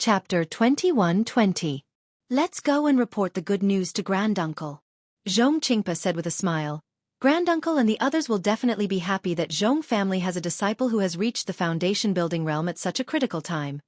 Chapter 21:20. Let's go and report the good news to Granduncle. Zhong Qingpa said with a smile. Granduncle and the others will definitely be happy that Zhong family has a disciple who has reached the foundation building realm at such a critical time.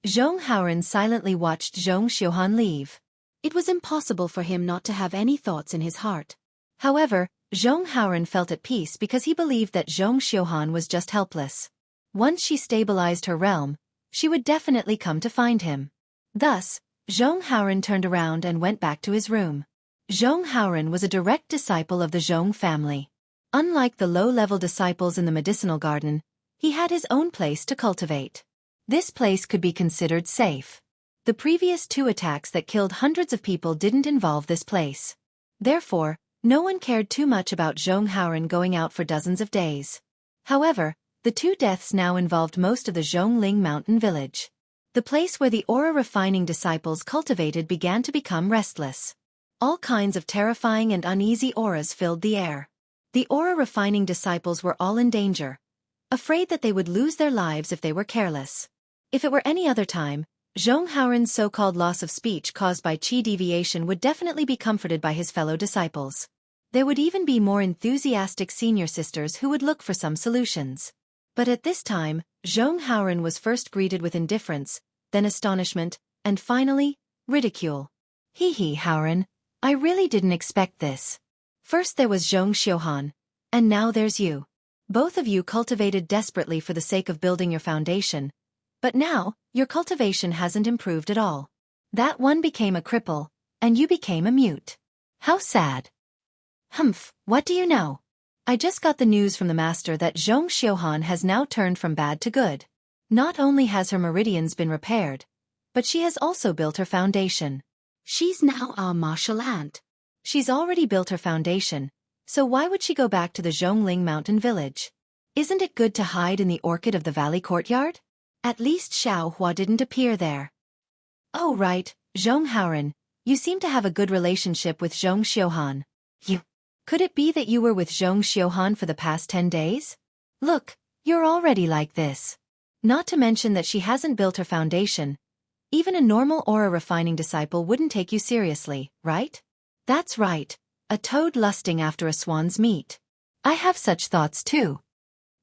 Zhong Haoren silently watched Zhong Xiuhan leave. It was impossible for him not to have any thoughts in his heart. However, Zhong Haoren felt at peace because he believed that Zhong Xiuhan was just helpless. Once she stabilized her realm, she would definitely come to find him. Thus, Zhong Haoren turned around and went back to his room. Zhong Haoren was a direct disciple of the Zhong family. Unlike the low-level disciples in the medicinal garden, he had his own place to cultivate. This place could be considered safe. The previous 2 attacks that killed hundreds of people didn't involve this place. Therefore, no one cared too much about Zhong Haoren going out for dozens of days. However, the 2 deaths now involved most of the Zhongling mountain village. The place where the aura-refining disciples cultivated began to become restless. All kinds of terrifying and uneasy auras filled the air. The aura-refining disciples were all in danger, afraid that they would lose their lives if they were careless. If it were any other time, Zhong Haoren's so-called loss of speech caused by qi deviation would definitely be comforted by his fellow disciples. There would even be more enthusiastic senior sisters who would look for some solutions. But at this time, Zhong Haoren was first greeted with indifference, then astonishment, and finally, ridicule. Hee Haoren, I really didn't expect this. First there was Zhong Xiuhan, and now there's you. Both of you cultivated desperately for the sake of building your foundation, but now, your cultivation hasn't improved at all. That one became a cripple, and you became a mute. How sad. Humph, what do you know? I just got the news from the master that Zhong Xiuhan has now turned from bad to good. Not only has her meridians been repaired, but she has also built her foundation. She's now our martial ant. She's already built her foundation, so why would she go back to the Zhongling mountain village? Isn't it good to hide in the orchid of the valley courtyard? At least Xiao Hua didn't appear there. Oh right, Zhong Haoren, you seem to have a good relationship with Zhong Xiuhan. Could it be that you were with Zhong Xiuhan for the past 10 days? Look, you're already like this. Not to mention that she hasn't built her foundation. Even a normal aura-refining disciple wouldn't take you seriously, right? That's right, a toad lusting after a swan's meat. I have such thoughts too.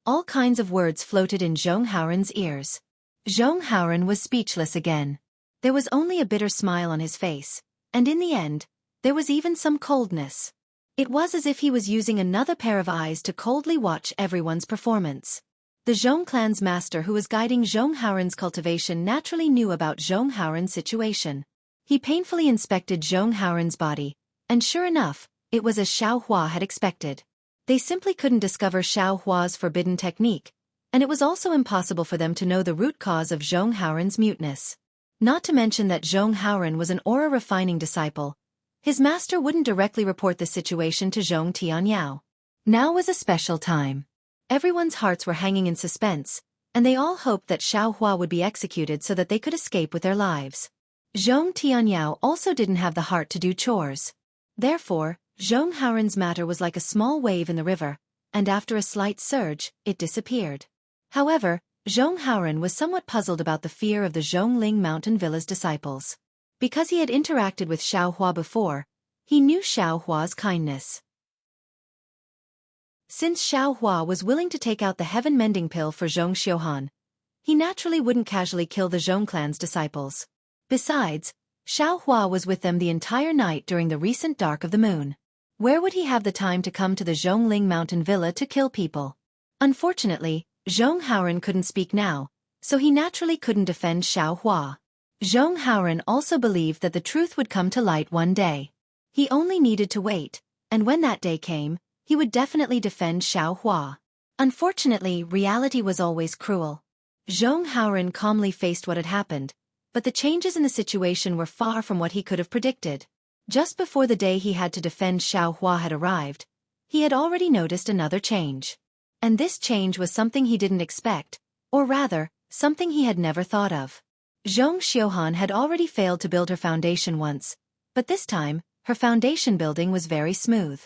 All kinds of words floated in Zhong Haoren's ears. Zhong Haoren was speechless again. There was only a bitter smile on his face, and in the end, there was even some coldness. It was as if he was using another pair of eyes to coldly watch everyone's performance. The Zhong clan's master who was guiding Zhong Haoren's cultivation naturally knew about Zhong Haoren's situation. He painfully inspected Zhong Haoren's body, and sure enough, it was as Xiao Hua had expected. They simply couldn't discover Xiao Hua's forbidden technique, and it was also impossible for them to know the root cause of Zhong Haoren's muteness. Not to mention that Zhong Haoren was an aura-refining disciple. His master wouldn't directly report the situation to Zhong Tianyao. Now was a special time. Everyone's hearts were hanging in suspense, and they all hoped that Xiao Hua would be executed so that they could escape with their lives. Zhong Tianyao also didn't have the heart to do chores. Therefore, Zhong Haoren's matter was like a small wave in the river, and after a slight surge, it disappeared. However, Zhong Haoren was somewhat puzzled about the fear of the Zhongling mountain villa's disciples. Because he had interacted with Xiao Hua before, he knew Xiao Hua's kindness. Since Xiao Hua was willing to take out the heaven-mending pill for Zhong Xiuhan, he naturally wouldn't casually kill the Zhong clan's disciples. Besides, Xiao Hua was with them the entire night during the recent dark of the moon. Where would he have the time to come to the Zhongling mountain villa to kill people? Unfortunately, Zhong Haoren couldn't speak now, so he naturally couldn't defend Xiao Hua. Zhong Haoren also believed that the truth would come to light one day. He only needed to wait, and when that day came, he would definitely defend Xiao Hua. Unfortunately, reality was always cruel. Zhong Haoren calmly faced what had happened, but the changes in the situation were far from what he could have predicted. Just before the day he had to defend Xiao Hua had arrived, he had already noticed another change. And this change was something he didn't expect, or rather, something he had never thought of. Zhong Xiuhan had already failed to build her foundation once, but this time, her foundation building was very smooth.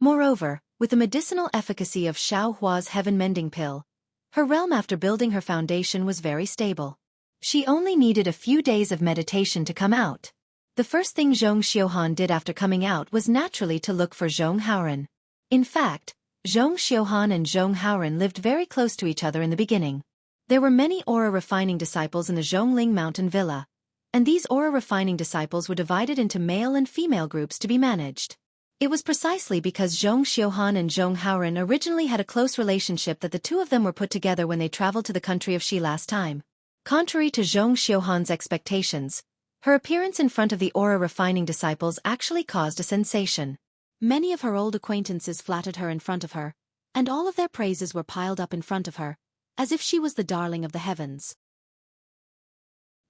Moreover, with the medicinal efficacy of Xiao Hua's heaven-mending pill, her realm after building her foundation was very stable. She only needed a few days of meditation to come out. The first thing Zhong Xiuhan did after coming out was naturally to look for Zhong Haoren. In fact, Zhong Xiuhan and Zhong Haoren lived very close to each other in the beginning. There were many aura refining disciples in the Zhongling Mountain Villa, and these aura refining disciples were divided into male and female groups to be managed. It was precisely because Zhong Xiuhan and Zhong Haoren originally had a close relationship that the two of them were put together when they traveled to the country of Xi last time. Contrary to Zhong Xiuhan's expectations, her appearance in front of the aura refining disciples actually caused a sensation. Many of her old acquaintances flattered her in front of her, and all of their praises were piled up in front of her, as if she was the darling of the heavens.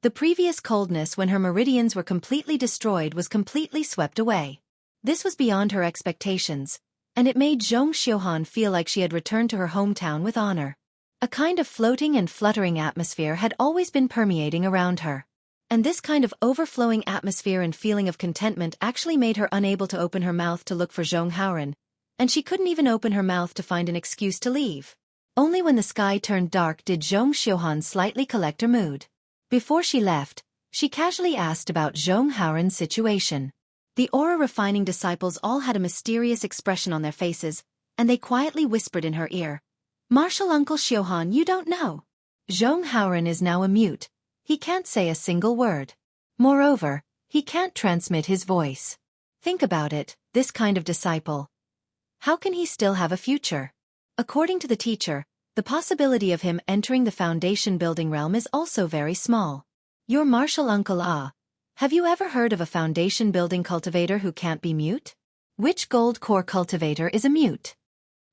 The previous coldness when her meridians were completely destroyed was completely swept away. This was beyond her expectations, and it made Zhong Xiuhan feel like she had returned to her hometown with honor. A kind of floating and fluttering atmosphere had always been permeating around her. And this kind of overflowing atmosphere and feeling of contentment actually made her unable to open her mouth to look for Zhong Haoren, and she couldn't even open her mouth to find an excuse to leave. Only when the sky turned dark did Zhong Xiuhan slightly collect her mood. Before she left, she casually asked about Zhong Haoren's situation. The aura refining disciples all had a mysterious expression on their faces, and they quietly whispered in her ear, "Martial Uncle Xiuhan, you don't know. Zhong Haoren is now a mute. He can't say a single word. Moreover, he can't transmit his voice. Think about it, this kind of disciple. How can he still have a future?" According to the teacher, the possibility of him entering the foundation building realm is also very small. Your martial uncle have you ever heard of a foundation building cultivator who can't be mute? Which gold core cultivator is a mute?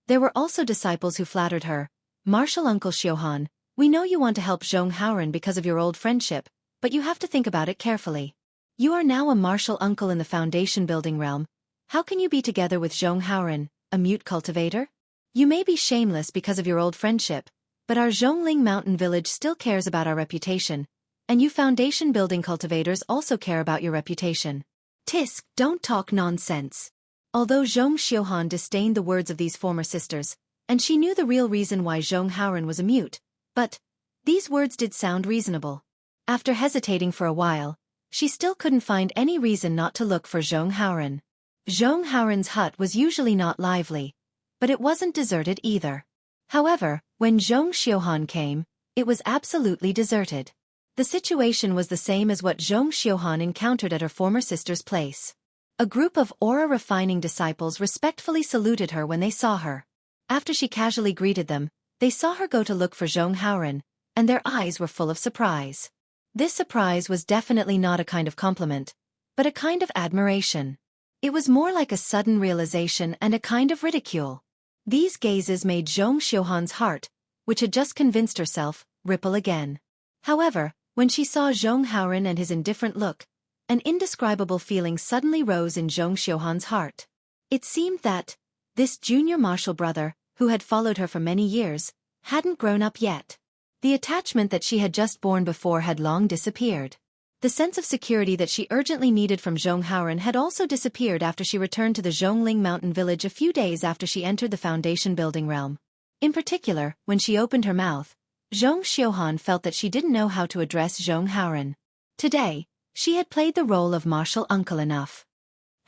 There were also disciples who flattered her. "Martial Uncle Xiuhan, we know you want to help Zhong Haoren because of your old friendship, but you have to think about it carefully. You are now a martial uncle in the foundation building realm. How can you be together with Zhong Haoren, a mute cultivator? You may be shameless because of your old friendship, but our Zhongling Mountain Village still cares about our reputation, and you foundation building cultivators also care about your reputation. Tisk, don't talk nonsense." Although Zhong Xiuhan disdained the words of these former sisters, and she knew the real reason why Zhong Haoren was a mute, but these words did sound reasonable. After hesitating for a while, she still couldn't find any reason not to look for Zhong Haoren. Zhong Haoren's hut was usually not lively, but it wasn't deserted either. However, when Zhong Xiuhan came, it was absolutely deserted. The situation was the same as what Zhong Xiuhan encountered at her former sister's place. A group of aura refining disciples respectfully saluted her when they saw her. After she casually greeted them, they saw her go to look for Zhong Haoren, and their eyes were full of surprise. This surprise was definitely not a kind of compliment, but a kind of admiration. It was more like a sudden realization and a kind of ridicule. These gazes made Zhong Xiuhan's heart, which had just convinced herself, ripple again. However, when she saw Zhong Haoren and his indifferent look, an indescribable feeling suddenly rose in Zhong Xiuhan's heart. It seemed that this junior martial brother, who had followed her for many years, hadn't grown up yet. The attachment that she had just borne before had long disappeared. The sense of security that she urgently needed from Zhong Haoren had also disappeared after she returned to the Zhongling Mountain Village a few days after she entered the foundation building realm. In particular, when she opened her mouth, Zhong Xiuhan felt that she didn't know how to address Zhong Haoren. Today, she had played the role of martial uncle enough.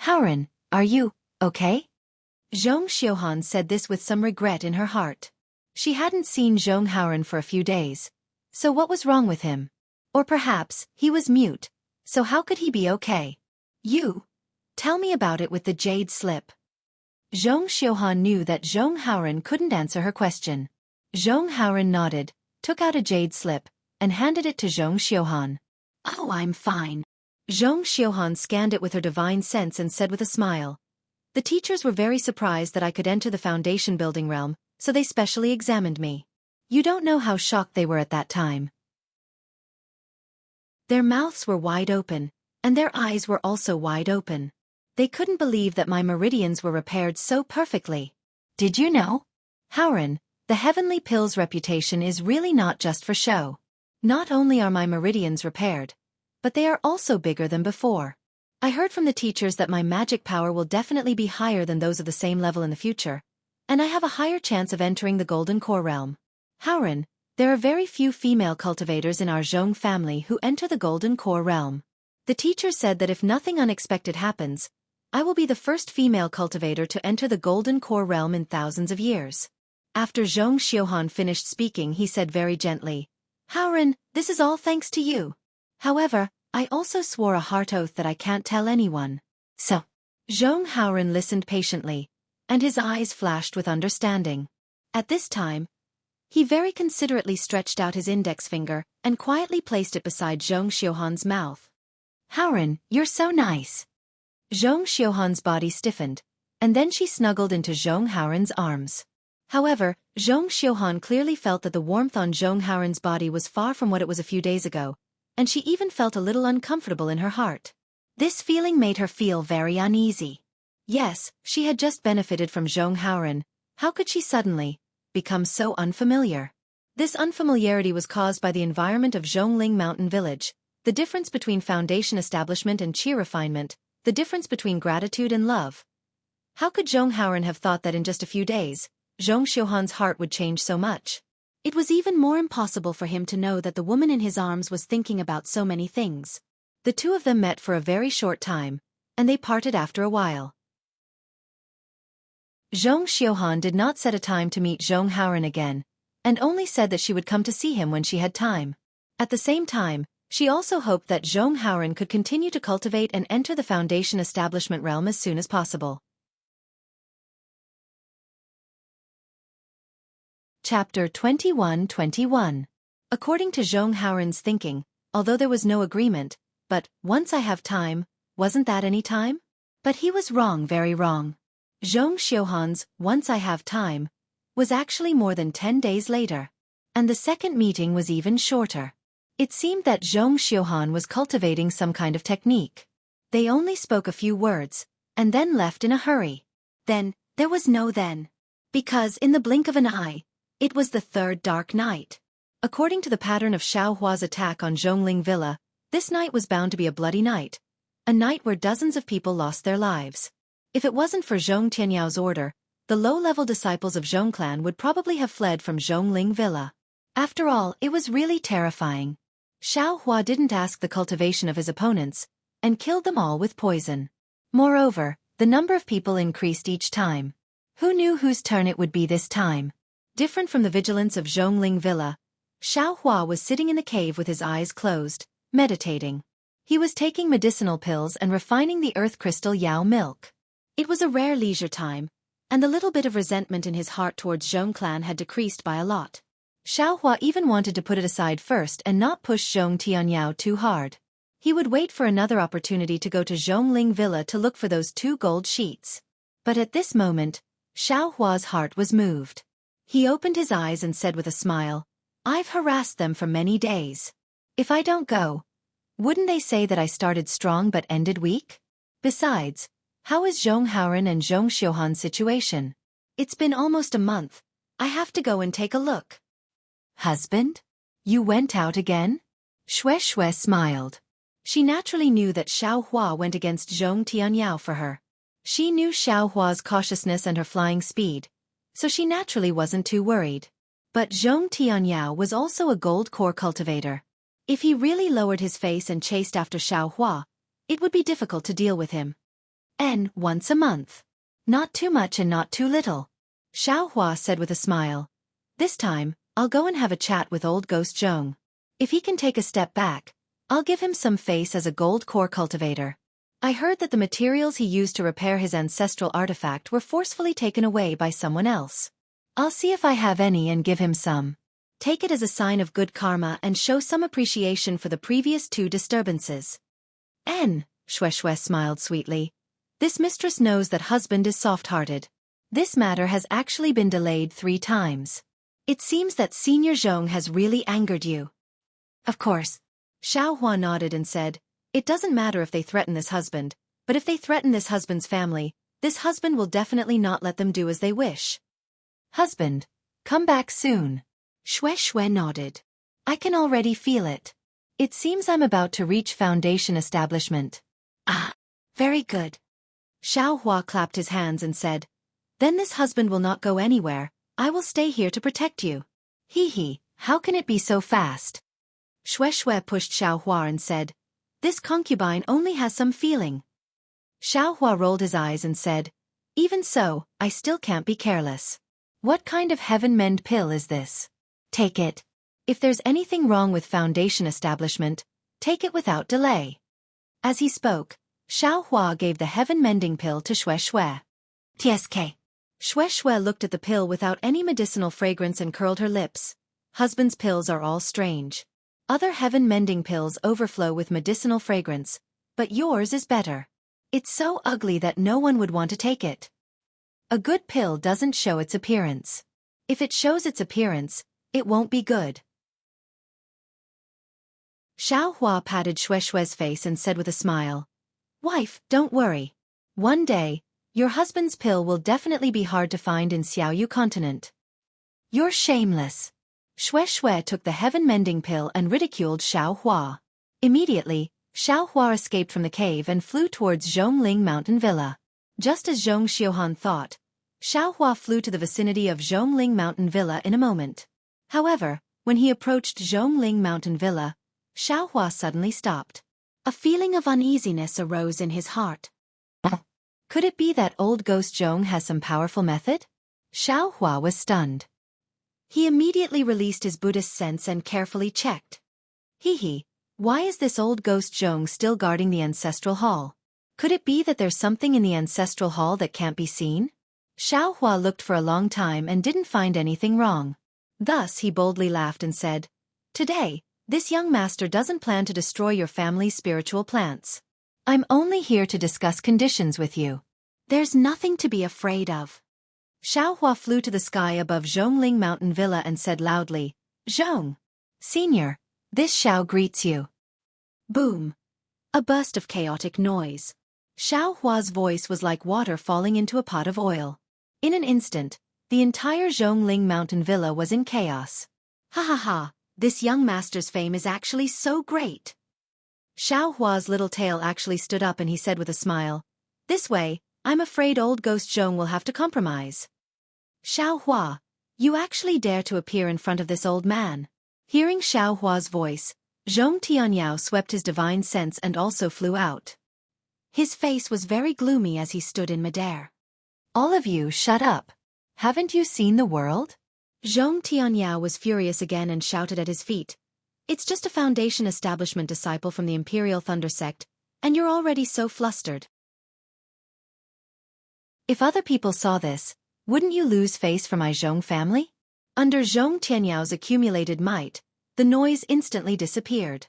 "Haoren, are you okay?" Zhong Xiuhan said this with some regret in her heart. She hadn't seen Zhong Haoren for a few days. So what was wrong with him? Or perhaps, he was mute, so how could he be okay? "You. Tell me about it with the jade slip." Zhong Xiuhan knew that Zhong Haoren couldn't answer her question. Zhong Haoren nodded, took out a jade slip, and handed it to Zhong Xiuhan. "Oh, I'm fine." Zhong Xiuhan scanned it with her divine sense and said with a smile, "The teachers were very surprised that I could enter the foundation building realm, so they specially examined me. You don't know how shocked they were at that time." Their mouths were wide open, and their eyes were also wide open. They couldn't believe that my meridians were repaired so perfectly. "Did you know? Haoren, the heavenly pill's reputation is really not just for show. Not only are my meridians repaired, but they are also bigger than before. I heard from the teachers that my magic power will definitely be higher than those of the same level in the future, and I have a higher chance of entering the Golden Core realm. Haoren, There are very few female cultivators in our Zhong family who enter the Golden Core realm. The teacher said that if nothing unexpected happens, I will be the first female cultivator to enter the Golden Core realm in thousands of years. After Zhong Xiuhan finished speaking, he said very gently, Haoran, this is all thanks to you. However, I also swore a heart oath that I can't tell anyone. So, Zhong Haoran listened patiently, and his eyes flashed with understanding. At this time, he very considerately stretched out his index finger and quietly placed it beside Zhong Xiuhan's mouth. Haoran, you're so nice. Zhong Xiuhan's body stiffened, and then she snuggled into Zhong Haoran's arms. However, Zhong Xiuhan clearly felt that the warmth on Zhong Haoran's body was far from what it was a few days ago, and she even felt a little uncomfortable in her heart. This feeling made her feel very uneasy. Yes, she had just benefited from Zhong Haoran. How could she suddenly become so unfamiliar? This unfamiliarity was caused by the environment of Zhongling Mountain Village, the difference between foundation establishment and chi refinement, the difference between gratitude and love. How could Zhong Haoran have thought that in just a few days, Zhong Xiuhan's heart would change so much? It was even more impossible for him to know that the woman in his arms was thinking about so many things. The two of them met for a very short time, and they parted after a while. Zhong Xiuhan did not set a time to meet Zhong Haoran again, and only said that she would come to see him when she had time. At the same time, she also hoped that Zhong Haoran could continue to cultivate and enter the foundation establishment realm as soon as possible. Chapter 21-21. According to Zhong Haoran's thinking, although there was no agreement, but, once I have time, wasn't that any time? But he was wrong, very wrong. Zhong Xiuhan's once I have time was actually more than 10 days later. And the second meeting was even shorter. It seemed that Zhong Xiuhan was cultivating some kind of technique. They only spoke a few words, and then left in a hurry. Then, there was no then. Because in the blink of an eye, it was the third dark night. According to the pattern of Xiao Hua's attack on Zhongling Villa, this night was bound to be a bloody night. A night where dozens of people lost their lives. If it wasn't for Zhong Tianyao order, the low-level disciples of Zhong clan would probably have fled from Zhongling Villa. After all, it was really terrifying. Xiao Hua didn't ask the cultivation of his opponents, and killed them all with poison. Moreover, the number of people increased each time. Who knew whose turn it would be this time? Different from the vigilance of Zhongling Villa, Xiao Hua was sitting in the cave with his eyes closed, meditating. He was taking medicinal pills and refining the earth crystal Yao milk. It was a rare leisure time, and the little bit of resentment in his heart towards Zhong clan had decreased by a lot. Xiao Hua even wanted to put it aside first and not push Zhong Tianyao too hard. He would wait for another opportunity to go to Zhongling Villa to look for those 2 gold sheets. But at this moment, Xiao Hua's heart was moved. He opened his eyes and said with a smile, I've harassed them for many days. If I don't go, wouldn't they say that I started strong but ended weak? Besides, how is Zhong Haoran and Zhong Xiuhan's situation? It's been almost a month. I have to go and take a look. Husband? You went out again? Xue Xue smiled. She naturally knew that Xiao Hua went against Zhong Tianyao for her. She knew Xiao Hua's cautiousness and her flying speed, so she naturally wasn't too worried. But Zhong Tianyao was also a gold core cultivator. If he really lowered his face and chased after Xiao Hua, it would be difficult to deal with him. Once a month. Not too much and not too little. Xiao Hua said with a smile. This time, I'll go and have a chat with old Ghost Zhong. If he can take a step back, I'll give him some face as a gold core cultivator. I heard that the materials he used to repair his ancestral artifact were forcefully taken away by someone else. I'll see if I have any and give him some. Take it as a sign of good karma and show some appreciation for the previous 2 disturbances. Xue Xue smiled sweetly. This mistress knows that husband is soft-hearted. This matter has actually been delayed 3 times. It seems that Senior Zhong has really angered you. Of course. Xiao Hua nodded and said, It doesn't matter if they threaten this husband, but if they threaten this husband's family, this husband will definitely not let them do as they wish. Husband, come back soon. Xue Xue nodded. I can already feel it. It seems I'm about to reach foundation establishment. Ah, very good. Xiao Hua clapped his hands and said, Then this husband will not go anywhere, I will stay here to protect you. Hee hee, How can it be so fast? Shui pushed Xiaohua and said, "This concubine only has some feeling." Xiaohua rolled his eyes and said, "Even so, I still can't be careless. What kind of heaven-mend pill is this? Take it. If there's anything wrong with Foundation establishment, take it without delay." As he spoke, Xiaohua gave the heaven-mending pill to Shui. "TSK." Shui looked at the pill without any medicinal fragrance and curled her lips. Husband's pills are all strange. Other heaven-mending pills overflow with medicinal fragrance, but yours is better. It's so ugly that no one would want to take it. A good pill doesn't show its appearance. If it shows its appearance, it won't be good. Xiaohua patted Shui's face and said with a smile, "Wife, don't worry. One day, your husband's pill will definitely be hard to find in Xiaoyu continent." "You're shameless." Shui took the heaven-mending pill and ridiculed Xiaohua. Immediately, Xiaohua escaped from the cave and flew towards Zhongling Mountain Villa. Just as Zhong Xiuhan thought, Xiaohua flew to the vicinity of Zhongling Mountain Villa in a moment. However, when he approached Zhongling Mountain Villa, Xiaohua suddenly stopped. A feeling of uneasiness arose in his heart. Could it be that old ghost Zhong has some powerful method? Xiaohua was stunned. He immediately released his Buddhist sense and carefully checked. Why is this old ghost Zhong still guarding the ancestral hall? Could it be that there's something in the ancestral hall that can't be seen? Xiaohua looked for a long time and didn't find anything wrong. Thus he boldly laughed and said, "Today, this young master doesn't plan to destroy your family's spiritual plants. I'm only here to discuss conditions with you. There's nothing to be afraid of." Xiaohua flew to the sky above Zhongling Mountain Villa and said loudly, "Zhong, Senior, this Xiao greets you." Boom! A burst of chaotic noise. Xiaohua's voice was like water falling into a pot of oil. In an instant, the entire Zhongling Mountain Villa was in chaos. "Ha ha ha, this young master's fame is actually so great." Xiaohua's little tail actually stood up and he said with a smile, "This way, I'm afraid old ghost Zhong will have to compromise." "Xiaohua, you actually dare to appear in front of this old man?" Hearing Xiaohua's voice, Zhong Tianyao swept his divine sense and also flew out. His face was very gloomy as he stood in midair. "All of you shut up. Haven't you seen the world?" Zhong Tianyao was furious again and shouted at his feet, "It's just a Foundation establishment disciple from the Imperial Thunder sect, and you're already so flustered. If other people saw this, wouldn't you lose face for my Zhong family?" Under Zhong Tianyao's accumulated might, the noise instantly disappeared.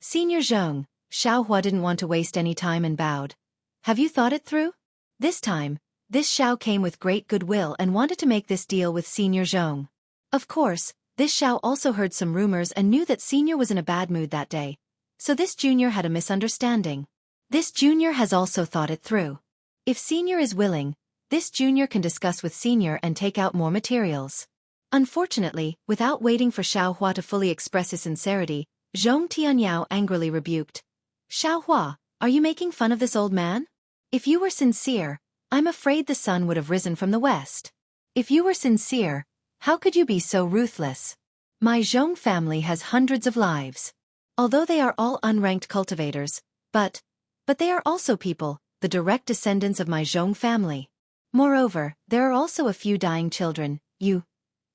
"Senior Zhong," Xiaohua didn't want to waste any time and bowed. "Have you thought it through?" This time, this Xiao came with great goodwill and wanted to make this deal with Senior Zhong. Of course, this Xiao also heard some rumors and knew that Senior was in a bad mood that day, so this junior had a misunderstanding. This junior has also thought it through. If Senior is willing, this junior can discuss with Senior and take out more materials. Unfortunately, without waiting for Xiaohua to fully express his sincerity, Zhong Tianyao angrily rebuked, "Xiaohua, are you making fun of this old man? If you were sincere, I'm afraid the sun would have risen from the west. If you were sincere, how could you be so ruthless? My Zhong family has hundreds of lives. Although they are all unranked cultivators, but they are also people, the direct descendants of my Zhong family. Moreover, there are also a few dying children.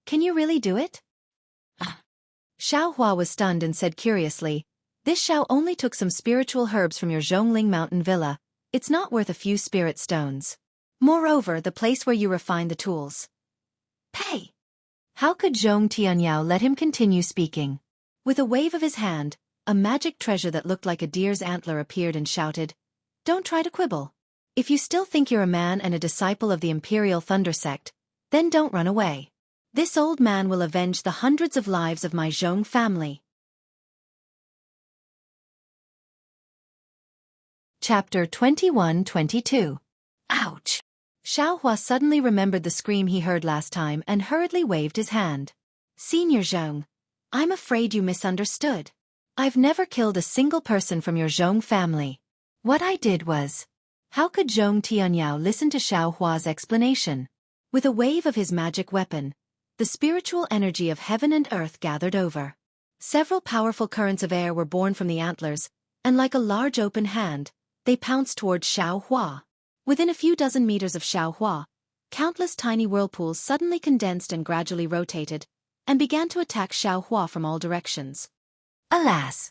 Can you really do it?" Xiaohua was stunned and said curiously, "This Xiao only took some spiritual herbs from your Zhongling Mountain Villa. It's not worth a few spirit stones. Moreover, the place where you refine the tools. Pay." How could Zhong Tianyao let him continue speaking? With a wave of his hand, a magic treasure that looked like a deer's antler appeared and shouted, "Don't try to quibble. If you still think you're a man and a disciple of the Imperial Thunder sect, then don't run away. This old man will avenge the hundreds of lives of my Zhong family." Chapter 21-22. Ouch! Xiaohua suddenly remembered the scream he heard last time and hurriedly waved his hand. "Senior Zhong, I'm afraid you misunderstood. I've never killed a single person from your Zhong family. What I did was..." How could Zhong Tianyao listen to Xiaohua's explanation? With a wave of his magic weapon, The spiritual energy of heaven and earth gathered over. Several powerful currents of air were born from the antlers, and like a large open hand, they pounced towards Xianxia. Within a few dozen meters of Xianxia, countless tiny whirlpools suddenly condensed and gradually rotated, and began to attack Xianxia from all directions. Alas!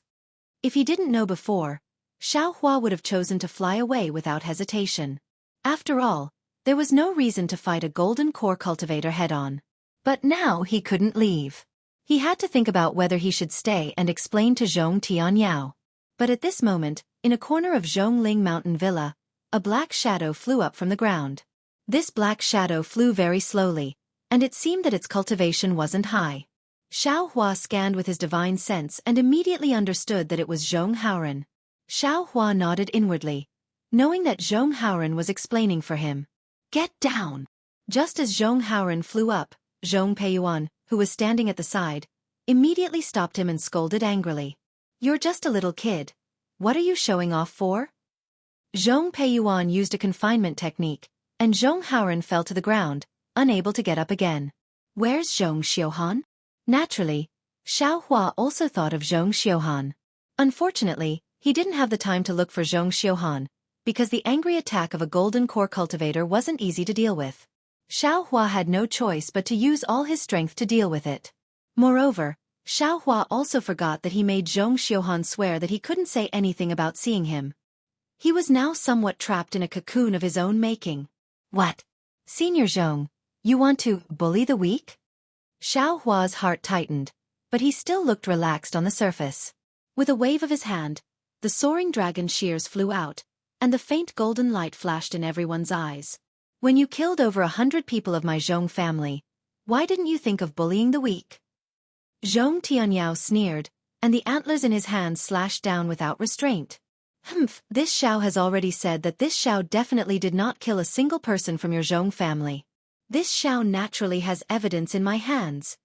If he didn't know before, Xianxia would have chosen to fly away without hesitation. After all, there was no reason to fight a golden core cultivator head-on. But now he couldn't leave. He had to think about whether he should stay and explain to Zhong Tianyao. But at this moment, in a corner of Zhongling Mountain Villa, a black shadow flew up from the ground. This black shadow flew very slowly, and it seemed that its cultivation wasn't high. Xianxia scanned with his divine sense and immediately understood that it was Zhong Haoran. Xianxia nodded inwardly, knowing that Zhong Haoran was explaining for him. Get down! Just as Zhong Haoran flew up, Zhong Peiyuan, who was standing at the side, immediately stopped him and scolded angrily. You're just a little kid. What are you showing off for? Zhong Peiyuan used a confinement technique, and Zhong Haoran fell to the ground, unable to get up again. Where's Zhong Xiuhan? Naturally, Xiaohua also thought of Zhong Xiuhan. Unfortunately, he didn't have the time to look for Zhong Xiuhan, because the angry attack of a golden core cultivator wasn't easy to deal with. Xiaohua had no choice but to use all his strength to deal with it. Moreover, Xiaohua also forgot that he made Zhong Xiuhan swear that he couldn't say anything about seeing him. He was now somewhat trapped in a cocoon of his own making. What? Senior Zhong, you want to bully the weak? Xiaohua's heart tightened, but he still looked relaxed on the surface. With a wave of his hand, the soaring dragon shears flew out, and the faint golden light flashed in everyone's eyes. When you killed over 100 people of my Zhong family, why didn't you think of bullying the weak? Zhong Tianyao sneered, and the antlers in his hand slashed down without restraint. Humph, this Xiao has already said that this Xiao definitely did not kill a single person from your Zhong family. This Xiao naturally has evidence in my hands.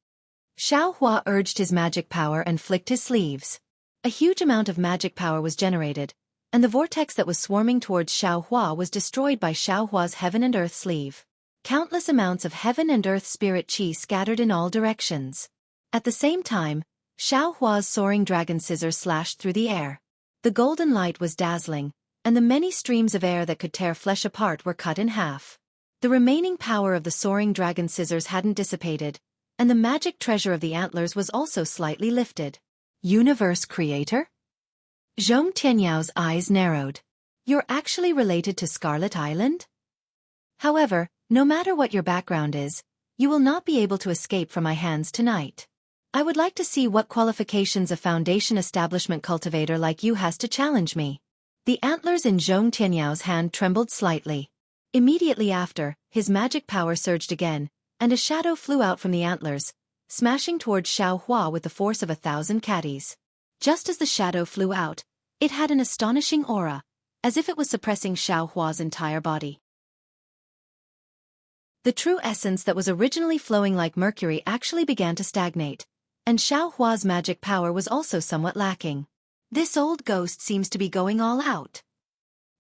Xiaohua urged his magic power and flicked his sleeves. A huge amount of magic power was generated, and the vortex that was swarming towards Xiaohua was destroyed by Xiaohua's heaven and earth sleeve. Countless amounts of heaven and earth spirit qi scattered in all directions. At the same time, Xiaohua's soaring dragon scissors slashed through the air. The golden light was dazzling, and the many streams of air that could tear flesh apart were cut in half. The remaining power of the soaring dragon scissors hadn't dissipated, and the magic treasure of the antlers was also slightly lifted. Universe Creator? Zhong Tianyao's eyes narrowed. You're actually related to Scarlet Island? However, no matter what your background is, you will not be able to escape from my hands tonight. I would like to see what qualifications a foundation establishment cultivator like you has to challenge me. The antlers in Zhong Tianyao's hand trembled slightly. Immediately after, his magic power surged again, and a shadow flew out from the antlers, smashing towards Xiaohua with the force of 1,000 catties. Just as the shadow flew out, it had an astonishing aura, as if it was suppressing Xiaohua's entire body. The true essence that was originally flowing like mercury actually began to stagnate, and Xiaohua's magic power was also somewhat lacking. This old ghost seems to be going all out.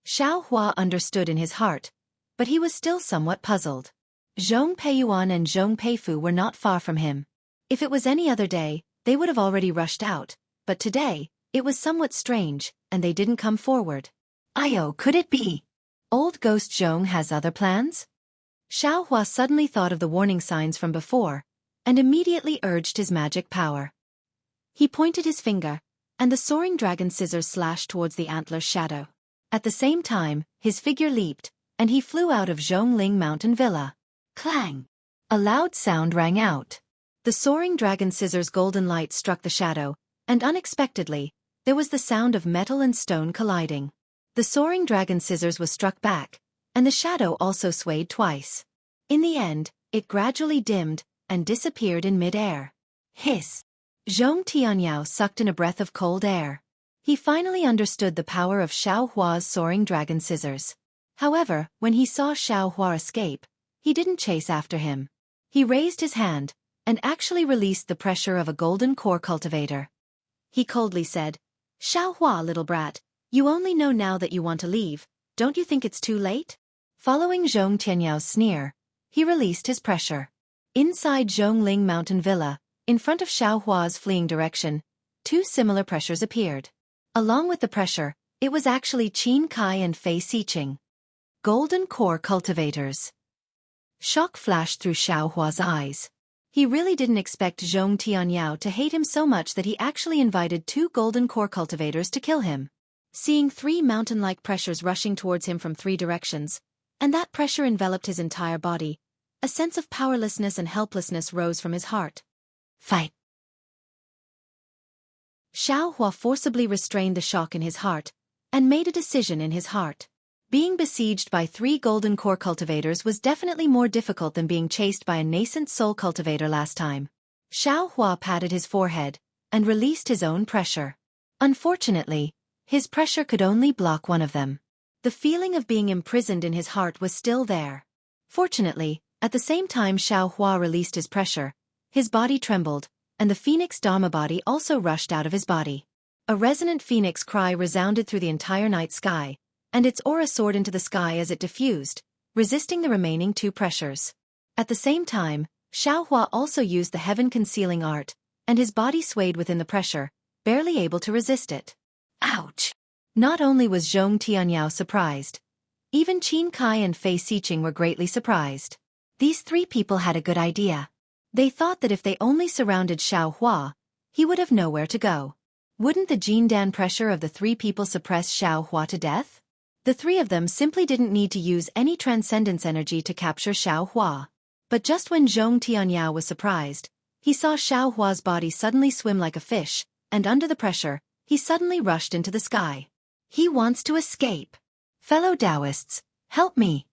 Xiaohua understood in his heart, but he was still somewhat puzzled. Zhong Peiyuan and Zhong Peifu were not far from him. If it was any other day, they would have already rushed out, but today, it was somewhat strange, and they didn't come forward. Io, could it be? Old Ghost Zhong has other plans? Xiaohua suddenly thought of the warning signs from before, and immediately urged his magic power. He pointed his finger, and the soaring dragon scissors slashed towards the antler's shadow. At the same time, his figure leaped, and he flew out of Zhongling Mountain Villa. Clang! A loud sound rang out. The soaring dragon scissors' golden light struck the shadow, and unexpectedly, there was the sound of metal and stone colliding. The soaring dragon scissors was struck back, and the shadow also swayed twice. In the end, it gradually dimmed, and disappeared in mid-air. Hiss! Zhong Tianyao sucked in a breath of cold air. He finally understood the power of Xiaohua's soaring dragon scissors. However, when he saw Xiaohua escape, he didn't chase after him. He raised his hand, and actually released the pressure of a golden core cultivator. He coldly said, Xiaohua, little brat, you only know now that you want to leave, don't you think it's too late? Following Zhong Tianyao's sneer, he released his pressure. Inside Zhongling Mountain Villa, in front of Xiao Hua's fleeing direction, two similar pressures appeared. Along with the pressure, it was actually Qin Kai and Fei Xiqing. Golden Core Cultivators. Shock flashed through Xiao Hua's eyes. He really didn't expect Zhong Tianyao to hate him so much that he actually invited two Golden Core Cultivators to kill him. Seeing three mountain-like pressures rushing towards him from three directions, and that pressure enveloped his entire body, a sense of powerlessness and helplessness rose from his heart. Fight! Xiao Hua forcibly restrained the shock in his heart, and made a decision in his heart. Being besieged by three Golden Core Cultivators was definitely more difficult than being chased by a nascent Soul Cultivator last time. Xiao Hua patted his forehead, and released his own pressure. Unfortunately, his pressure could only block one of them. The feeling of being imprisoned in his heart was still there. Fortunately, at the same time Xiao Hua released his pressure, his body trembled, and the Phoenix Dharma body also rushed out of his body. A resonant phoenix cry resounded through the entire night sky, and its aura soared into the sky as it diffused, resisting the remaining two pressures. At the same time, Xiao Hua also used the heaven-concealing art, and his body swayed within the pressure, barely able to resist it. Ouch! Not only was Zhong Tianyao surprised, even Qin Kai and Fei Xiqing were greatly surprised. These three people had a good idea. They thought that if they only surrounded Xiao Hua, he would have nowhere to go. Wouldn't the Jindan pressure of the three people suppress Xiao Hua to death? The three of them simply didn't need to use any transcendence energy to capture Xiao Hua. But just when Zhong Tianyao was surprised, he saw Xiao Hua's body suddenly swim like a fish, and under the pressure, he suddenly rushed into the sky. He wants to escape. Fellow Taoists, help me!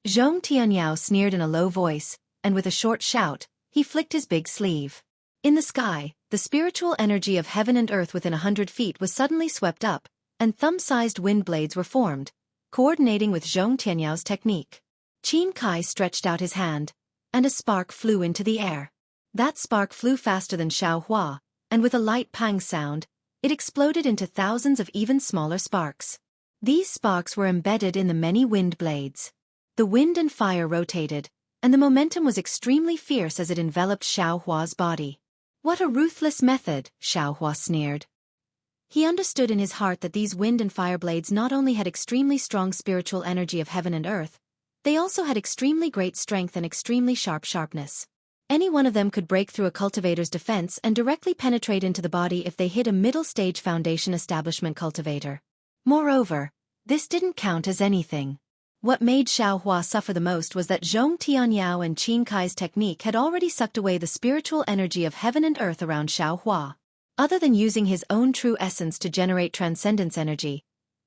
Zhong Tianyao sneered in a low voice, and with a short shout, he flicked his big sleeve. In the sky, the spiritual energy of heaven and earth within 100 feet was suddenly swept up, and thumb-sized wind blades were formed, coordinating with Zhong Tianyao's technique. Qin Kai stretched out his hand, and a spark flew into the air. That spark flew faster than Xiao Hua, and with a light pang sound, it exploded into thousands of even smaller sparks. These sparks were embedded in the many wind blades. The wind and fire rotated, and the momentum was extremely fierce as it enveloped Xiao Hua's body. What a ruthless method, Xiao Hua sneered. He understood in his heart that these wind and fire blades not only had extremely strong spiritual energy of heaven and earth, they also had extremely great strength and extremely sharpness. Any one of them could break through a cultivator's defense and directly penetrate into the body if they hit a middle-stage foundation establishment cultivator. Moreover, this didn't count as anything. What made Xiao Hua suffer the most was that Zhong Tianyao and Qin Kai's technique had already sucked away the spiritual energy of heaven and earth around Xiao Hua. Other than using his own true essence to generate transcendence energy,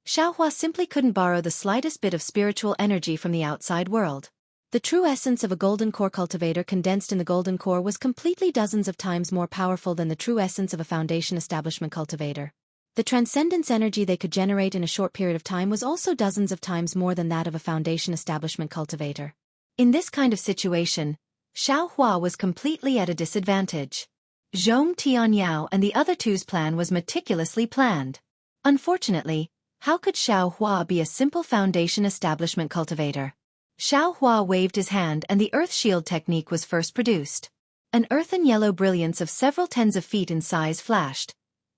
Xiao Hua simply couldn't borrow the slightest bit of spiritual energy from the outside world. The true essence of a golden core cultivator condensed in the golden core was completely dozens of times more powerful than the true essence of a foundation establishment cultivator. The transcendence energy they could generate in a short period of time was also dozens of times more than that of a foundation establishment cultivator. In this kind of situation, Xiao Hua was completely at a disadvantage. Zhong Tianyao and the other two's plan was meticulously planned. Unfortunately, how could Xiao Hua be a simple foundation establishment cultivator? Xiao Hua waved his hand and the earth shield technique was first produced. An earthen yellow brilliance of several tens of feet in size flashed,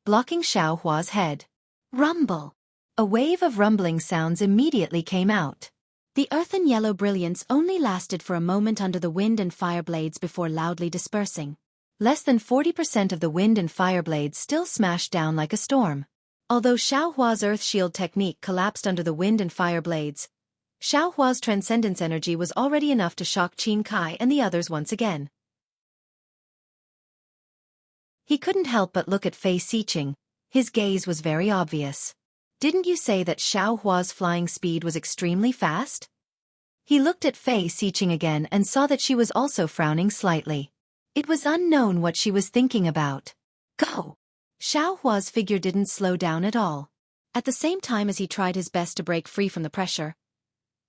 blocking Xiao Hua's head. Rumble! A wave of rumbling sounds immediately came out. The earthen yellow brilliance only lasted for a moment under the wind and fire blades before loudly dispersing. Less than 40% of the wind and fire blades still smashed down like a storm. Although Xiao Hua's earth shield technique collapsed under the wind and fire blades, Xiao Hua's transcendence energy was already enough to shock Qin Kai and the others once again. He couldn't help but look at Fei Xiqing. His gaze was very obvious. Didn't you say that Xiao Hua's flying speed was extremely fast? He looked at Fei Xiqing again and saw that she was also frowning slightly. It was unknown what she was thinking about. Go! Xiao Hua's figure didn't slow down at all. At the same time as he tried his best to break free from the pressure,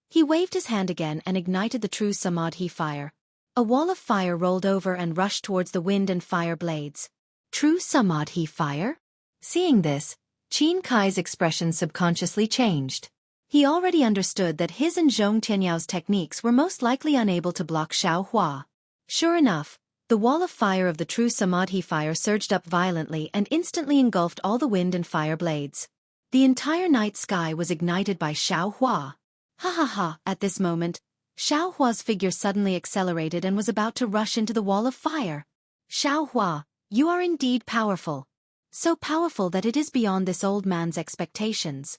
he waved his hand again and ignited the true Samadhi fire. A wall of fire rolled over and rushed towards the wind and fire blades. True Samadhi fire? Seeing this, Qin Kai's expression subconsciously changed. He already understood that his and Zhong Tianyao's techniques were most likely unable to block Xiao Hua. Sure enough, the wall of fire of the true Samadhi fire surged up violently and instantly engulfed all the wind and fire blades. The entire night sky was ignited by Xiao Hua. Ha ha ha! At this moment, Xiao Hua's figure suddenly accelerated and was about to rush into the wall of fire. Xiao Hua, you are indeed powerful. So powerful that it is beyond this old man's expectations.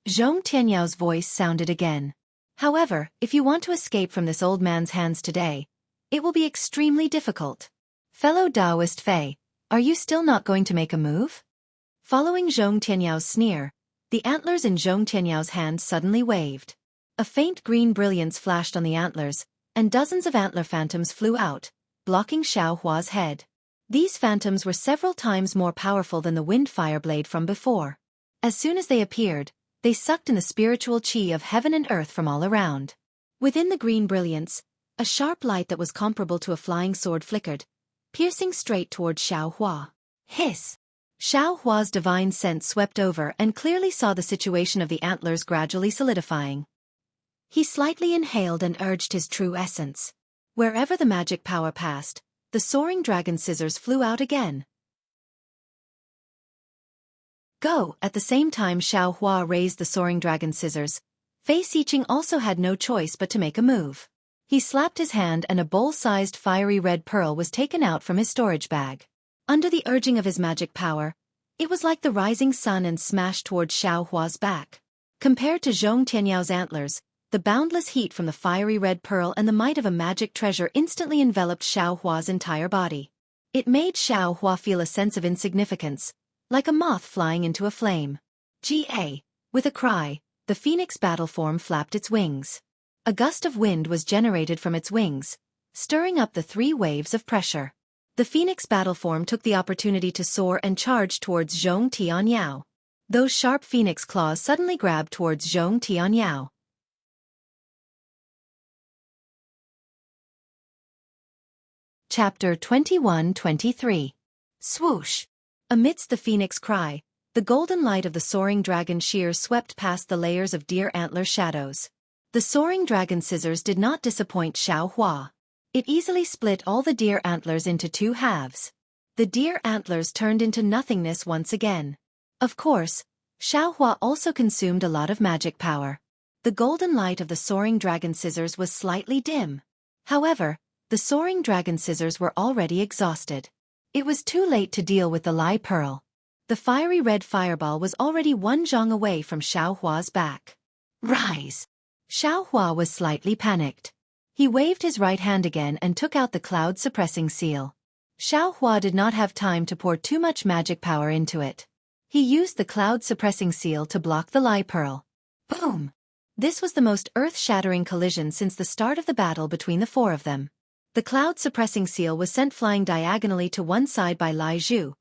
Zhong Tianyao voice sounded again. However, if you want to escape from this old man's hands today, it will be extremely difficult. Fellow Taoist Fei, are you still not going to make a move? Following Zhong Tianyao's sneer, the antlers in Zhong Tianyao's hand suddenly waved. A faint green brilliance flashed on the antlers, and dozens of antler phantoms flew out, blocking Xiao Hua's head. These phantoms were several times more powerful than the wind fire blade from before. As soon as they appeared, they sucked in the spiritual chi of heaven and earth from all around. Within the green brilliance, a sharp light that was comparable to a flying sword flickered, piercing straight towards Xiao Hua. Hiss! Xiao Hua's divine sense swept over and clearly saw the situation of the antlers gradually solidifying. He slightly inhaled and urged his true essence. Wherever the magic power passed, the soaring dragon scissors flew out again. Go! At the same time Xiao Hua raised the soaring dragon scissors, Fei Xiqing also had no choice but to make a move. He slapped his hand and a bowl-sized fiery red pearl was taken out from his storage bag. Under the urging of his magic power, it was like the rising sun and smashed towards Xiao Hua's back. Compared to Zhong Tianyao's antlers, the boundless heat from the fiery red pearl and the might of a magic treasure instantly enveloped Xiao Hua's entire body. It made Xiao Hua feel a sense of insignificance, like a moth flying into a flame. Ga! With a cry, the phoenix battle form flapped its wings. A gust of wind was generated from its wings, stirring up the 3 waves of pressure. The phoenix battle form took the opportunity to soar and charge towards Zhong Tianyao. Those sharp phoenix claws suddenly grabbed towards Zhong Tianyao. Chapter 21-23. Swoosh! Amidst the phoenix cry, the golden light of the soaring dragon shear swept past the layers of deer antler shadows. The soaring dragon scissors did not disappoint Xiao Hua. It easily split all the deer antlers into 2 halves. The deer antlers turned into nothingness once again. Of course, Xiao Hua also consumed a lot of magic power. The golden light of the soaring dragon scissors was slightly dim. However, the soaring dragon scissors were already exhausted. It was too late to deal with the Lai Pearl. The fiery red fireball was already 1 zhang away from Xiao Hua's back. Rise! Xiao Hua was slightly panicked. He waved his right hand again and took out the cloud-suppressing seal. Xiao Hua did not have time to pour too much magic power into it. He used the cloud-suppressing seal to block the Lai Pearl. Boom! This was the most earth-shattering collision since the start of the battle between the 4 of them. The cloud-suppressing seal was sent flying diagonally to one side by Lai Zhu,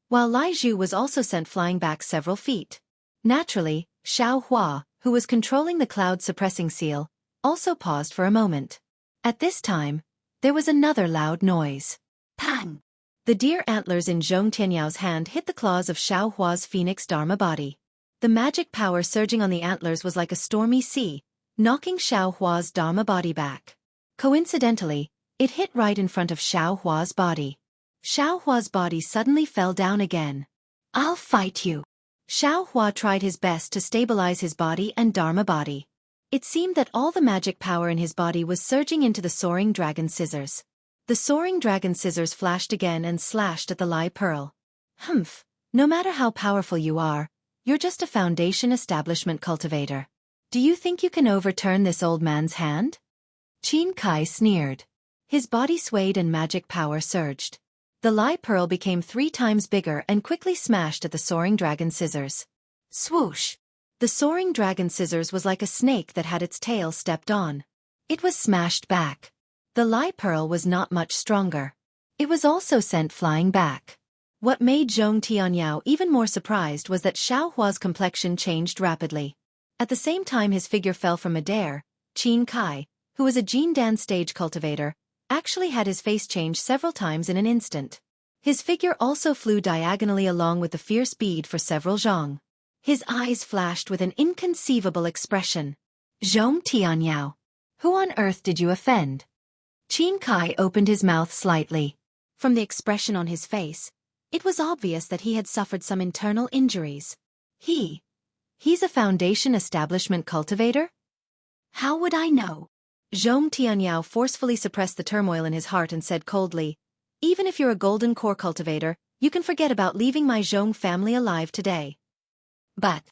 while Lai Zhu was also sent flying back several feet. Naturally, Xiao Hua, who was controlling the cloud-suppressing seal, also paused for a moment. At this time, there was another loud noise. Pang! The deer antlers in Zhong Tianyao's hand hit the claws of Xiao Hua's phoenix dharma body. The magic power surging on the antlers was like a stormy sea, knocking Xiao Hua's dharma body back. Coincidentally, it hit right in front of Xiao Hua's body. Xiao Hua's body suddenly fell down again. I'll fight you. Xiao Hua tried his best to stabilize his body and dharma body. It seemed that all the magic power in his body was surging into the soaring dragon scissors. The soaring dragon scissors flashed again and slashed at the Lai Pearl. Humph, no matter how powerful you are, you're just a foundation establishment cultivator. Do you think you can overturn this old man's hand? Qin Kai sneered. His body swayed and magic power surged. The Lai Pearl became 3 times bigger and quickly smashed at the soaring dragon scissors. Swoosh! The soaring dragon scissors was like a snake that had its tail stepped on. It was smashed back. The Lai Pearl was not much stronger. It was also sent flying back. What made Zhong Tianyao even more surprised was that Xiao Hua's complexion changed rapidly. At the same time his figure fell from midair, Qin Kai, who was a Jindan stage cultivator, actually had his face change several times in an instant. His figure also flew diagonally along with the fierce bead for several zhang. His eyes flashed with an inconceivable expression. Zhong Tianyao. Who on earth did you offend? Qin Kai opened his mouth slightly. From the expression on his face, it was obvious that he had suffered some internal injuries. He's a Foundation establishment cultivator? How would I know? Zhong Tianyao forcefully suppressed the turmoil in his heart and said coldly, even if you're a golden core cultivator, you can forget about leaving my Zhong family alive today. But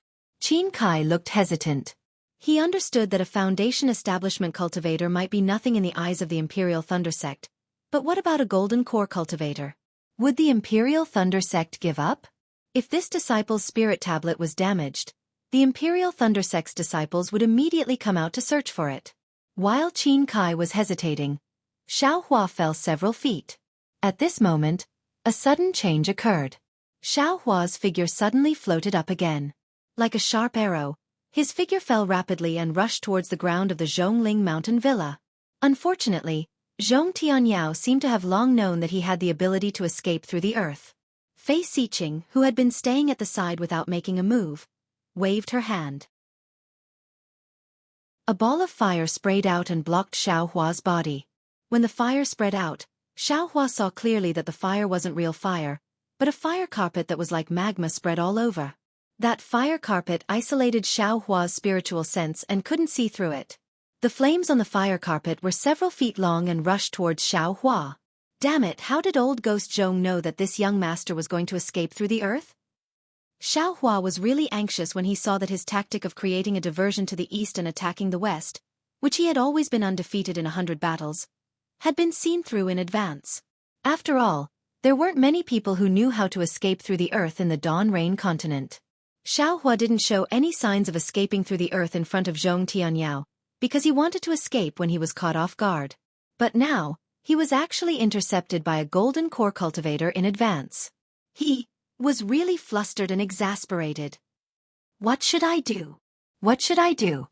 Qin Kai looked hesitant. He understood that a Foundation establishment cultivator might be nothing in the eyes of the Imperial Thunder Sect, but what about a golden core cultivator? Would the Imperial Thunder Sect give up? If this disciple's spirit tablet was damaged, the Imperial Thunder Sect's disciples would immediately come out to search for it. While Qin Kai was hesitating, Xiaohua fell several feet. At this moment, a sudden change occurred. Xiaohua's figure suddenly floated up again. Like a sharp arrow, his figure fell rapidly and rushed towards the ground of the Zhongling mountain villa. Unfortunately, Zhong Tianyao seemed to have long known that he had the ability to escape through the earth. Fei Xiqing, who had been staying at the side without making a move, waved her hand. A ball of fire sprayed out and blocked Xiaohua's body. When the fire spread out, Xiaohua saw clearly that the fire wasn't real fire, but a fire carpet that was like magma spread all over. That fire carpet isolated Xiaohua's spiritual sense and couldn't see through it. The flames on the fire carpet were several feet long and rushed towards Xiaohua. Damn it, how did old Ghost Zhong know that this young master was going to escape through the earth? Xiaohua was really anxious when he saw that his tactic of creating a diversion to the east and attacking the west, which he had always been undefeated in 100 battles, had been seen through in advance. After all, there weren't many people who knew how to escape through the earth in the Dawn Rain continent. Xiaohua didn't show any signs of escaping through the earth in front of Zhong Tianyao, because he wanted to escape when he was caught off guard. But now, he was actually intercepted by a golden core cultivator in advance. He was really flustered and exasperated. What should I do? What should I do?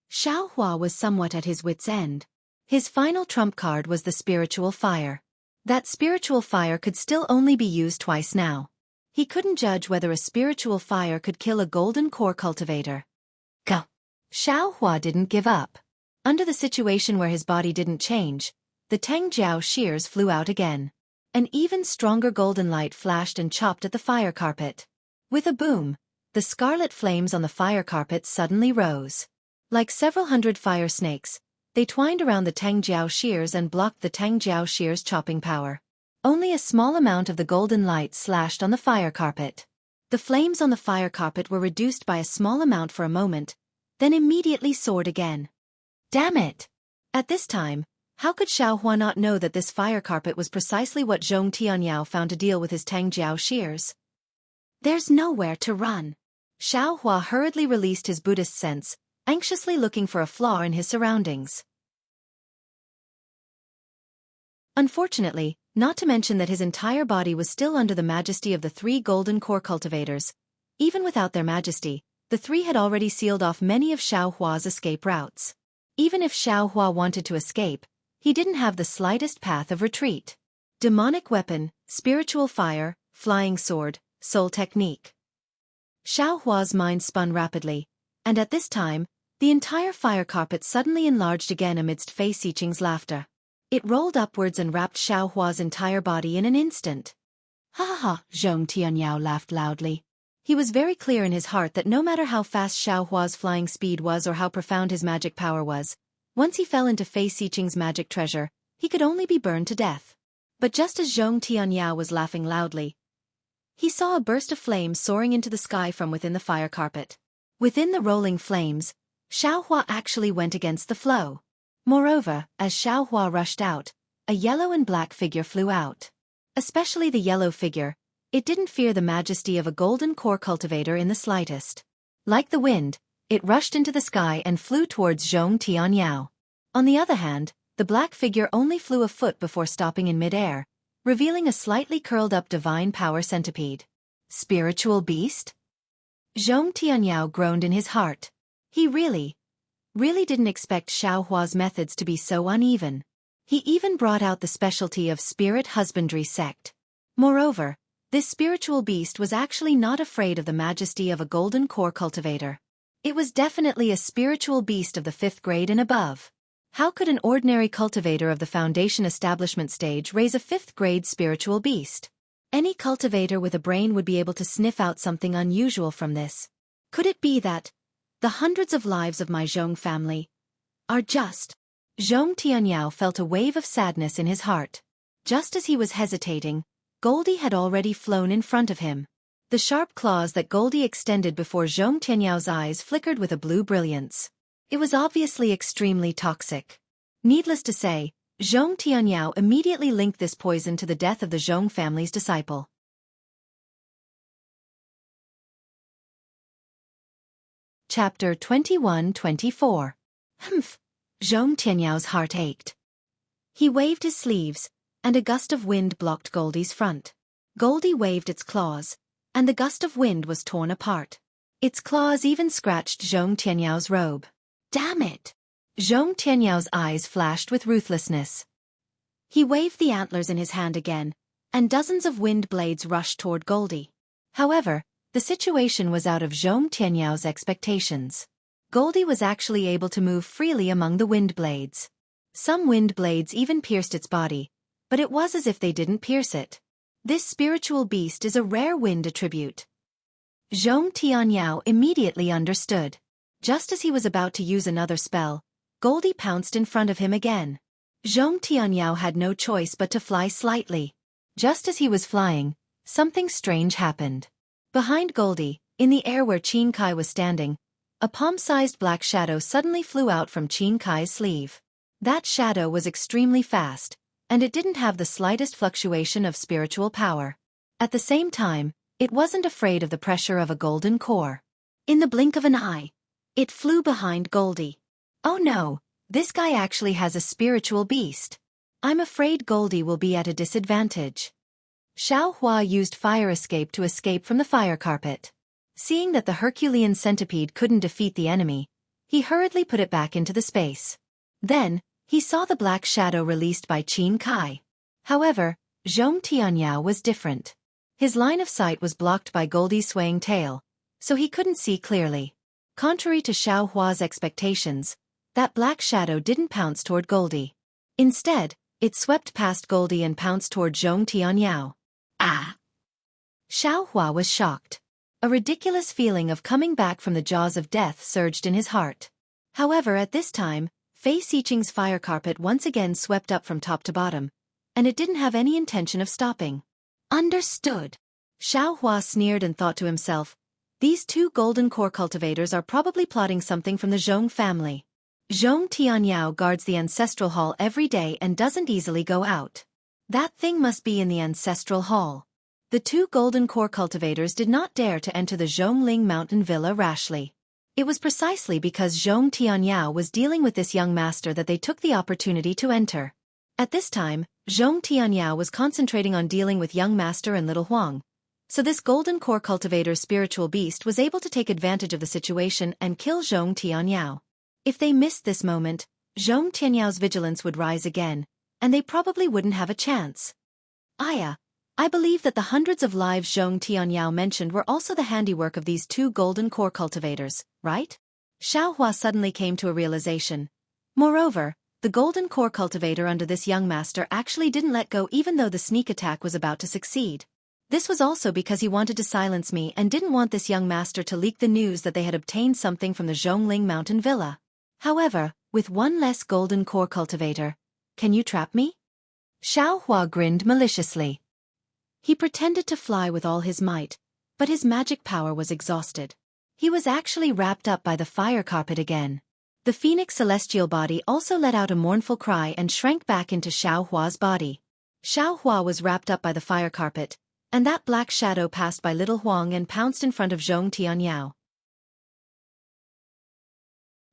Xiaohua was somewhat at his wit's end. His final trump card was the spiritual fire. That spiritual fire could still only be used twice now. He couldn't judge whether a spiritual fire could kill a golden core cultivator. Go. Xiaohua didn't give up. Under the situation where his body didn't change, the Tangjiao shears flew out again. An even stronger golden light flashed and chopped at the fire carpet. With a boom, the scarlet flames on the fire carpet suddenly rose. Like several hundred fire snakes, they twined around the Tangjiao shears and blocked the Tangjiao shears' chopping power. Only a small amount of the golden light slashed on the fire carpet. The flames on the fire carpet were reduced by a small amount for a moment, then immediately soared again. Damn it! At this time, how could Xiaohua not know that this fire carpet was precisely what Zhong Tianyao found to deal with his Tangjiao shears? There's nowhere to run. Xiaohua hurriedly released his Buddhist sense, anxiously looking for a flaw in his surroundings. Unfortunately, not to mention that his entire body was still under the majesty of the 3 golden core cultivators. Even without their majesty, the 3 had already sealed off many of Xiaohua's escape routes. Even if Xiaohua wanted to escape, he didn't have the slightest path of retreat. Demonic weapon, spiritual fire, flying sword, soul technique. Xiaohua's mind spun rapidly, and at this time, the entire fire carpet suddenly enlarged again amidst Fei Xiqing's laughter. It rolled upwards and wrapped Xiaohua's entire body in an instant. Ha ha ha, Zhong Tianyao laughed loudly. He was very clear in his heart that no matter how fast Xiaohua's flying speed was or how profound his magic power was, once he fell into Fei Xiqing's magic treasure, he could only be burned to death. But just as Zhong Tianyao was laughing loudly, he saw a burst of flames soaring into the sky from within the fire carpet. Within the rolling flames, Xiaohua actually went against the flow. Moreover, as Xiaohua rushed out, a yellow and black figure flew out. Especially the yellow figure, it didn't fear the majesty of a golden core cultivator in the slightest. Like the wind, it rushed into the sky and flew towards Zhong Tianyao. On the other hand, the black figure only flew a foot before stopping in mid-air, revealing a slightly curled-up divine power centipede. Spiritual beast? Zhong Tianyao groaned in his heart. He really didn't expect Xiaohua's methods to be so uneven. He even brought out the specialty of spirit husbandry sect. Moreover, this spiritual beast was actually not afraid of the majesty of a golden core cultivator. It was definitely a spiritual beast of the 5th grade and above. How could an ordinary cultivator of the Foundation establishment stage raise a 5th-grade spiritual beast? Any cultivator with a brain would be able to sniff out something unusual from this. Could it be that the hundreds of lives of my Zhong family are just? Zhong Tianyao felt a wave of sadness in his heart. Just as he was hesitating, Goldie had already flown in front of him. The sharp claws that Goldie extended before Zhong Tianyao's eyes flickered with a blue brilliance. It was obviously extremely toxic. Needless to say, Zhong Tianyao immediately linked this poison to the death of the Zhong family's disciple. Chapter 21-24. Humph! Zhong Tianyao's heart ached. He waved his sleeves, and a gust of wind blocked Goldie's front. Goldie waved its claws, and the gust of wind was torn apart. Its claws even scratched Zhong Tianyao's robe. Damn it! Zhong Tianyao's eyes flashed with ruthlessness. He waved the antlers in his hand again, and dozens of wind blades rushed toward Goldie. However, the situation was out of Zhong Tianyao's expectations. Goldie was actually able to move freely among the wind blades. Some wind blades even pierced its body, but it was as if they didn't pierce it. This spiritual beast is a rare wind attribute. Zhong Tianyao immediately understood. Just as he was about to use another spell, Goldie pounced in front of him again. Zhong Tianyao had no choice but to fly slightly. Just as he was flying, something strange happened. Behind Goldie, in the air where Qin Kai was standing, a palm-sized black shadow suddenly flew out from Qin Kai's sleeve. That shadow was extremely fast, and it didn't have the slightest fluctuation of spiritual power. At the same time, it wasn't afraid of the pressure of a golden core. In the blink of an eye, it flew behind Goldie. Oh no, this guy actually has a spiritual beast. I'm afraid Goldie will be at a disadvantage. Xiao Hua used fire escape to escape from the fire carpet. Seeing that the Herculean centipede couldn't defeat the enemy, he hurriedly put it back into the space. Then, he saw the black shadow released by Qin Kai. However, Zhong Tianyao was different. His line of sight was blocked by Goldie's swaying tail, so he couldn't see clearly. Contrary to Xiao Hua's expectations, that black shadow didn't pounce toward Goldie. Instead, it swept past Goldie and pounced toward Zhong Tianyao. Ah! Xiao Hua was shocked. A ridiculous feeling of coming back from the jaws of death surged in his heart. However, at this time, Fei Xiqing's fire carpet once again swept up from top to bottom, and it didn't have any intention of stopping. Understood. Xiao Hua sneered and thought to himself, these two golden core cultivators are probably plotting something from the Zhong family. Zhong Tianyao guards the ancestral hall every day and doesn't easily go out. That thing must be in the ancestral hall. The two golden core cultivators did not dare to enter the Zhongling mountain villa rashly. It was precisely because Zhong Tianyao was dealing with this young master that they took the opportunity to enter. At this time, Zhong Tianyao was concentrating on dealing with young master and little Huang. So this golden core cultivator's spiritual beast was able to take advantage of the situation and kill Zhong Tianyao. If they missed this moment, Zhong Tianyao's vigilance would rise again, and they probably wouldn't have a chance. Aya, I believe that the hundreds of lives Zhong Tianyao mentioned were also the handiwork of these two golden core cultivators, right? Xiao Hua suddenly came to a realization. Moreover, the golden core cultivator under this young master actually didn't let go even though the sneak attack was about to succeed. This was also because he wanted to silence me and didn't want this young master to leak the news that they had obtained something from the Zhongling mountain villa. However, with one less golden core cultivator, can you trap me? Xiao Hua grinned maliciously. He pretended to fly with all his might, but his magic power was exhausted. He was actually wrapped up by the fire carpet again. The phoenix celestial body also let out a mournful cry and shrank back into Xiao Hua's body. Xiao Hua was wrapped up by the fire carpet, and that black shadow passed by little Huang and pounced in front of Zhong Tianyao.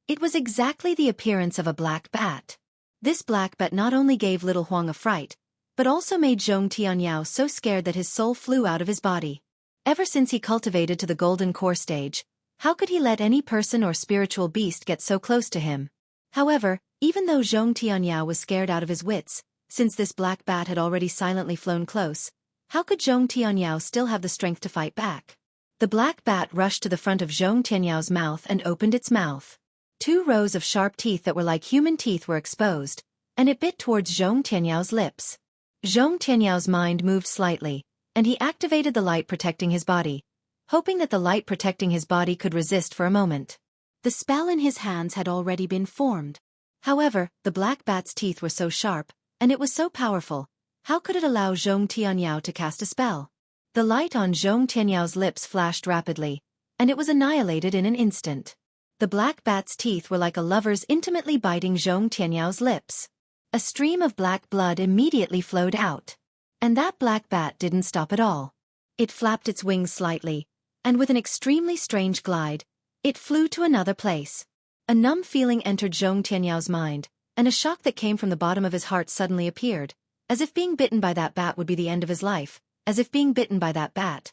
It was exactly the appearance of a black bat. This black bat not only gave little Huang a fright, but also made Zhong Tianyao so scared that his soul flew out of his body. Ever since he cultivated to the golden core stage, how could he let any person or spiritual beast get so close to him? However, even though Zhong Tianyao was scared out of his wits, since this black bat had already silently flown close, how could Zhong Tianyao still have the strength to fight back? The black bat rushed to the front of Zhong Tianyao's mouth and opened its mouth. 2 rows of sharp teeth that were like human teeth were exposed, and it bit towards Zhong Tianyao lips. Zhong Tianyao mind moved slightly, and he activated the light protecting his body, hoping that the light protecting his body could resist for a moment. The spell in his hands had already been formed. However, the black bat's teeth were so sharp, and it was so powerful, how could it allow Zhong Tianyao to cast a spell? The light on Zhong Tianyao's lips flashed rapidly, and it was annihilated in an instant. The black bat's teeth were like a lover's intimately biting Zhong Tianyao's lips. A stream of black blood immediately flowed out. And that black bat didn't stop at all. It flapped its wings slightly, and with an extremely strange glide, it flew to another place. A numb feeling entered Zhong Tianyao's mind, and a shock that came from the bottom of his heart suddenly appeared, as if being bitten by that bat would be the end of his life, as if being bitten by that bat.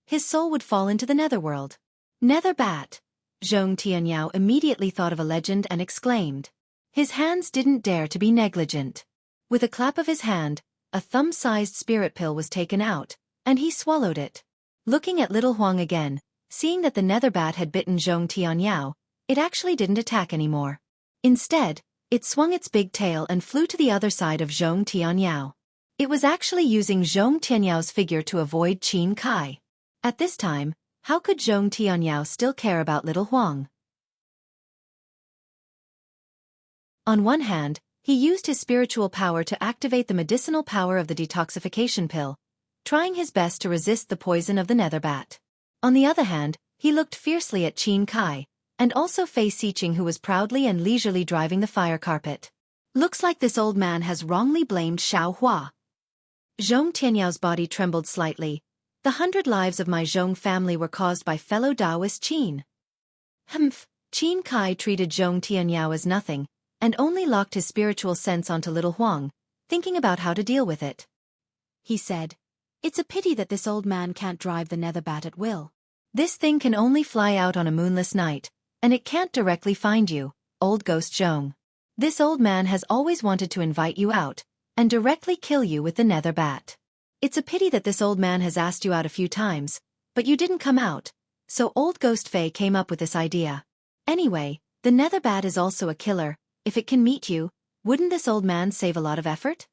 His soul would fall into the netherworld. Nether bat! Zhong Tianyao immediately thought of a legend and exclaimed. His hands didn't dare to be negligent. With a clap of his hand, a thumb-sized spirit pill was taken out, and he swallowed it. Looking at little Huang again, seeing that the nether bat had bitten Zhong Tianyao, it actually didn't attack anymore. Instead, it swung its big tail and flew to the other side of Zhong Tianyao. It was actually using Zhong Tianyao's figure to avoid Qin Kai. At this time, how could Zhong Tianyao still care about little Huang? On one hand, he used his spiritual power to activate the medicinal power of the detoxification pill, trying his best to resist the poison of the nether bat. On the other hand, he looked fiercely at Qin Kai, and also Fei Xiqing, who was proudly and leisurely driving the fire carpet. Looks like this old man has wrongly blamed Xiao Hua. Zhong Tianyao's body trembled slightly. The 100 lives of my Zhong family were caused by fellow Taoist Qin. Humph! Qin Kai treated Zhong Tianyao as nothing, and only locked his spiritual sense onto little Huang, thinking about how to deal with it. He said, "It's a pity that this old man can't drive the nether bat at will. This thing can only fly out on a moonless night, and it can't directly find you, old ghost Zhong. This old man has always wanted to invite you out, and directly kill you with the nether bat. It's a pity that this old man has asked you out a few times, but you didn't come out, so old ghost Fei came up with this idea. Anyway, the nether bat is also a killer. If it can meet you, wouldn't this old man save a lot of effort?"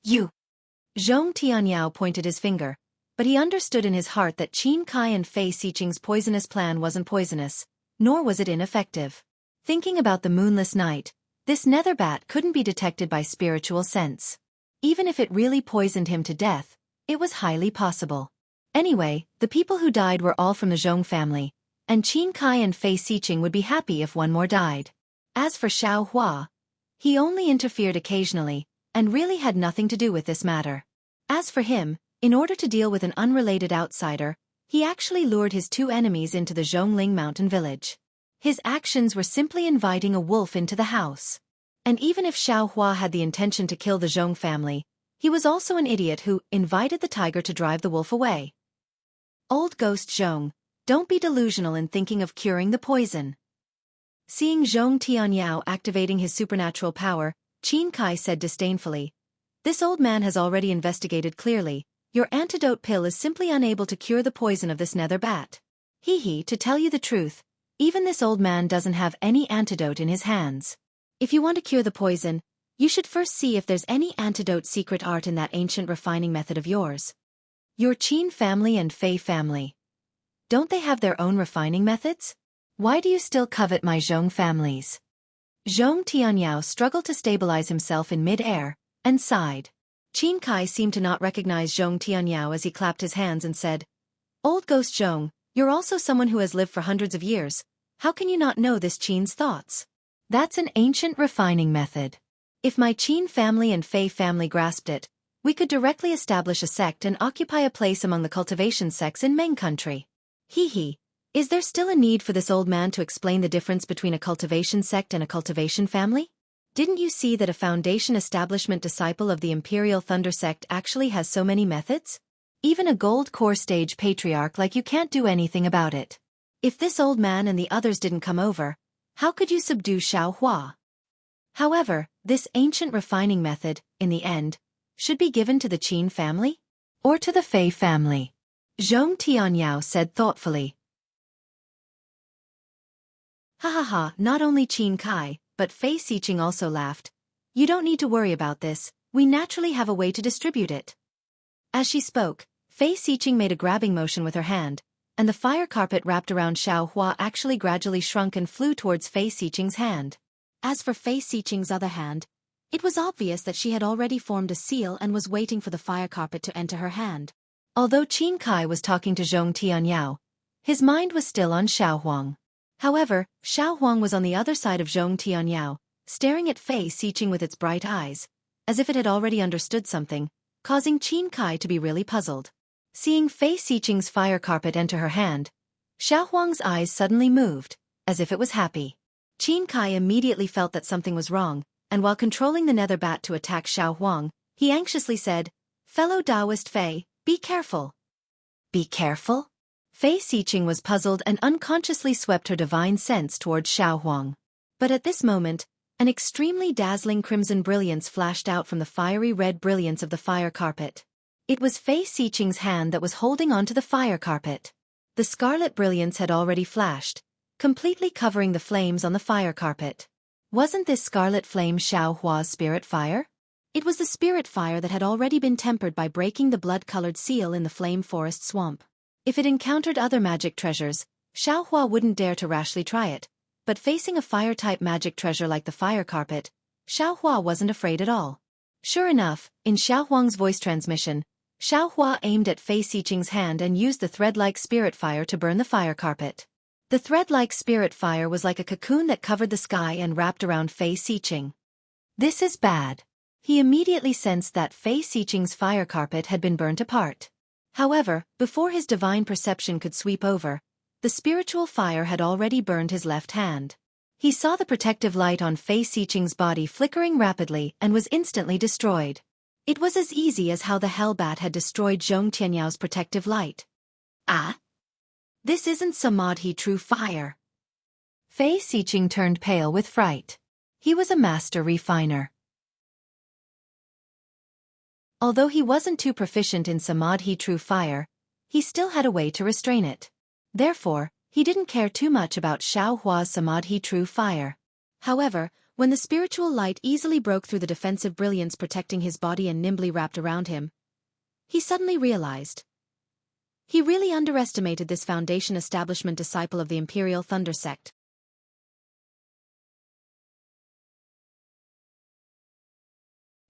"You!" Zhong Tianyao pointed his finger, but he understood in his heart that Qin Kai and Fei Xiqing's poisonous plan wasn't poisonous, nor was it ineffective. Thinking about the moonless night, this nether bat couldn't be detected by spiritual sense. Even if it really poisoned him to death, it was highly possible. Anyway, the people who died were all from the Zhong family, and Qin Kai and Fei Xiqing would be happy if one more died. As for Xiao Hua, he only interfered occasionally, and really had nothing to do with this matter. As for him, in order to deal with an unrelated outsider, he actually lured his 2 enemies into the Zhongling mountain village. His actions were simply inviting a wolf into the house. And even if Xiao Hua had the intention to kill the Zhong family, he was also an idiot who invited the tiger to drive the wolf away. Old ghost Zhong, don't be delusional in thinking of curing the poison. Seeing Zhong Tianyao activating his supernatural power, Qin Kai said disdainfully, "This old man has already investigated clearly. Your antidote pill is simply unable to cure the poison of this nether bat. To tell you the truth, even this old man doesn't have any antidote in his hands. If you want to cure the poison, you should first see if there's any antidote secret art in that ancient refining method of yours. Your Qin family and Fei family. Don't they have their own refining methods? Why do you still covet my Zhong families?" Zhong Tianyao struggled to stabilize himself in mid-air, and sighed. Qin Kai seemed to not recognize Zhong Tianyao as he clapped his hands and said, "Old ghost Zhong, you're also someone who has lived for hundreds of years. How can you not know this Qin's thoughts? That's an ancient refining method. If my Qin family and Fei family grasped it, we could directly establish a sect and occupy a place among the cultivation sects in Meng country. Is there still a need for this old man to explain the difference between a cultivation sect and a cultivation family? Didn't you see that a foundation establishment disciple of the Imperial Thunder sect actually has so many methods? Even a gold core stage patriarch like you can't do anything about it. If this old man and the others didn't come over, how could you subdue Xiao Hua? However, this ancient refining method, in the end, should be given to the Qin family? Or to the Fei family?" Zhong Tianyao said thoughtfully. Ha ha ha, not only Qin Kai, but Fei Xiqing also laughed. You don't need to worry about this, we naturally have a way to distribute it. As she spoke, Fei Xiqing made a grabbing motion with her hand, and the fire carpet wrapped around Xiao Hua actually gradually shrunk and flew towards Fei Xiqing's hand. As for Fei Xiqing's other hand, it was obvious that she had already formed a seal and was waiting for the fire carpet to enter her hand. Although Qin Kai was talking to Zhong Tianyao, his mind was still on Xiao Huang. However, Xiao Huang was on the other side of Zhong Tianyao, staring at Fei Xiqing with its bright eyes, as if it had already understood something, causing Qin Kai to be really puzzled. Seeing Fei Xiqing's fire carpet enter her hand, Xiao Huang's eyes suddenly moved, as if it was happy. Qin Kai immediately felt that something was wrong, and while controlling the nether bat to attack Xiao Huang, he anxiously said, "Fellow Taoist Fei, be careful." Be careful? Fei Xiqing was puzzled and unconsciously swept her divine sense towards Xiao Huang. But at this moment, an extremely dazzling crimson brilliance flashed out from the fiery red brilliance of the fire carpet. It was Fei Xiqing's hand that was holding onto the fire carpet. The scarlet brilliance had already flashed, completely covering the flames on the fire carpet. Wasn't this scarlet flame Xiao Hua's spirit fire? It was the spirit fire that had already been tempered by breaking the blood-colored seal in the flame forest swamp. If it encountered other magic treasures, Xiao Hua wouldn't dare to rashly try it, but facing a fire-type magic treasure like the fire carpet, Xiao Hua wasn't afraid at all. Sure enough, in Xiao Huang's voice transmission, Xiao Hua aimed at Fei Xiqing's hand and used the thread-like spirit fire to burn the fire carpet. The thread-like spirit fire was like a cocoon that covered the sky and wrapped around Fei Xiqing. This is bad. He immediately sensed that Fei Xiqing's fire carpet had been burnt apart. However, before his divine perception could sweep over, the spiritual fire had already burned his left hand. He saw the protective light on Fei Xiqing's body flickering rapidly and was instantly destroyed. It was as easy as how the Hellbat had destroyed Zhong Tianyao's protective light. Ah? This isn't Samadhi true fire. Fei Xiqing turned pale with fright. He was a master refiner. Although he wasn't too proficient in Samadhi true fire, he still had a way to restrain it. Therefore, he didn't care too much about Xiao Hua's Samadhi true fire. However, when the spiritual light easily broke through the defensive brilliance protecting his body and nimbly wrapped around him, he suddenly realized. He really underestimated this foundation establishment disciple of the Imperial Thunder sect.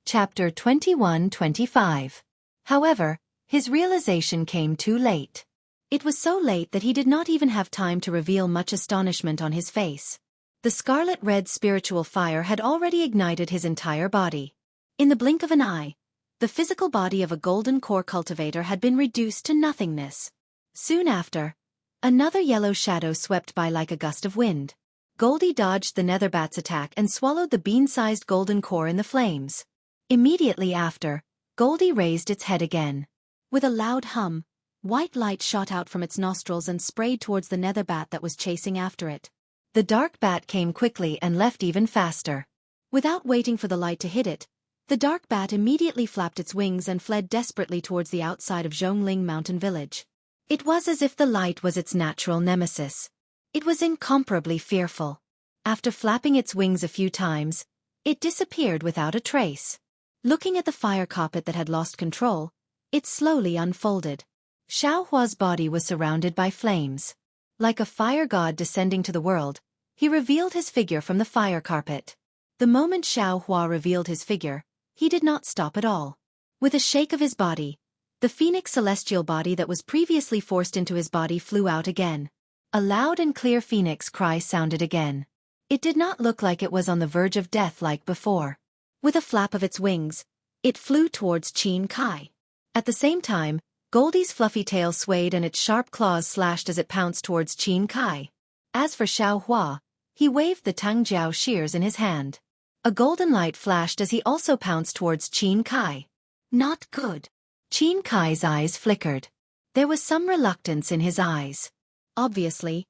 Chapter 21-25. However, his realization came too late. It was so late that he did not even have time to reveal much astonishment on his face. The scarlet-red spiritual fire had already ignited his entire body. In the blink of an eye, the physical body of a golden core cultivator had been reduced to nothingness. Soon after, another yellow shadow swept by like a gust of wind. Goldie dodged the netherbat's attack and swallowed the bean-sized golden core in the flames. Immediately after, Goldie raised its head again. With a loud hum, white light shot out from its nostrils and sprayed towards the netherbat that was chasing after it. The dark bat came quickly and left even faster. Without waiting for the light to hit it, the dark bat immediately flapped its wings and fled desperately towards the outside of Zhongling Mountain Village. It was as if the light was its natural nemesis. It was incomparably fearful. After flapping its wings a few times, it disappeared without a trace. Looking at the fire carpet that had lost control, it slowly unfolded. Xiao Hua's body was surrounded by flames. Like a fire god descending to the world, he revealed his figure from the fire carpet. The moment Xiao Hua revealed his figure, he did not stop at all. With a shake of his body, the phoenix celestial body that was previously forced into his body flew out again. A loud and clear phoenix cry sounded again. It did not look like it was on the verge of death like before. With a flap of its wings, it flew towards Qin Kai. At the same time, Goldie's fluffy tail swayed and its sharp claws slashed as it pounced towards Qin Kai. As for Xiao Hua, he waved the Tangjiao shears in his hand. A golden light flashed as he also pounced towards Qin Kai. Not good. Qin Kai's eyes flickered. There was some reluctance in his eyes. Obviously,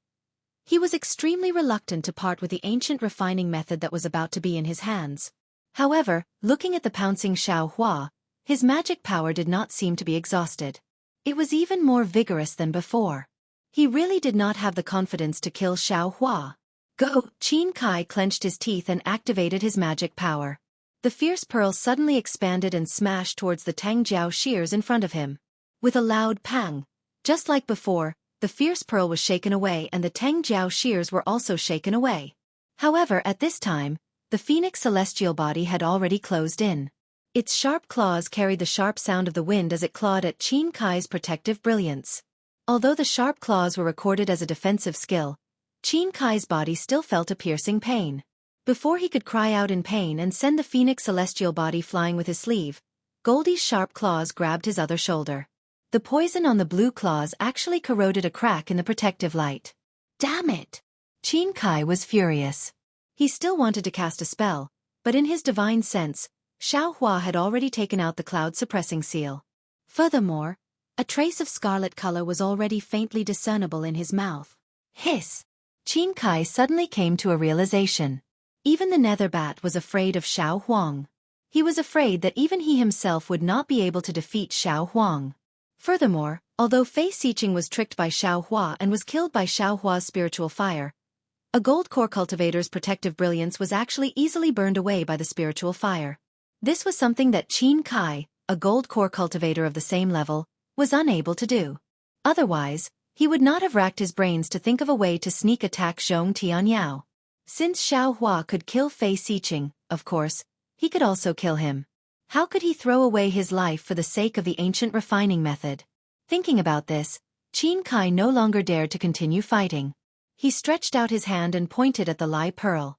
he was extremely reluctant to part with the ancient refining method that was about to be in his hands. However, looking at the pouncing Xiao Hua, his magic power did not seem to be exhausted. It was even more vigorous than before. He really did not have the confidence to kill Xiao Hua. Go! Qin Kai clenched his teeth and activated his magic power. The fierce pearl suddenly expanded and smashed towards the Tang Jiao shears in front of him. With a loud pang, just like before, the fierce pearl was shaken away and the Tang Jiao shears were also shaken away. However, at this time, the phoenix celestial body had already closed in. Its sharp claws carried the sharp sound of the wind as it clawed at Qin Kai's protective brilliance. Although the sharp claws were recorded as a defensive skill, Qin Kai's body still felt a piercing pain. Before he could cry out in pain and send the phoenix celestial body flying with his sleeve, Goldie's sharp claws grabbed his other shoulder. The poison on the blue claws actually corroded a crack in the protective light. Damn it! Qin Kai was furious. He still wanted to cast a spell, but in his divine sense, Xiao Hua had already taken out the cloud-suppressing seal. Furthermore, a trace of scarlet color was already faintly discernible in his mouth. Hiss! Qin Kai suddenly came to a realization. Even the nether bat was afraid of Xiao Huang. He was afraid that even he himself would not be able to defeat Xiao Huang. Furthermore, although Fei Xiqing was tricked by Xiao Hua and was killed by Xiao Hua's spiritual fire, a gold core cultivator's protective brilliance was actually easily burned away by the spiritual fire. This was something that Qin Kai, a gold core cultivator of the same level, was unable to do. Otherwise, he would not have racked his brains to think of a way to sneak attack Zhong Tianyao. Since Xiao Hua could kill Fei Xiqing, of course, he could also kill him. How could he throw away his life for the sake of the ancient refining method? Thinking about this, Qin Kai no longer dared to continue fighting. He stretched out his hand and pointed at the Lai Pearl.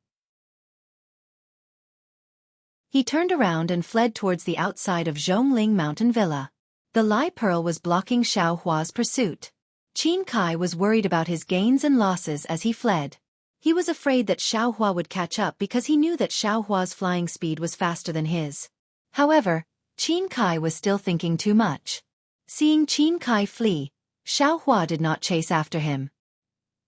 He turned around and fled towards the outside of Zhongling Mountain Villa. The Lai Pearl was blocking Xiao Hua's pursuit. Qin Kai was worried about his gains and losses as he fled. He was afraid that Xiao Hua would catch up because he knew that Xiao Hua's flying speed was faster than his. However, Qin Kai was still thinking too much. Seeing Qin Kai flee, Xiao Hua did not chase after him.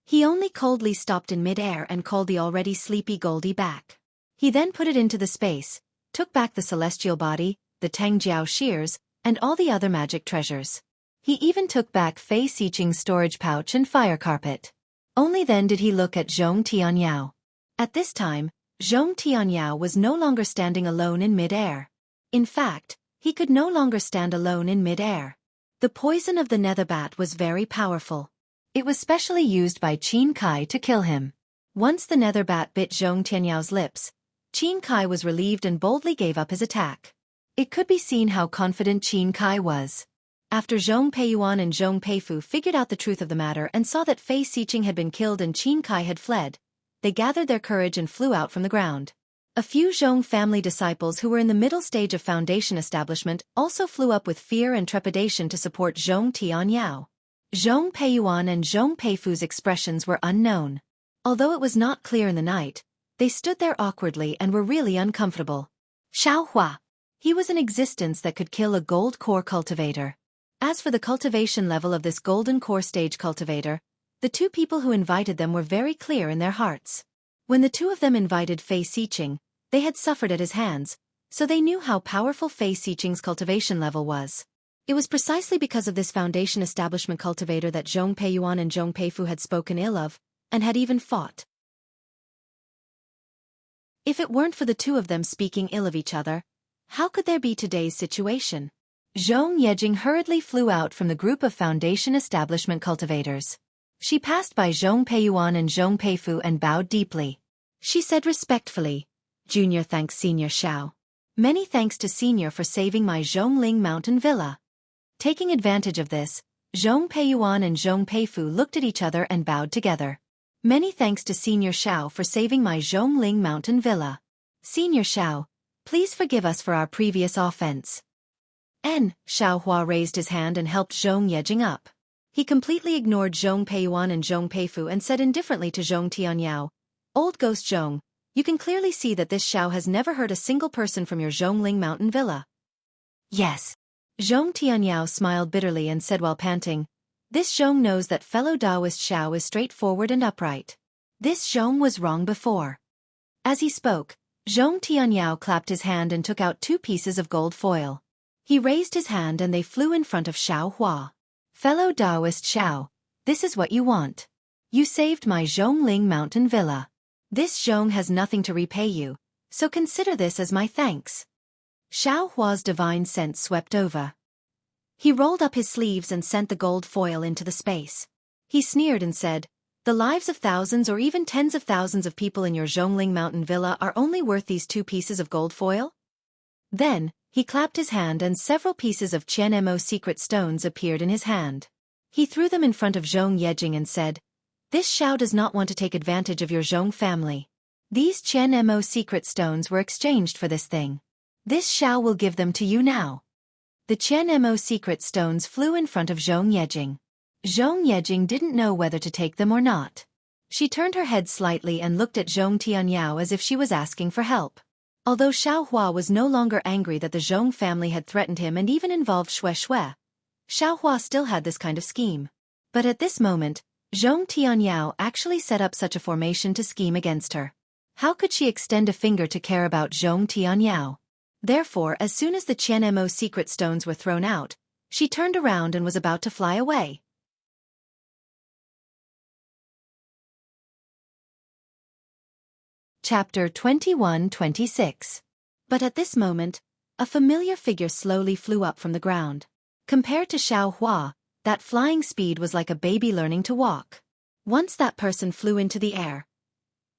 He only coldly stopped in mid-air and called the already sleepy Goldie back. He then put it into the space, took back the celestial body, the Tang Jiao shears, and all the other magic treasures. He even took back Fei Xiqing's storage pouch and fire carpet. Only then did he look at Zhong Tianyao. At this time, Zhong Tianyao was no longer standing alone in mid-air. In fact, he could no longer stand alone in mid-air. The poison of the nether bat was very powerful. It was specially used by Qin Kai to kill him. Once the nether bat bit Zhong Tianyao's lips, Qin Kai was relieved and boldly gave up his attack. It could be seen how confident Qin Kai was. After Zhong Peiyuan and Zhong Peifu figured out the truth of the matter and saw that Fei Xiqing had been killed and Qin Kai had fled, they gathered their courage and flew out from the ground. A few Zhong family disciples who were in the middle stage of foundation establishment also flew up with fear and trepidation to support Zhong Tianyao. Zhong Peiyuan and Zhong Peifu's expressions were unknown. Although it was not clear in the night, they stood there awkwardly and were really uncomfortable. Xiao Hua. He was an existence that could kill a gold core cultivator. As for the cultivation level of this golden core stage cultivator, the two people who invited them were very clear in their hearts. When the two of them invited Fei Xiqing, they had suffered at his hands, so they knew how powerful Fei Xiqing's cultivation level was. It was precisely because of this foundation establishment cultivator that Zhong Peiyuan and Zhong Peifu had spoken ill of, and had even fought. If it weren't for the two of them speaking ill of each other, how could there be today's situation? Zhong Yejing hurriedly flew out from the group of foundation establishment cultivators. She passed by Zhong Peiyuan and Zhong Peifu and bowed deeply. She said respectfully, "Junior thanks Senior Xiao. Many thanks to Senior for saving my Zhongling Mountain Villa." Taking advantage of this, Zhong Peiyuan and Zhong Peifu looked at each other and bowed together. "Many thanks to Senior Xiao for saving my Zhongling Mountain Villa. Senior Xiao, please forgive us for our previous offense." Xiao Hua raised his hand and helped Zhong Yejing up. He completely ignored Zhong Peiyuan and Zhong Peifu and said indifferently to Zhong Tianyao, "Old Ghost Zhong, you can clearly see that this Xiao has never hurt a single person from your Zhongling Mountain Villa." "Yes." Zhong Tianyao smiled bitterly and said while panting, "This Zhong knows that fellow Taoist Xiao is straightforward and upright. This Zhong was wrong before." As he spoke, Zhong Tianyao clapped his hand and took out 2 pieces of gold foil. He raised his hand and they flew in front of Xiao Hua. "Fellow Taoist Xiao, this is what you want. You saved my Zhongling Mountain Villa. This Zhong has nothing to repay you, so consider this as my thanks. Xiao Hua's divine sense swept over. He rolled up his sleeves and sent the gold foil into the space. He sneered and said, "The lives of thousands or even tens of thousands of people in your Zhongling Mountain Villa are only worth these 2 pieces of gold foil?" Then, he clapped his hand and several pieces of Qianmo secret stones appeared in his hand. He threw them in front of Zhong Yejing and said, "This Xiao does not want to take advantage of your Zhong family. These Qianmo secret stones were exchanged for this thing. This Xiao will give them to you now." The Qianmo secret stones flew in front of Zhong Yejing. Zhong Yejing didn't know whether to take them or not. She turned her head slightly and looked at Zhong Tianyao as if she was asking for help. Although Xiao Hua was no longer angry that the Zhong family had threatened him and even involved Xue Xue, Xiao Hua still had this kind of scheme. But at this moment, Zhong Tianyao actually set up such a formation to scheme against her. How could she extend a finger to care about Zhong Tianyao? Therefore, as soon as the Qianmo secret stones were thrown out, she turned around and was about to fly away. Chapter 21-26. But at this moment, a familiar figure slowly flew up from the ground. Compared to Xiao Hua, that flying speed was like a baby learning to walk. Once that person flew into the air.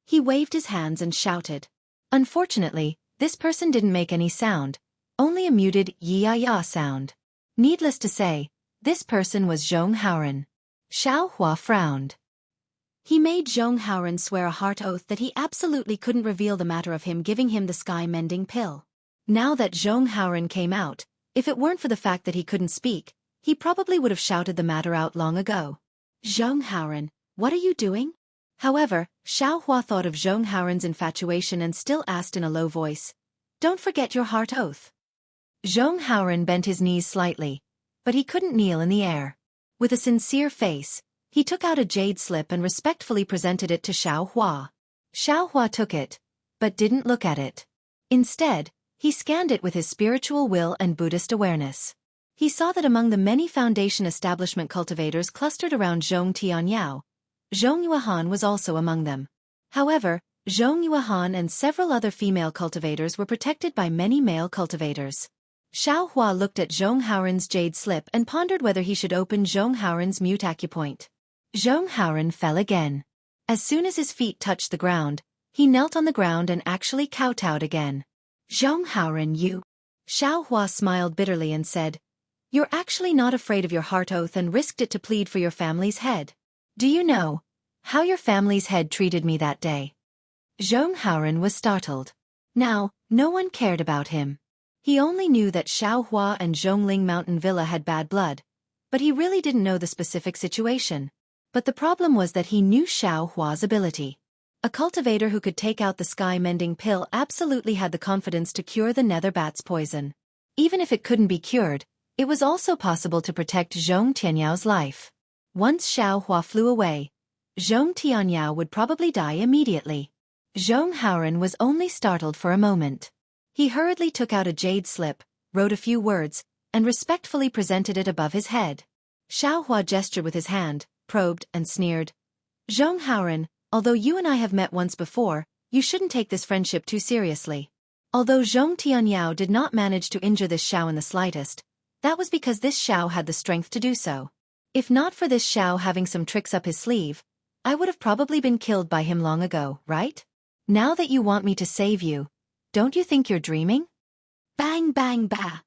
He waved his hands and shouted. Unfortunately, this person didn't make any sound, only a muted yi-ya-ya sound. Needless to say, this person was Zhong Haoran. Xiao Hua frowned. He made Zhong Haoran swear a heart oath that he absolutely couldn't reveal the matter of him giving him the sky-mending pill. Now that Zhong Haoran came out, if it weren't for the fact that he couldn't speak, he probably would have shouted the matter out long ago. "Zhong Haoran, what are you doing?" However, Xiao Hua thought of Zhong Haoran's infatuation and still asked in a low voice, "Don't forget your heart oath." Zhong Haoran bent his knees slightly, but he couldn't kneel in the air. With a sincere face, he took out a jade slip and respectfully presented it to Xiao Hua. Xiao Hua took it, but didn't look at it. Instead, he scanned it with his spiritual will and Buddhist awareness. He saw that among the many foundation establishment cultivators clustered around Zhong Tianyao, Zhong Yuehan was also among them. However, Zhong Yuehan and several other female cultivators were protected by many male cultivators. Xiao Hua looked at Zhong Haoran's jade slip and pondered whether he should open Zhong Haoran's mute acupoint. Zhong Haoran fell again. As soon as his feet touched the ground, he knelt on the ground and actually kowtowed again. "Zhong Haoran, you..." Xiao Hua smiled bitterly and said, "You're actually not afraid of your heart oath and risked it to plead for your family's head. Do you know how your family's head treated me that day?" Zhong Haoran was startled. Now, no one cared about him. He only knew that Xiao Hua and Zhongling Mountain Villa had bad blood, but he really didn't know the specific situation. But the problem was that he knew Xiao Hua's ability. A cultivator who could take out the sky-mending pill absolutely had the confidence to cure the nether bat's poison. Even if it couldn't be cured, it was also possible to protect Zhong Tianyao's life. Once Xiao Hua flew away, Zhong Tianyao would probably die immediately. Zhong Haoran was only startled for a moment. He hurriedly took out a jade slip, wrote a few words, and respectfully presented it above his head. Xiao Hua gestured with his hand, probed, and sneered. "Zhong Haoran, although you and I have met once before, you shouldn't take this friendship too seriously." Although Zhong Tianyao did not manage to injure this Xiao in the slightest, that was because this Xiao had the strength to do so. If not for this Xiao having some tricks up his sleeve, I would have probably been killed by him long ago, right? Now that you want me to save you, don't you think you're dreaming? Bang bang ba!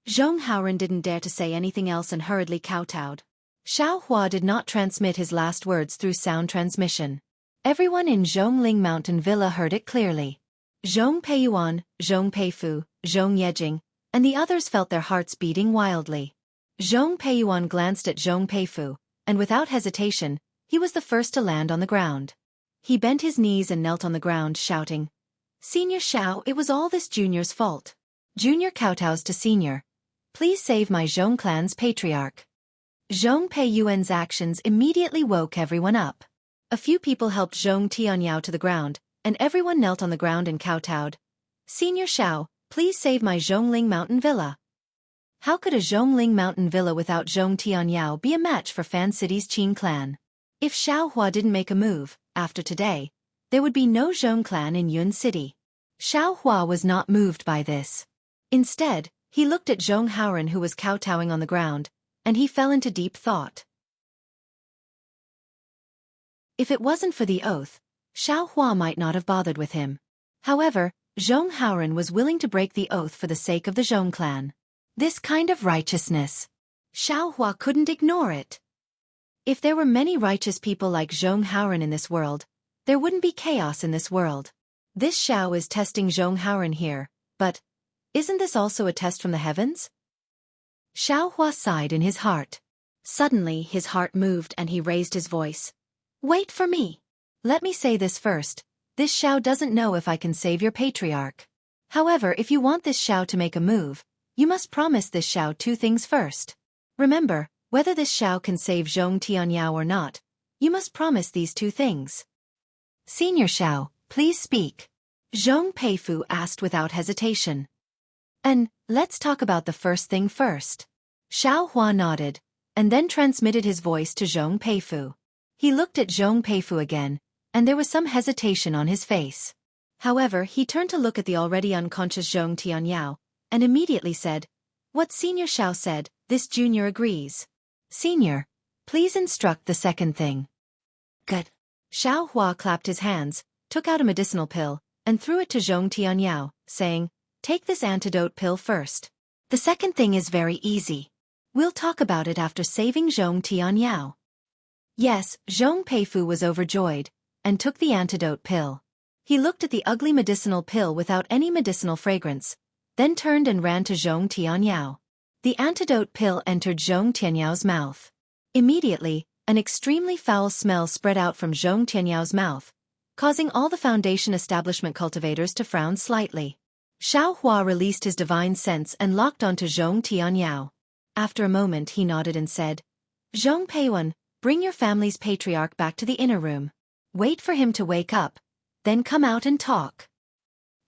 Zhong Haoran didn't dare to say anything else and hurriedly kowtowed. Xiao Hua did not transmit his last words through sound transmission. Everyone in Zhongling Mountain Villa heard it clearly. Zhong Peiyuan, Zhong Peifu, Zhong Yejing, and the others felt their hearts beating wildly. Zhong Peiyuan glanced at Zhong Peifu, and without hesitation, he was the first to land on the ground. He bent his knees and knelt on the ground, shouting, "Senior Xiao, it was all this junior's fault. Junior kowtows to senior. Please save my Zhong clan's patriarch." Zhong Peiyuan's actions immediately woke everyone up. A few people helped Zhong Tianyao to the ground, and everyone knelt on the ground and kowtowed. "Senior Xiao, please save my Zhongling Mountain Villa." How could a Zhongling Mountain Villa without Zhong Tianyao be a match for Fan City's Qin clan? If Xiao Hua didn't make a move, after today, there would be no Zhong clan in Yun City. Xiao Hua was not moved by this. Instead, he looked at Zhong Haoren who was kowtowing on the ground, and he fell into deep thought. If it wasn't for the oath, Xiao Hua might not have bothered with him. However, Zhong Haoren was willing to break the oath for the sake of the Zhong clan. This kind of righteousness. Xiao Hua couldn't ignore it. If there were many righteous people like Zhong Haoren in this world, there wouldn't be chaos in this world. This Xiao is testing Zhong Haoren here, but isn't this also a test from the heavens? Xiao Hua sighed in his heart. Suddenly his heart moved and he raised his voice. Wait for me. Let me say this first. This Xiao doesn't know if I can save your patriarch. However, if you want this Xiao to make a move, you must promise this Xiao two things first. Remember, whether this Xiao can save Zhong Tianyao or not, you must promise these two things. Senior Xiao, please speak. Zhong Peifu asked without hesitation. And, let's talk about the first thing first. Xiao Hua nodded, and then transmitted his voice to Zhong Peifu. He looked at Zhong Peifu again, and there was some hesitation on his face. However, he turned to look at the already unconscious Zhong Tianyao, and immediately said, What Senior Xiao said, this junior agrees. Senior, please instruct the second thing. Good. Xiao Hua clapped his hands, took out a medicinal pill, and threw it to Zhong Tianyao, saying, Take this antidote pill first. The second thing is very easy. We'll talk about it after saving Zhong Tianyao. Yes, Zhong Peifu was overjoyed, and took the antidote pill. He looked at the ugly medicinal pill without any medicinal fragrance, then turned and ran to Zhong Tianyao. The antidote pill entered Zhong Tianyao's mouth. Immediately, an extremely foul smell spread out from Zhong Tianyao's mouth, causing all the Foundation establishment cultivators to frown slightly. Xiao Hua released his divine sense and locked onto Zhong Tianyao. After a moment he nodded and said, Zhong Peiyuan, bring your family's patriarch back to the inner room. Wait for him to wake up, then come out and talk.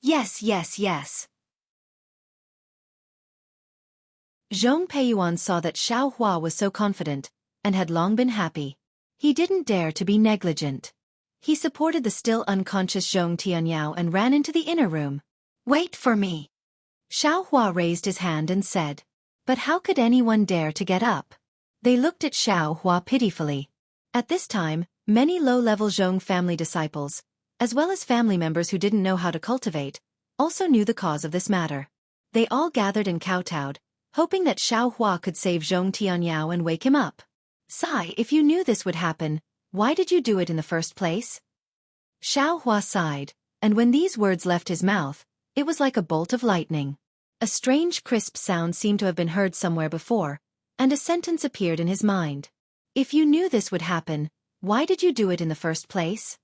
Yes. Zhong Peiyuan saw that Xiao Hua was so confident, and had long been happy. He didn't dare to be negligent. He supported the still unconscious Zhong Tianyao and ran into the inner room. Wait for me. Xiao Hua raised his hand and said. But how could anyone dare to get up? They looked at Xiao Hua pitifully. At this time, many low-level Zhong family disciples, as well as family members who didn't know how to cultivate, also knew the cause of this matter. They all gathered and kowtowed, hoping that Xiao Hua could save Zhong Tianyao and wake him up. Sigh, if you knew this would happen, why did you do it in the first place? Xiao Hua sighed, and when these words left his mouth, it was like a bolt of lightning. A strange crisp sound seemed to have been heard somewhere before, and a sentence appeared in his mind. If you knew this would happen, why did you do it in the first place?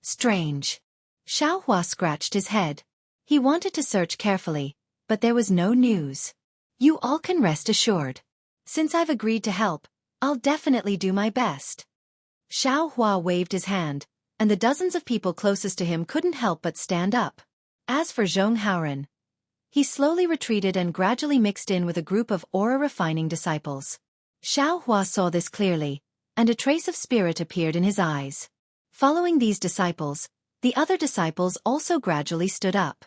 Strange. Xiao Hua scratched his head. He wanted to search carefully, but there was no news. You all can rest assured. Since I've agreed to help, I'll definitely do my best. Xiao Hua waved his hand, and the dozens of people closest to him couldn't help but stand up. As for Zhong Haoren, he slowly retreated and gradually mixed in with a group of aura-refining disciples. Xiao Hua saw this clearly, and a trace of spirit appeared in his eyes. Following these disciples, the other disciples also gradually stood up.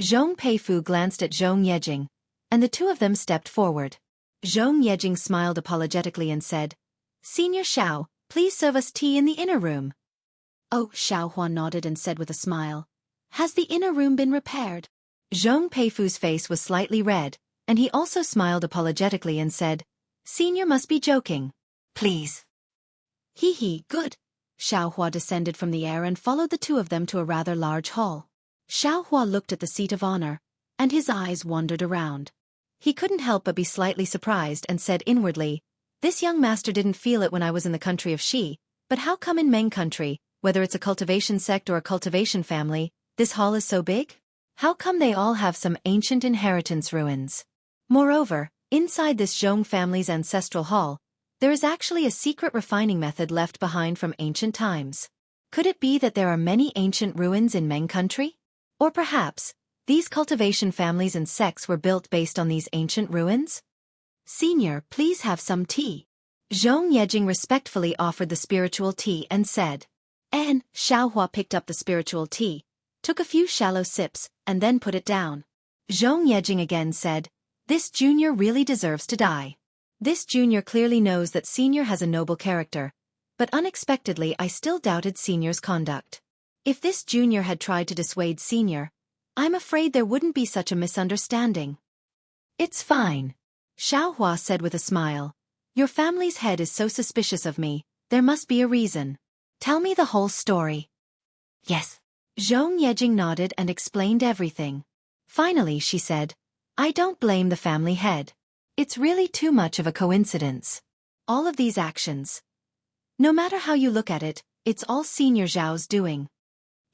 Zhong Peifu glanced at Zhong Yejing, and the two of them stepped forward. Zhong Yejing smiled apologetically and said, Senior Xiao, please serve us tea in the inner room. Oh, Xiao Hua nodded and said with a smile, Has the inner room been repaired? Zhong Peifu's face was slightly red, and he also smiled apologetically and said, Senior must be joking. Please. Hee, good. Xiao Hua descended from the air and followed the two of them to a rather large hall. Xiao Hua looked at the seat of honor, and his eyes wandered around. He couldn't help but be slightly surprised and said inwardly, This young master didn't feel it when I was in the country of Xi, but how come in Meng country, whether it's a cultivation sect or a cultivation family, this hall is so big? How come they all have some ancient inheritance ruins? Moreover, inside this Zhong family's ancestral hall, there is actually a secret refining method left behind from ancient times. Could it be that there are many ancient ruins in Meng country? Or perhaps, these cultivation families and sects were built based on these ancient ruins? Senior, please have some tea. Zhong Yejing respectfully offered the spiritual tea and said. And Xiaohua picked up the spiritual tea, took a few shallow sips, and then put it down. Zhong Yejing again said, "This junior really deserves to die. This junior clearly knows that senior has a noble character, but unexpectedly I still doubted senior's conduct. If this junior had tried to dissuade senior, I'm afraid there wouldn't be such a misunderstanding." "It's fine," Xiaohua said with a smile. "Your family's head is so suspicious of me, there must be a reason. Tell me the whole story." "Yes." Zhong Yejing nodded and explained everything. Finally she said, "I don't blame the family head. It's really too much of a coincidence. All of these actions. No matter how you look at it, it's all Senior Zhao's doing."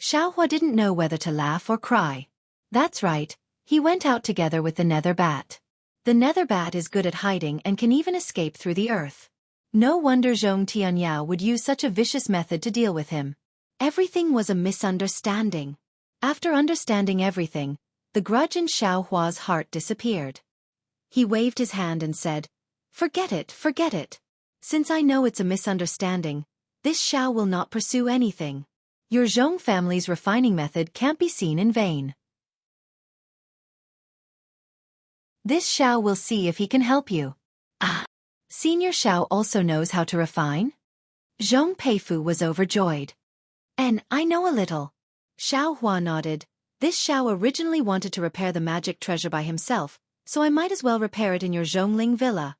Xiaohua didn't know whether to laugh or cry. That's right, he went out together with the nether bat. The nether bat is good at hiding and can even escape through the earth. No wonder Zhong Tianyao would use such a vicious method to deal with him. Everything was a misunderstanding. After understanding everything, the grudge in Xiaohua's heart disappeared. He waved his hand and said, forget it. Since I know it's a misunderstanding, this Xiao will not pursue anything. Your Zhong family's refining method can't be seen in vain. This Xiao will see if he can help you." "Ah, Senior Xiao also knows how to refine?" Zhong Peifu was overjoyed. "And I know a little." Xiaohua nodded. "This Xiao originally wanted to repair the magic treasure by himself, so I might as well repair it in your Zhongling villa."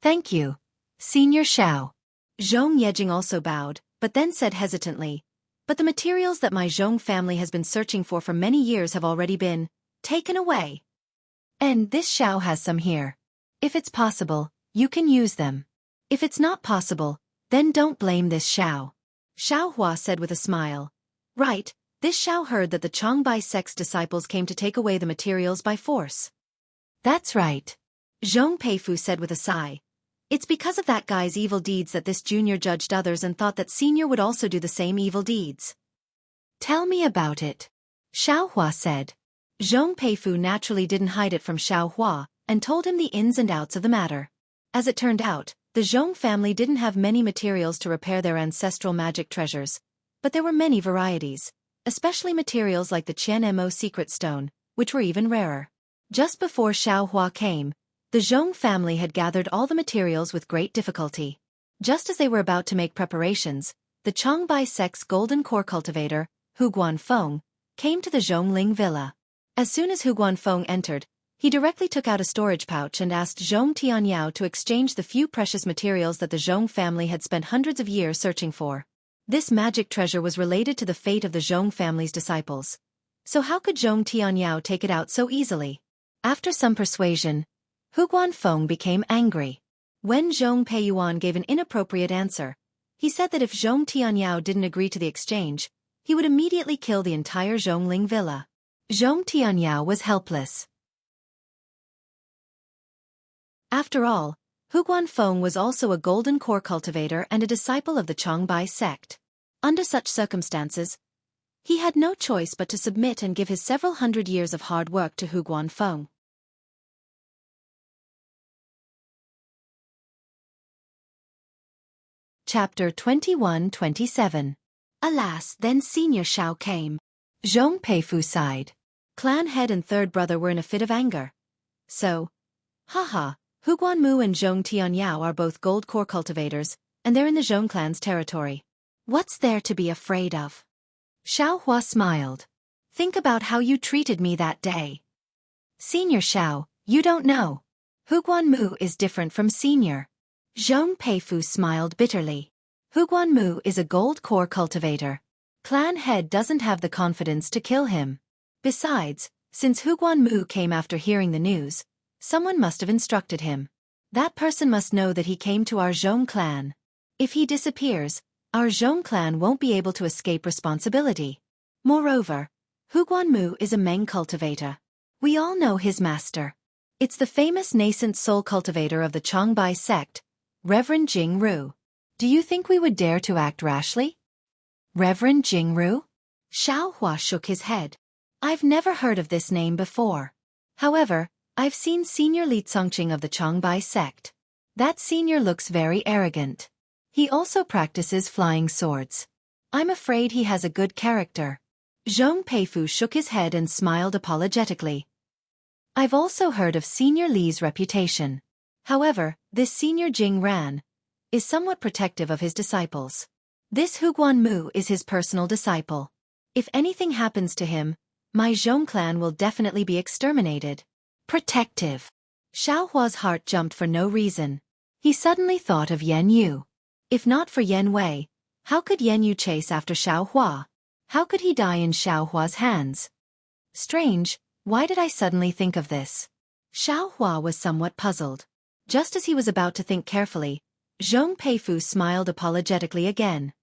"Thank you, Senior Xiao." Zhong Yejing also bowed, but then said hesitantly, "But the materials that my Zhong family has been searching for many years have already been taken away. And this Xiao has some here. If it's possible, you can use them. If it's not possible, then don't blame this Xiao." Xiaohua said with a smile, "Right, this Xiao heard that the Changbai sect's disciples came to take away the materials by force." "That's right." Zhong Peifu said with a sigh. "It's because of that guy's evil deeds that this junior judged others and thought that senior would also do the same evil deeds." "Tell me about it," Xiaohua said. Zhong Peifu naturally didn't hide it from Xiaohua, and told him the ins and outs of the matter. As it turned out, the Zhong family didn't have many materials to repair their ancestral magic treasures, but there were many varieties, especially materials like the Qianmo secret stone, which were even rarer. Just before Xiaohua came, the Zhong family had gathered all the materials with great difficulty. Just as they were about to make preparations, the Changbai sect's golden core cultivator, Hu Guanfeng, came to the Zhongling villa. As soon as Hu Guanfeng entered, he directly took out a storage pouch and asked Zhong Tianyao to exchange the few precious materials that the Zhong family had spent hundreds of years searching for. This magic treasure was related to the fate of the Zhong family's disciples. So how could Zhong Tianyao take it out so easily? After some persuasion, Hu Guanfeng became angry. When Zhong Peiyuan gave an inappropriate answer, he said that if Zhong Tianyao didn't agree to the exchange, he would immediately kill the entire Zhongling villa. Zhong Tianyao was helpless. After all, Hu Guanfeng was also a golden core cultivator and a disciple of the Changbai sect. Under such circumstances, he had no choice but to submit and give his several hundred years of hard work to Hu Guanfeng. Chapter 21-27. Alas, then Senior Xiao came. Zhong Peifu sighed. Clan head and third brother were in a fit of anger. So, haha, Hu Guanmu and Zhong Tianyao are both gold core cultivators, and they're in the Zhong clan's territory. What's there to be afraid of? Xiaohua smiled. Think about how you treated me that day. Senior Xiao, you don't know. Hu Guanmu is different from Senior. Zhong Peifu smiled bitterly. Hu Guanmu is a gold core cultivator. Clan head doesn't have the confidence to kill him. Besides, since Hu Guanmu came after hearing the news, someone must have instructed him. That person must know that he came to our Zhong clan. If he disappears, our Zhong clan won't be able to escape responsibility. Moreover, Hu Guanmu is a Meng cultivator. We all know his master. It's the famous nascent soul cultivator of the Changbai sect, Reverend Jianghu. Do you think we would dare to act rashly? Reverend Jianghu? Xiaohua shook his head. I've never heard of this name before. However, I've seen Senior Li Congqing of the Changbai sect. That senior looks very arrogant. He also practices flying swords. I'm afraid he has a good character. Zhong Peifu shook his head and smiled apologetically. I've also heard of Senior Li's reputation. However, this Senior Jing Ran is somewhat protective of his disciples. This Huguan Mu is his personal disciple. If anything happens to him, my Zhong clan will definitely be exterminated. Protective. Xiao Hua's heart jumped for no reason. He suddenly thought of Yan Yu. If not for Yan Wei, how could Yan Yu chase after Xiao Hua? How could he die in Xiao Hua's hands? Strange, why did I suddenly think of this? Xiao Hua was somewhat puzzled. Just as he was about to think carefully, Zhong Peifu smiled apologetically again.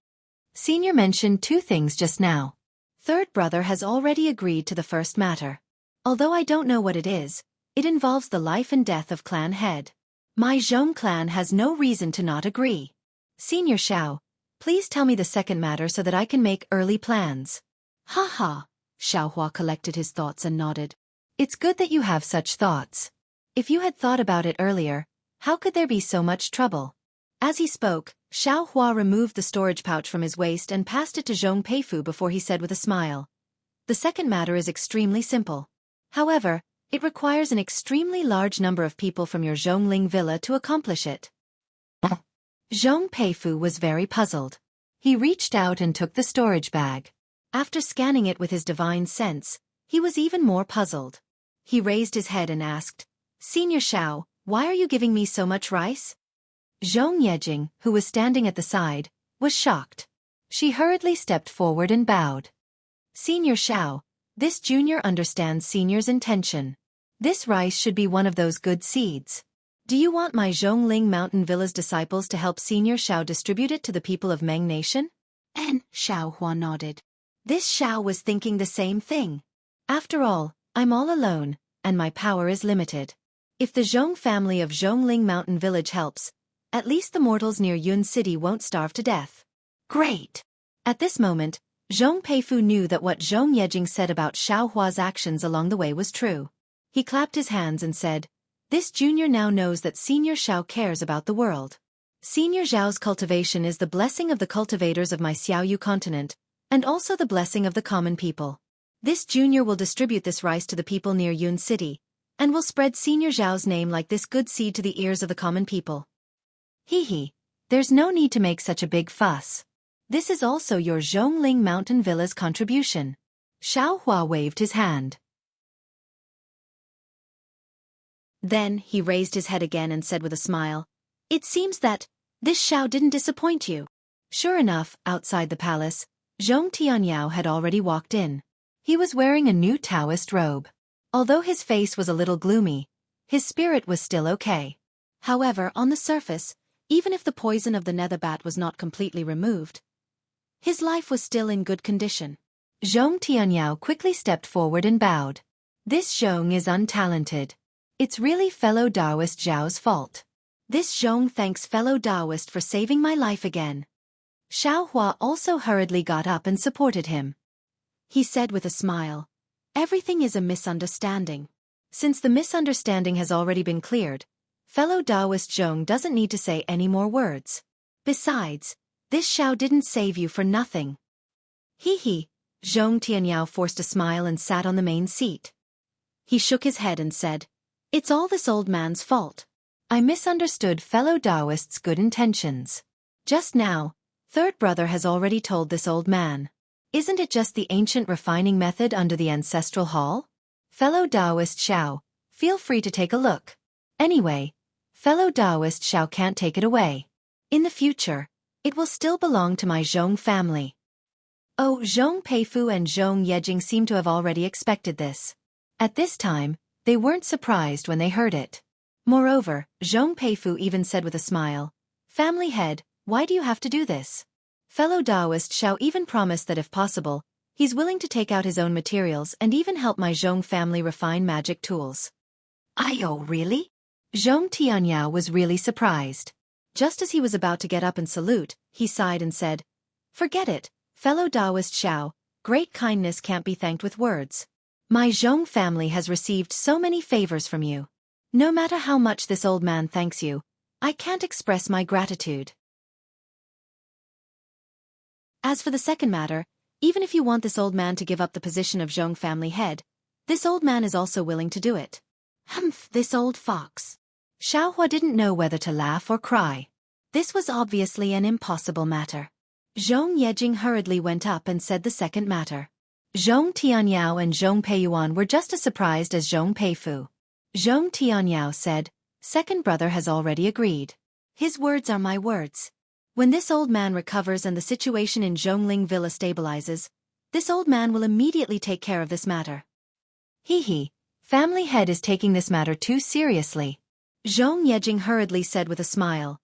Senior mentioned two things just now. Third brother has already agreed to the first matter. Although I don't know what it is, it involves the life and death of clan head. My Zhong clan has no reason to not agree. Senior Xiao, please tell me the second matter so that I can make early plans. Ha ha, Xiao Hua collected his thoughts and nodded. It's good that you have such thoughts. If you had thought about it earlier, how could there be so much trouble? As he spoke, Xiao Hua removed the storage pouch from his waist and passed it to Zhong Peifu before he said with a smile. The second matter is extremely simple. However, it requires an extremely large number of people from your Zhongling villa to accomplish it. Zhong Peifu was very puzzled. He reached out and took the storage bag. After scanning it with his divine sense, he was even more puzzled. He raised his head and asked, Senior Xiao, why are you giving me so much rice? Zhong Yejing, who was standing at the side, was shocked. She hurriedly stepped forward and bowed. Senior Xiao, this junior understands Senior's intention. This rice should be one of those good seeds. Do you want my Zhongling Mountain Villa's disciples to help Senior Xiao distribute it to the people of Meng Nation? And Xiao Hua nodded. This Xiao was thinking the same thing. After all, I'm all alone, and my power is limited. If the Zhong family of Zhongling Mountain Village helps, at least the mortals near Yun City won't starve to death. Great! At this moment, Zhong Peifu knew that what Zhong Yejing said about Xiao Hua's actions along the way was true. He clapped his hands and said, This junior now knows that Senior Xiao cares about the world. Senior Zhao's cultivation is the blessing of the cultivators of my Xiaoyu continent, and also the blessing of the common people. This junior will distribute this rice to the people near Yun City, and will spread Senior Zhao's name like this good seed to the ears of the common people. Hee, there's no need to make such a big fuss. This is also your Zhongling Mountain Villa's contribution. Xiao Hua waved his hand. Then he raised his head again and said with a smile, It seems that this Xiao didn't disappoint you. Sure enough, outside the palace, Zhong Tianyao had already walked in. He was wearing a new Taoist robe. Although his face was a little gloomy, his spirit was still okay. However, on the surface, even if the poison of the nether bat was not completely removed, his life was still in good condition. Zhong Tianyao quickly stepped forward and bowed. This Zhong is untalented. It's really fellow Taoist Zhao's fault. This Zhong thanks fellow Taoist for saving my life again. Xiao Hua also hurriedly got up and supported him. He said with a smile, Everything is a misunderstanding. Since the misunderstanding has already been cleared, fellow Taoist Zhong doesn't need to say any more words. Besides, this Xiao didn't save you for nothing. Hee, Zhong Tianyao forced a smile and sat on the main seat. He shook his head and said, It's all this old man's fault. I misunderstood fellow Taoist's good intentions. Just now, third brother has already told this old man. Isn't it just the ancient refining method under the ancestral hall? Fellow Taoist Xiao, feel free to take a look. Anyway, fellow Taoist Xiao can't take it away. In the future, it will still belong to my Zhong family. Oh, Zhong Peifu and Zhong Yejing seem to have already expected this. At this time, they weren't surprised when they heard it. Moreover, Zhong Peifu even said with a smile, Family head, why do you have to do this? Fellow Taoist Xiao even promised that if possible, he's willing to take out his own materials and even help my Zhong family refine magic tools. Oh, really? Zhong Tianyao was really surprised. Just as he was about to get up and salute, he sighed and said, Forget it, fellow Taoist Xiao, great kindness can't be thanked with words. My Zhong family has received so many favors from you. No matter how much this old man thanks you, I can't express my gratitude. As for the second matter, even if you want this old man to give up the position of Zhong family head, this old man is also willing to do it. Humph, this old fox. Xiaohua didn't know whether to laugh or cry. This was obviously an impossible matter. Zhong Yejing hurriedly went up and said the second matter. Zhong Tianyao and Zhong Peiyuan were just as surprised as Zhong Peifu. Zhong Tianyao said, "Second brother has already agreed. His words are my words. When this old man recovers and the situation in Zhongling Villa stabilizes, this old man will immediately take care of this matter." Hee, family head is taking this matter too seriously. Zhong Yejing hurriedly said with a smile.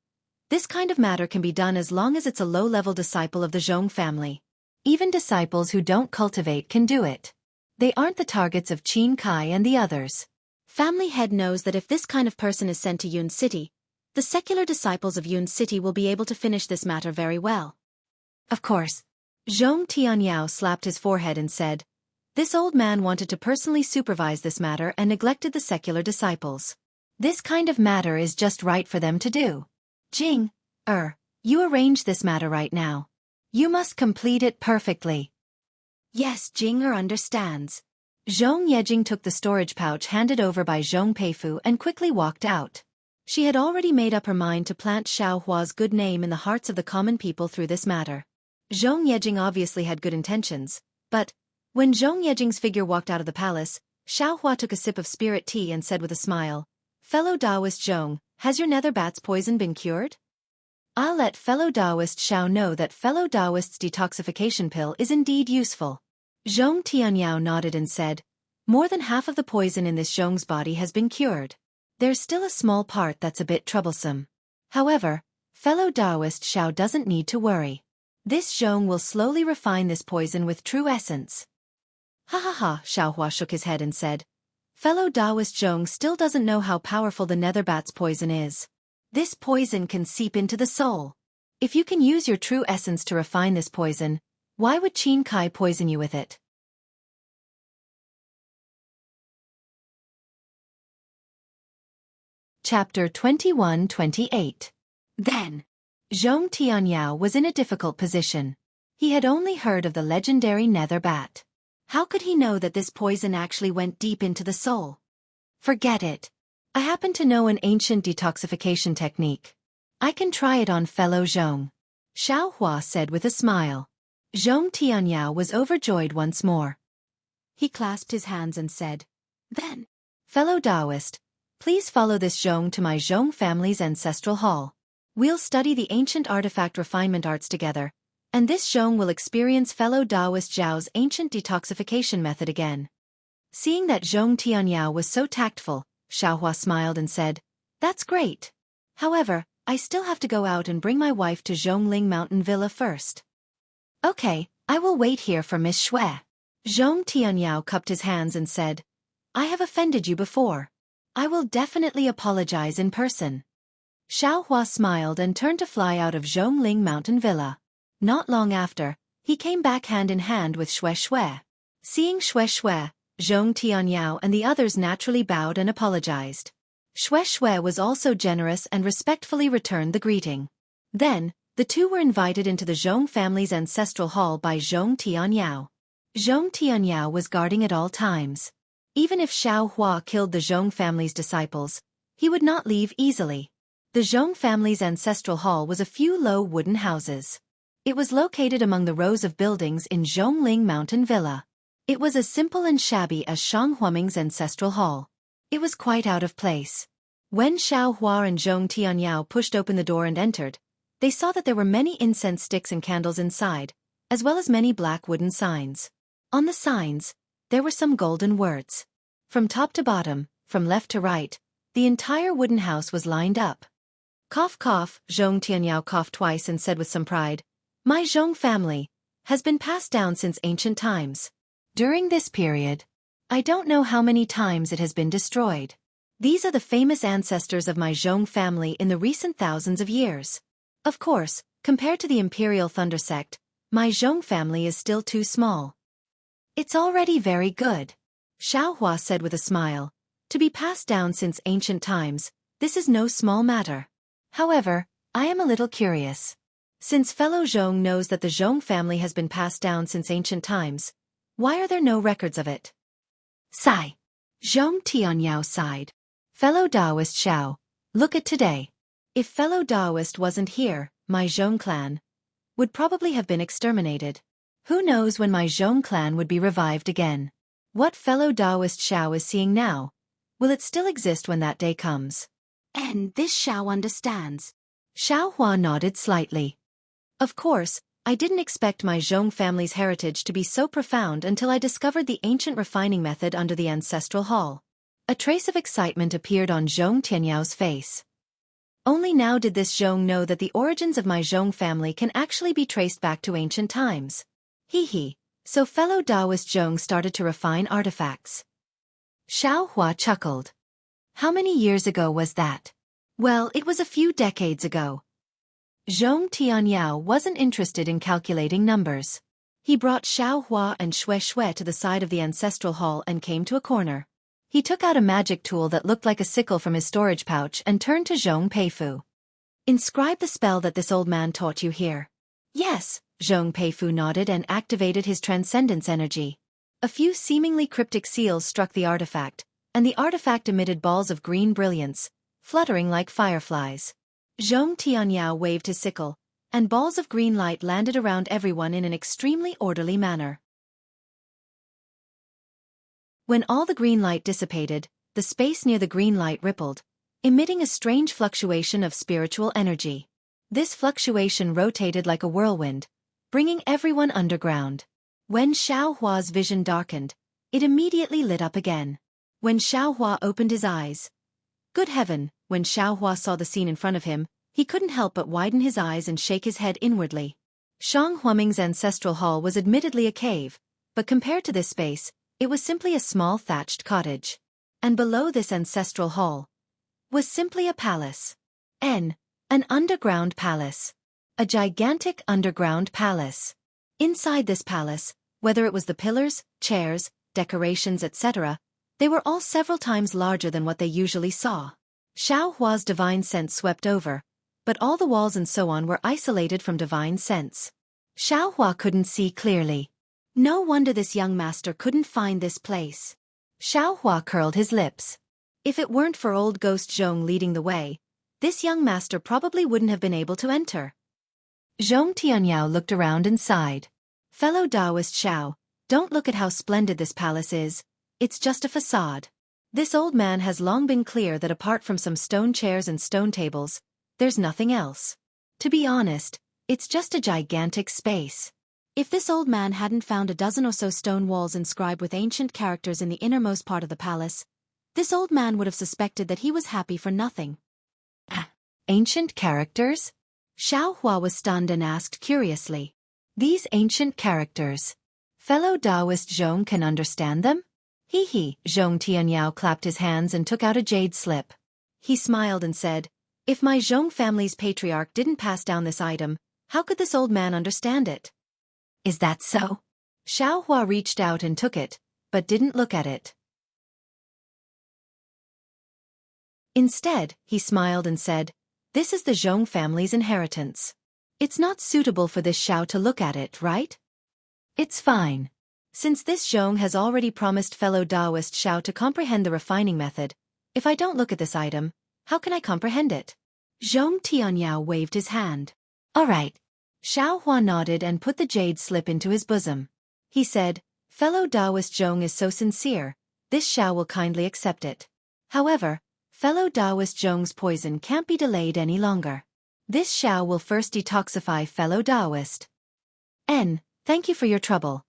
This kind of matter can be done as long as it's a low-level disciple of the Zhong family. Even disciples who don't cultivate can do it. They aren't the targets of Qin Kai and the others. Family head knows that if this kind of person is sent to Yun City, the secular disciples of Yun City will be able to finish this matter very well. Of course. Zhong Tianyao slapped his forehead and said, "This old man wanted to personally supervise this matter and neglected the secular disciples. This kind of matter is just right for them to do. Jing, you arrange this matter right now. You must complete it perfectly." Yes, Jing understands. Zhong Yejing took the storage pouch handed over by Zhong Peifu and quickly walked out. She had already made up her mind to plant Xiaohua's good name in the hearts of the common people through this matter. Zhong Yejing obviously had good intentions, but when Zhong Yejing's figure walked out of the palace, Xiaohua took a sip of spirit tea and said with a smile, "Fellow Taoist Zhong, has your nether bat's poison been cured? I'll let fellow Taoist Xiao know that fellow Taoist's detoxification pill is indeed useful." Zhong Tianyao nodded and said, "More than half of the poison in this Zhong's body has been cured. There's still a small part that's a bit troublesome. However, fellow Taoist Xiao doesn't need to worry. This Zhong will slowly refine this poison with true essence." Ha, Xiaohua shook his head and said, "Fellow Taoist Zhong still doesn't know how powerful the nether bat's poison is. This poison can seep into the soul. If you can use your true essence to refine this poison, why would Qin Kai poison you with it?" Chapter 21-28. Then, Zhong Tianyao was in a difficult position. He had only heard of the legendary nether bat. How could he know that this poison actually went deep into the soul? Forget it. I happen to know an ancient detoxification technique. I can try it on fellow Zhong. Xiaohua said with a smile. Zhong Tianyao was overjoyed once more. He clasped his hands and said, "Then, fellow Taoist, please follow this Zhong to my Zhong family's ancestral hall. We'll study the ancient artifact refinement arts together, and this Zhong will experience fellow Taoist Zhao's ancient detoxification method again." Seeing that Zhong Tianyao was so tactful, Xiaohua smiled and said, "That's great. However, I still have to go out and bring my wife to Zhongling Mountain Villa first." "Okay, I will wait here for Miss Shui." Zhong Tianyao cupped his hands and said, "I have offended you before. I will definitely apologize in person." Xiaohua smiled and turned to fly out of Zhongling Mountain Villa. Not long after, he came back hand in hand with Shui. Seeing Shui, Zhong Tianyao and the others naturally bowed and apologized. Shui was also generous and respectfully returned the greeting. Then, the two were invited into the Zhong family's ancestral hall by Zhong Tianyao. Zhong Tianyao was guarding at all times. Even if Xiaohua killed the Zhong family's disciples, he would not leave easily. The Zhong family's ancestral hall was a few low wooden houses. It was located among the rows of buildings in Zhongling Mountain Villa. It was as simple and shabby as Shang Huaming's ancestral hall. It was quite out of place. When Xiaohua and Zhong Tianyao pushed open the door and entered, they saw that there were many incense sticks and candles inside, as well as many black wooden signs. On the signs, there were some golden words. From top to bottom, from left to right, the entire wooden house was lined up. Cough, Zhong Tianyao coughed twice and said with some pride, "My Zhong family has been passed down since ancient times. During this period, I don't know how many times it has been destroyed. These are the famous ancestors of my Zhong family in the recent thousands of years. Of course, compared to the Imperial Thunder Sect, my Zhong family is still too small." "It's already very good," Xiaohua said with a smile. "To be passed down since ancient times, this is no small matter. However, I am a little curious. Since fellow Zhong knows that the Zhong family has been passed down since ancient times, why are there no records of it? Sigh. Zhong Tianyao sighed. Fellow Taoist Xiao, look at today. If fellow Taoist wasn't here, my Zhong clan would probably have been exterminated. Who knows when my Zhong clan would be revived again? What fellow Taoist Xiao is seeing now, will it still exist when that day comes? And this Xiao understands. Xiao Hua nodded slightly. Of course, I didn't expect my Zhong family's heritage to be so profound until I discovered the ancient refining method under the ancestral hall. A trace of excitement appeared on Zhong Tianyao's face. Only now did this Zhong know that the origins of my Zhong family can actually be traced back to ancient times. Hee. So fellow Taoist Zhong started to refine artifacts. Xiao Hua chuckled. How many years ago was that? Well, it was a few decades ago. Zhong Tianyao wasn't interested in calculating numbers. He brought Xiao Hua and Xue to the side of the ancestral hall and came to a corner. He took out a magic tool that looked like a sickle from his storage pouch and turned to Zhong Peifu. Inscribe the spell that this old man taught you here. Yes, Zhong Peifu nodded and activated his transcendence energy. A few seemingly cryptic seals struck the artifact, and the artifact emitted balls of green brilliance, fluttering like fireflies. Zhong Tianyao waved his sickle, and balls of green light landed around everyone in an extremely orderly manner. When all the green light dissipated, the space near the green light rippled, emitting a strange fluctuation of spiritual energy. This fluctuation rotated like a whirlwind, bringing everyone underground. When Xiao Hua's vision darkened, it immediately lit up again. When Xiao Hua opened his eyes, good heaven, when Xiao Hua saw the scene in front of him, he couldn't help but widen his eyes and shake his head inwardly. Shang Huaming's ancestral hall was admittedly a cave, but compared to this space, it was simply a small thatched cottage. And below this ancestral hall was simply a palace. An underground palace. A gigantic underground palace. Inside this palace, whether it was the pillars, chairs, decorations, etc., they were all several times larger than what they usually saw. Xiao Hua's divine sense swept over, but all the walls and so on were isolated from divine sense. Xiao Hua couldn't see clearly. No wonder this young master couldn't find this place. Xiao Hua curled his lips. If it weren't for old Ghost Zhong leading the way, this young master probably wouldn't have been able to enter. Zhong Tianyao looked around and sighed. Fellow Taoist Xiao, don't look at how splendid this palace is, it's just a facade. This old man has long been clear that apart from some stone chairs and stone tables, there's nothing else. To be honest, it's just a gigantic space. If this old man hadn't found a dozen or so stone walls inscribed with ancient characters in the innermost part of the palace, this old man would have suspected that he was happy for nothing. Ancient characters? Xiao Hua was stunned and asked curiously. These ancient characters. Fellow Taoist Zhong can understand them? Hee. Zhong Tianyao clapped his hands and took out a jade slip. He smiled and said, if my Zhong family's patriarch didn't pass down this item, how could this old man understand it? Is that so? Xiao Hua reached out and took it, but didn't look at it. Instead, he smiled and said, this is the Zhong family's inheritance. It's not suitable for this Xiao to look at it, right? It's fine. Since this Zhong has already promised fellow Taoist Xiao to comprehend the refining method, if I don't look at this item, how can I comprehend it? Zhong Tianyao waved his hand. All right. Xiao Hua nodded and put the jade slip into his bosom. He said, fellow Taoist Zhong is so sincere, this Xiao will kindly accept it. However, fellow Taoist Zhong's poison can't be delayed any longer. This Xiao will first detoxify fellow Taoist. Thank you for your trouble.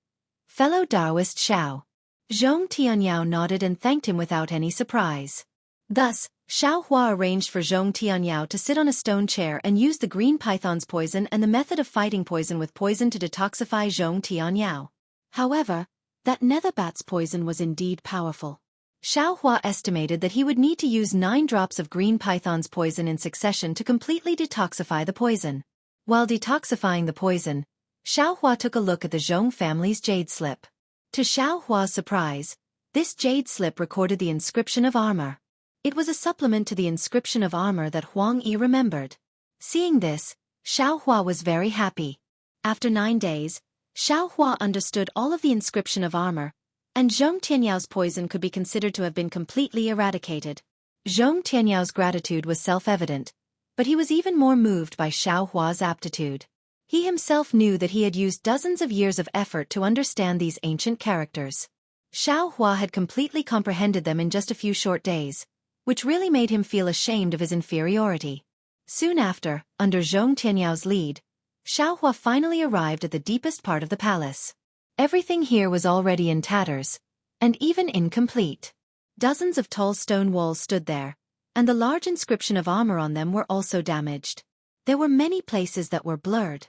Fellow Taoist Xiao. Zhong Tianyao nodded and thanked him without any surprise. Thus, Xiao Hua arranged for Zhong Tianyao to sit on a stone chair and use the green python's poison and the method of fighting poison with poison to detoxify Zhong Tianyao. However, that nether bat's poison was indeed powerful. Xiao Hua estimated that he would need to use 9 drops of green python's poison in succession to completely detoxify the poison. While detoxifying the poison, Xiao Hua took a look at the Zhong family's jade slip. To Xiao Hua's surprise, this jade slip recorded the inscription of armor. It was a supplement to the inscription of armor that Huang Yi remembered. Seeing this, Xiaohua was very happy. After 9 days, Xiaohua understood all of the inscription of armor, and Zhong Tianyao's poison could be considered to have been completely eradicated. Zhong Tianyao's gratitude was self-evident, but he was even more moved by Xiaohua's aptitude. He himself knew that he had used dozens of years of effort to understand these ancient characters. Xiaohua had completely comprehended them in just a few short days, which really made him feel ashamed of his inferiority. Soon after, under Zhong Tianyao's lead, Xiaohua finally arrived at the deepest part of the palace. Everything here was already in tatters, and even incomplete. Dozens of tall stone walls stood there, and the large inscription of armor on them were also damaged. There were many places that were blurred.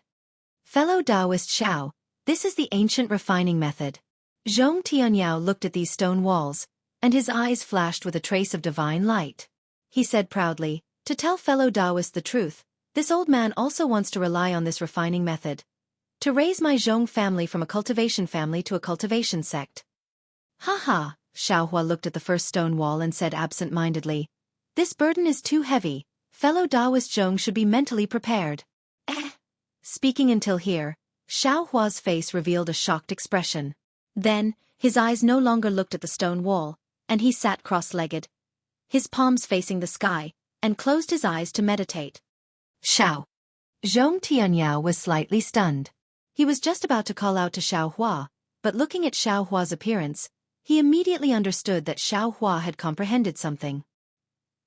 Fellow Taoist Xiao, this is the ancient refining method. Zhong Tianyao looked at these stone walls, and his eyes flashed with a trace of divine light. He said proudly, to tell fellow Taoists the truth, this old man also wants to rely on this refining method to raise my Zhong family from a cultivation family to a cultivation sect. Ha ha, Xiaohua looked at the first stone wall and said absent-mindedly, this burden is too heavy, fellow Taoist Zhong should be mentally prepared. Speaking until here, Xiaohua's face revealed a shocked expression. Then, his eyes no longer looked at the stone wall, and he sat cross-legged, his palms facing the sky, and closed his eyes to meditate. Xiao. Zhong Tianyao was slightly stunned. He was just about to call out to Xiaohua, but looking at Xiaohua's appearance, he immediately understood that Xiaohua had comprehended something.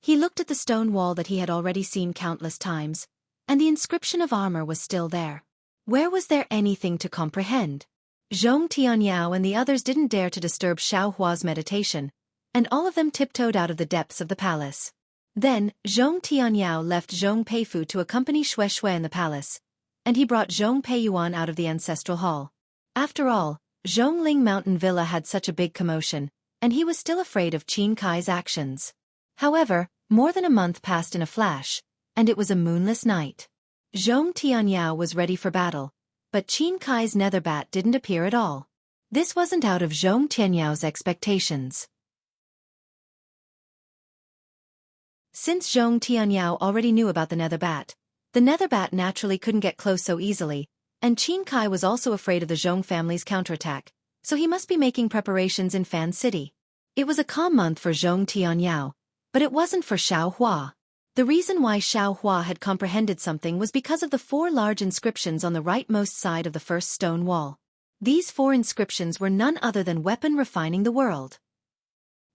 He looked at the stone wall that he had already seen countless times, and the inscription of armor was still there. Where was there anything to comprehend? Zhong Tianyao and the others didn't dare to disturb Xiaohua's meditation, and all of them tiptoed out of the depths of the palace. Then, Zhong Tianyao left Zhong Peifu to accompany Shui in the palace, and he brought Zhong Peiyuan out of the ancestral hall. After all, Zhongling Mountain Villa had such a big commotion, and he was still afraid of Qin Kai's actions. However, more than a month passed in a flash, and it was a moonless night. Zhong Tianyao was ready for battle, but Qin Kai's nether bat didn't appear at all. This wasn't out of Zhong Tianyao's expectations. Since Zhong Tianyao already knew about the nether bat, the nether bat naturally couldn't get close so easily, and Qin Kai was also afraid of the Zhong family's counterattack, so he must be making preparations in Fan City. It was a calm month for Zhong Tianyao, but it wasn't for Xiaohua. The reason why Xiaohua had comprehended something was because of the 4 large inscriptions on the rightmost side of the first stone wall. These 4 inscriptions were none other than weapon refining the world.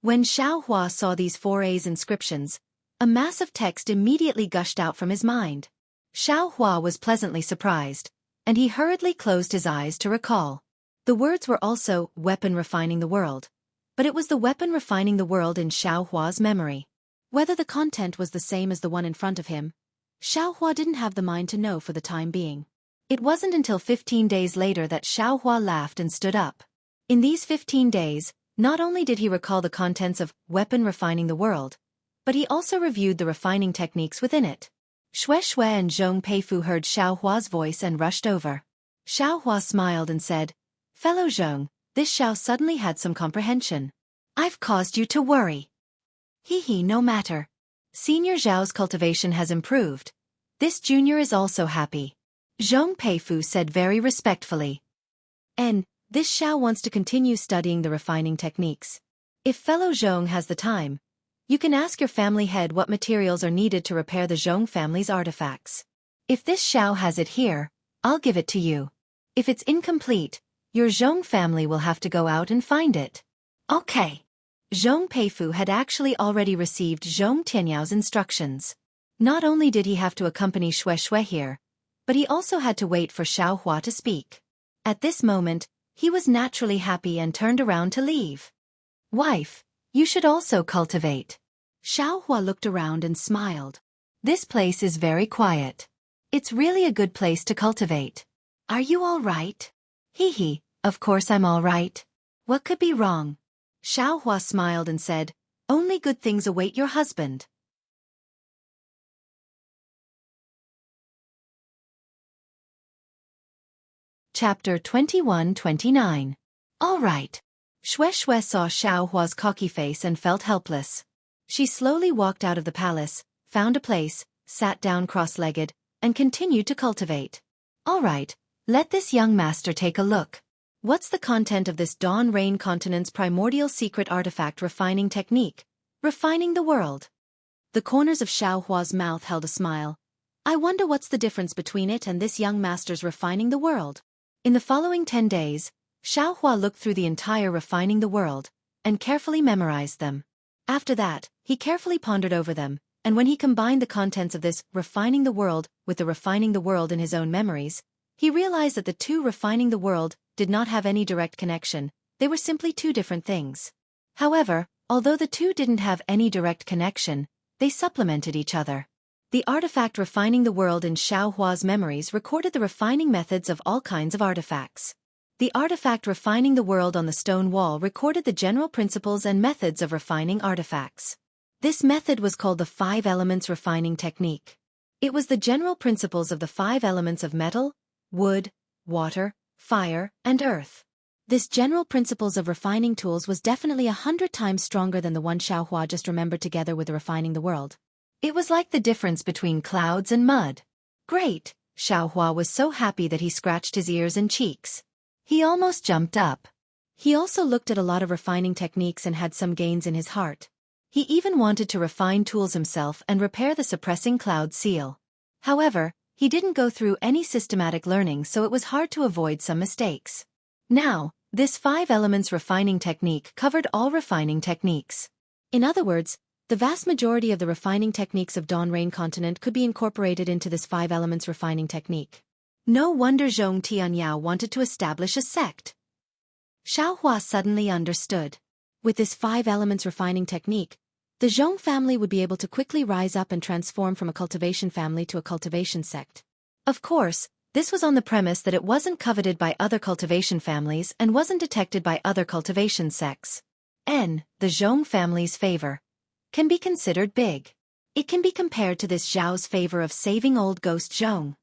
When Xiaohua saw these 4 A's inscriptions, a mass of text immediately gushed out from his mind. Xiaohua was pleasantly surprised, and he hurriedly closed his eyes to recall. The words were also, weapon refining the world, but it was the weapon refining the world in Xiaohua's memory. Whether the content was the same as the one in front of him, Xiaohua didn't have the mind to know for the time being. It wasn't until 15 days later that Xiaohua laughed and stood up. In these 15 days, not only did he recall the contents of weapon refining the world, but he also reviewed the refining techniques within it. Shui and Zhong Peifu heard Xiaohua's voice and rushed over. Xiaohua smiled and said, fellow Zhong, this Xiao suddenly had some comprehension. I've caused you to worry. No matter. Senior Zhao's cultivation has improved. This junior is also happy. Zhong Peifu said very respectfully. And, this Xiao wants to continue studying the refining techniques. If fellow Zhong has the time, you can ask your family head what materials are needed to repair the Zhong family's artifacts. If this Xiao has it here, I'll give it to you. If it's incomplete, your Zhong family will have to go out and find it. Okay. Zhong Peifu had actually already received Zhong Tianyao's instructions. Not only did he have to accompany Shui here, but he also had to wait for Xiaohua to speak. At this moment, he was naturally happy and turned around to leave. Wife, you should also cultivate. Xiaohua looked around and smiled. This place is very quiet. It's really a good place to cultivate. Are you all right? Of course I'm all right. What could be wrong? Xiaohua smiled and said, only good things await your husband. Chapter 21-29. All right. Shui saw Xiaohua's cocky face and felt helpless. She slowly walked out of the palace, found a place, sat down cross-legged, and continued to cultivate. All right, let this young master take a look. What's the content of this Dawn Rain continent's primordial secret artifact refining technique? Refining the world. The corners of Xiaohua's mouth held a smile. I wonder what's the difference between it and this young master's refining the world. In the following 10 days, Xiaohua looked through the entire refining the world, and carefully memorized them. After that, he carefully pondered over them, and when he combined the contents of this refining the world with the refining the world in his own memories, he realized that the two refining the world did not have any direct connection, they were simply two different things. However, although the two didn't have any direct connection, they supplemented each other. The artifact refining the world in Xiaohua's memories recorded the refining methods of all kinds of artifacts. The artifact refining the world on the stone wall recorded the general principles and methods of refining artifacts. This method was called the 5 elements refining technique. It was the general principles of the 5 elements of metal, wood, water, fire, and earth. This general principles of refining tools was definitely 100 times stronger than the one Xiaohua just remembered together with the refining the world. It was like the difference between clouds and mud. Great! Xiaohua was so happy that he scratched his ears and cheeks. He almost jumped up. He also looked at a lot of refining techniques and had some gains in his heart. He even wanted to refine tools himself and repair the suppressing cloud seal. However, he didn't go through any systematic learning, so it was hard to avoid some mistakes. Now, this 5 elements refining technique covered all refining techniques. In other words, the vast majority of the refining techniques of Dawn Rain continent could be incorporated into this 5 elements refining technique. No wonder Zhong Tianyao wanted to establish a sect. Xiaohua suddenly understood. With this 5 elements refining technique, the Zhong family would be able to quickly rise up and transform from a cultivation family to a cultivation sect. Of course, this was on the premise that it wasn't coveted by other cultivation families and wasn't detected by other cultivation sects. The Zhong family's favor can be considered big. It can be compared to this Zhao's favor of saving old ghost Zhong.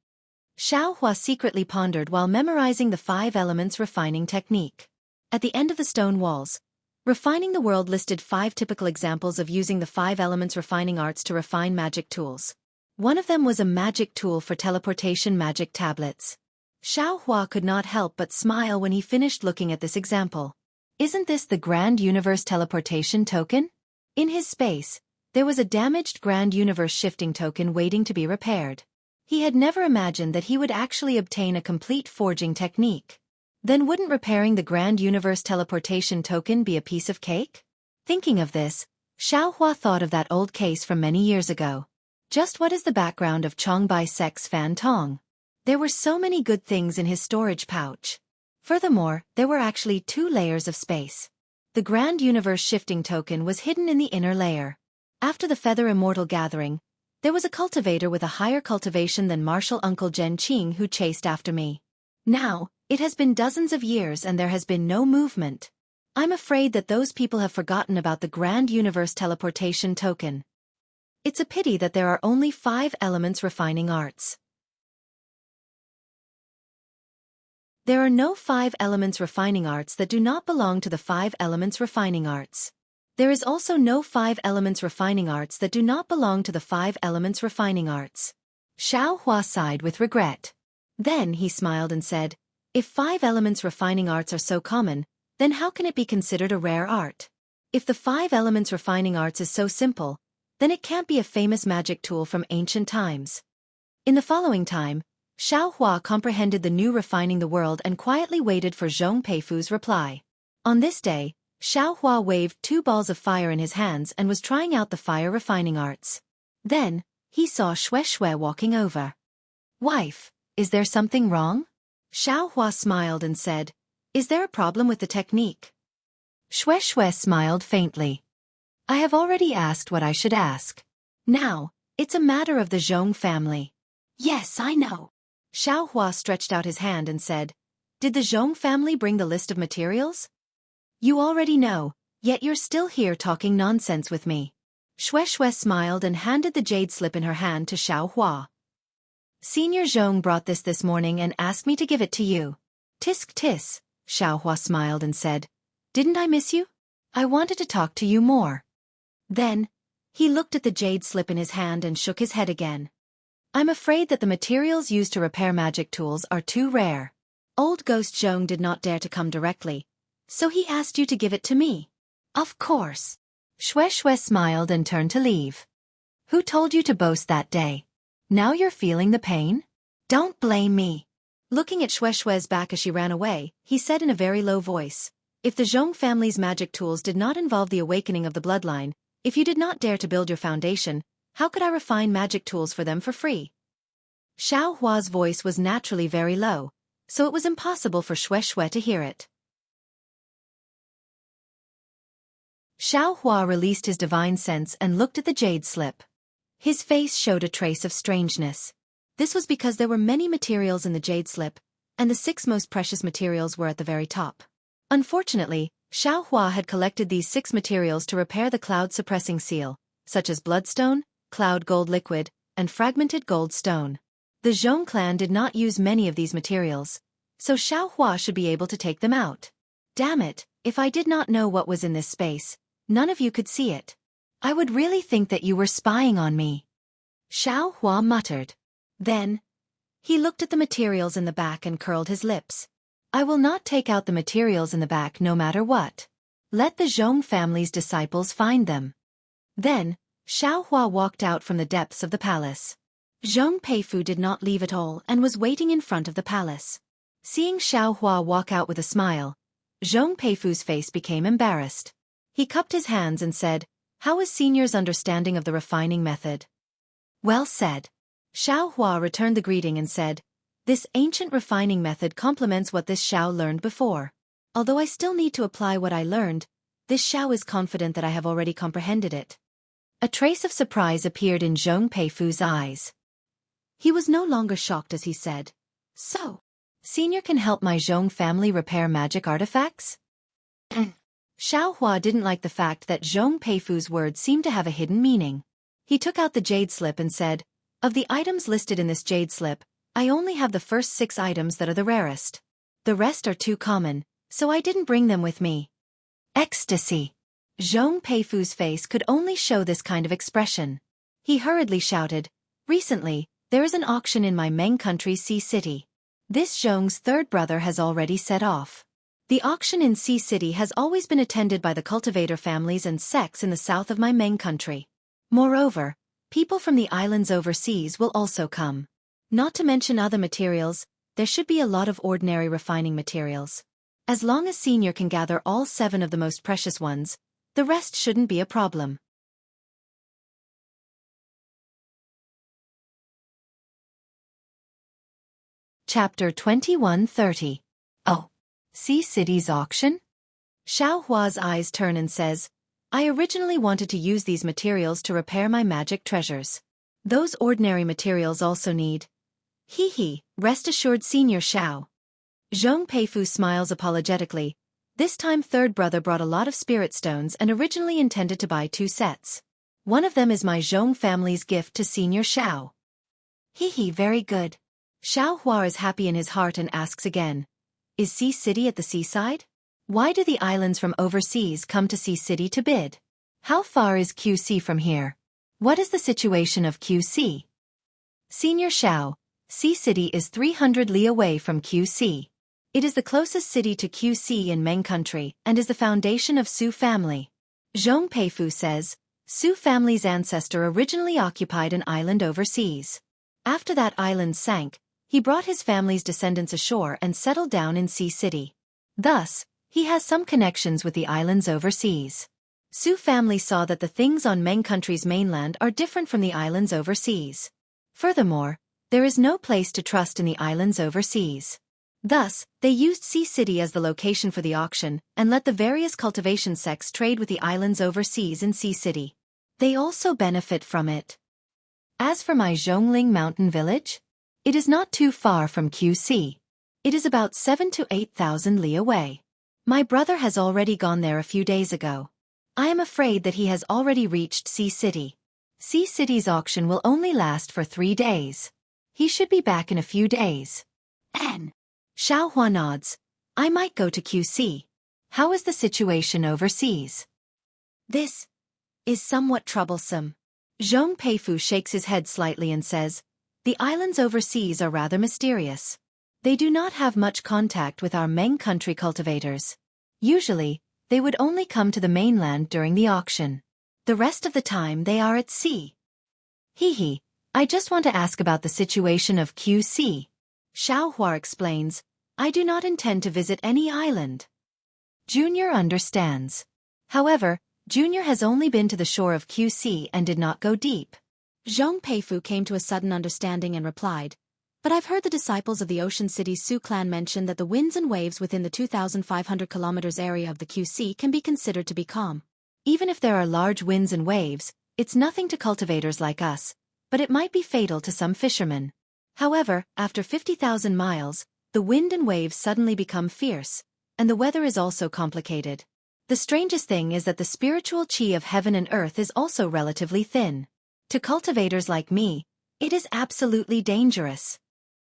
Xiaohua secretly pondered while memorizing the 5 elements refining technique. At the end of the stone walls, Refining the World listed 5 typical examples of using the 5 elements refining arts to refine magic tools. One of them was a magic tool for teleportation magic tablets. Xiaohua could not help but smile when he finished looking at this example. Isn't this the Grand Universe teleportation token? In his space, there was a damaged Grand Universe shifting token waiting to be repaired. He had never imagined that he would actually obtain a complete forging technique. Then wouldn't repairing the Grand Universe teleportation token be a piece of cake? Thinking of this, Xiaohua thought of that old case from many years ago. Just what is the background of Chongbai Sec's Fan Tong? There were so many good things in his storage pouch. Furthermore, there were actually 2 layers of space. The Grand Universe shifting token was hidden in the inner layer. After the Feather Immortal gathering, there was a cultivator with a higher cultivation than Martial Uncle Zhen Qing who chased after me. Now, it has been dozens of years and there has been no movement. I'm afraid that those people have forgotten about the Grand Universe teleportation token. It's a pity that there are only 5 elements refining arts. There are no 5 elements refining arts that do not belong to the 5 elements refining arts. There is also no 5 elements refining arts that do not belong to the 5 elements refining arts. Xiaohua sighed with regret. Then he smiled and said, if 5 elements refining arts are so common, then how can it be considered a rare art? If the 5 elements refining arts is so simple, then it can't be a famous magic tool from ancient times. In the following time, Xiaohua comprehended the new refining the world and quietly waited for Zhong Peifu's reply. On this day, Xiaohua waved 2 balls of fire in his hands and was trying out the fire refining arts. Then, he saw Shui walking over. Wife, is there something wrong? Xiaohua smiled and said, is there a problem with the technique? Shui smiled faintly. I have already asked what I should ask. Now, it's a matter of the Zhong family. Yes, I know. Xiaohua stretched out his hand and said, did the Zhong family bring the list of materials? You already know, yet you're still here talking nonsense with me. Shui smiled and handed the jade slip in her hand to Xiaohua. Senior Zhong brought this morning and asked me to give it to you. Tisk tis, Xiaohua smiled and said, didn't I miss you? I wanted to talk to you more. Then, he looked at the jade slip in his hand and shook his head again. I'm afraid that the materials used to repair magic tools are too rare. Old Ghost Zhong did not dare to come directly, so he asked you to give it to me. Of course. Shui smiled and turned to leave. Who told you to boast that day? Now you're feeling the pain? Don't blame me. Looking at Shui's back as she ran away, he said in a very low voice, if the Zhong family's magic tools did not involve the awakening of the bloodline, if you did not dare to build your foundation, how could I refine magic tools for them for free? Xiao Hua's voice was naturally very low, so it was impossible for Shui to hear it. Xiao Hua released his divine sense and looked at the jade slip. His face showed a trace of strangeness. This was because there were many materials in the jade slip, and the 6 most precious materials were at the very top. Unfortunately, Xiao Hua had collected these 6 materials to repair the cloud-suppressing seal, such as bloodstone, cloud gold liquid, and fragmented gold stone. The Zhong clan did not use many of these materials, so Xiao Hua should be able to take them out. Damn it, if I did not know what was in this space, none of you could see it. I would really think that you were spying on me. Xiao Hua muttered. Then, he looked at the materials in the back and curled his lips. I will not take out the materials in the back no matter what. Let the Zhong family's disciples find them. Then, Xiao Hua walked out from the depths of the palace. Zhong Peifu did not leave at all and was waiting in front of the palace. Seeing Xiao Hua walk out with a smile, Zhong Peifu's face became embarrassed. He cupped his hands and said, how is Senior's understanding of the refining method? Well said. Xiao Hua returned the greeting and said, this ancient refining method complements what this Xiao learned before. Although I still need to apply what I learned, this Xiao is confident that I have already comprehended it. A trace of surprise appeared in Zhong Peifu's eyes. He was no longer shocked as he said, so, Senior can help my Zhong family repair magic artifacts? Xiao Hua didn't like the fact that Zhong Peifu's words seemed to have a hidden meaning. He took out the jade slip and said, of the items listed in this jade slip, I only have the first 6 items that are the rarest. The rest are too common, so I didn't bring them with me. Ecstasy. Zhong Peifu's face could only show this kind of expression. He hurriedly shouted, recently, there is an auction in my Meng country's Sea City. This Zhong's 3rd brother has already set off. The auction in Sea City has always been attended by the cultivator families and sects in the south of my Meng country. Moreover, people from the islands overseas will also come. Not to mention other materials, there should be a lot of ordinary refining materials. As long as Senior can gather all 7 of the most precious ones, the rest shouldn't be a problem. Chapter 2130. Oh. Sea City's auction? Xiao Hua's eyes turn and says, I originally wanted to use these materials to repair my magic treasures. Those ordinary materials also need. Rest assured Senior Xiao. Zhong Peifu smiles apologetically. This time 3rd brother brought a lot of spirit stones and originally intended to buy 2 sets. One of them is my Zhong family's gift to Senior Xiao. Very good. Xiao Hua is happy in his heart and asks again. Is Sea City at the seaside? Why do the islands from overseas come to Sea City to bid? How far is QC from here? What is the situation of QC? Senior Xiao, Sea City is 300 li away from QC. It is the closest city to QC in Meng country and is the foundation of Su family. Zhong Peifu says, Su family's ancestor originally occupied an island overseas. After that island sank, he brought his family's descendants ashore and settled down in Sea City. Thus, he has some connections with the islands overseas. Su family saw that the things on Meng country's mainland are different from the islands overseas. Furthermore, there is no place to trust in the islands overseas. Thus, they used Sea City as the location for the auction and let the various cultivation sects trade with the islands overseas in Sea City. They also benefit from it. As for my Zhongling mountain village, it is not too far from QC. It is about 7,000 to 8,000 li away. My brother has already gone there a few days ago. I am afraid that he has already reached Sea City. Sea City's auction will only last for 3 days. He should be back in a few days. Xiao Hua nods. I might go to QC. How is the situation overseas? This is somewhat troublesome. Zhong Peifu shakes his head slightly and says, The islands overseas are rather mysterious. They do not have much contact with our Meng country cultivators. Usually, they would only come to the mainland during the auction. The rest of the time they are at sea. Hee, I just want to ask about the situation of QC. Xiaohua explains, I do not intend to visit any island. Junior understands. However, Junior has only been to the shore of QC and did not go deep. Zhong Peifu came to a sudden understanding and replied, but I've heard the disciples of the Ocean City Su clan mention that the winds and waves within the 2,500 kilometers area of the QC can be considered to be calm. Even if there are large winds and waves, it's nothing to cultivators like us, but it might be fatal to some fishermen. However, after 50,000 miles, the wind and waves suddenly become fierce, and the weather is also complicated. The strangest thing is that the spiritual qi of heaven and earth is also relatively thin. To cultivators like me, it is absolutely dangerous.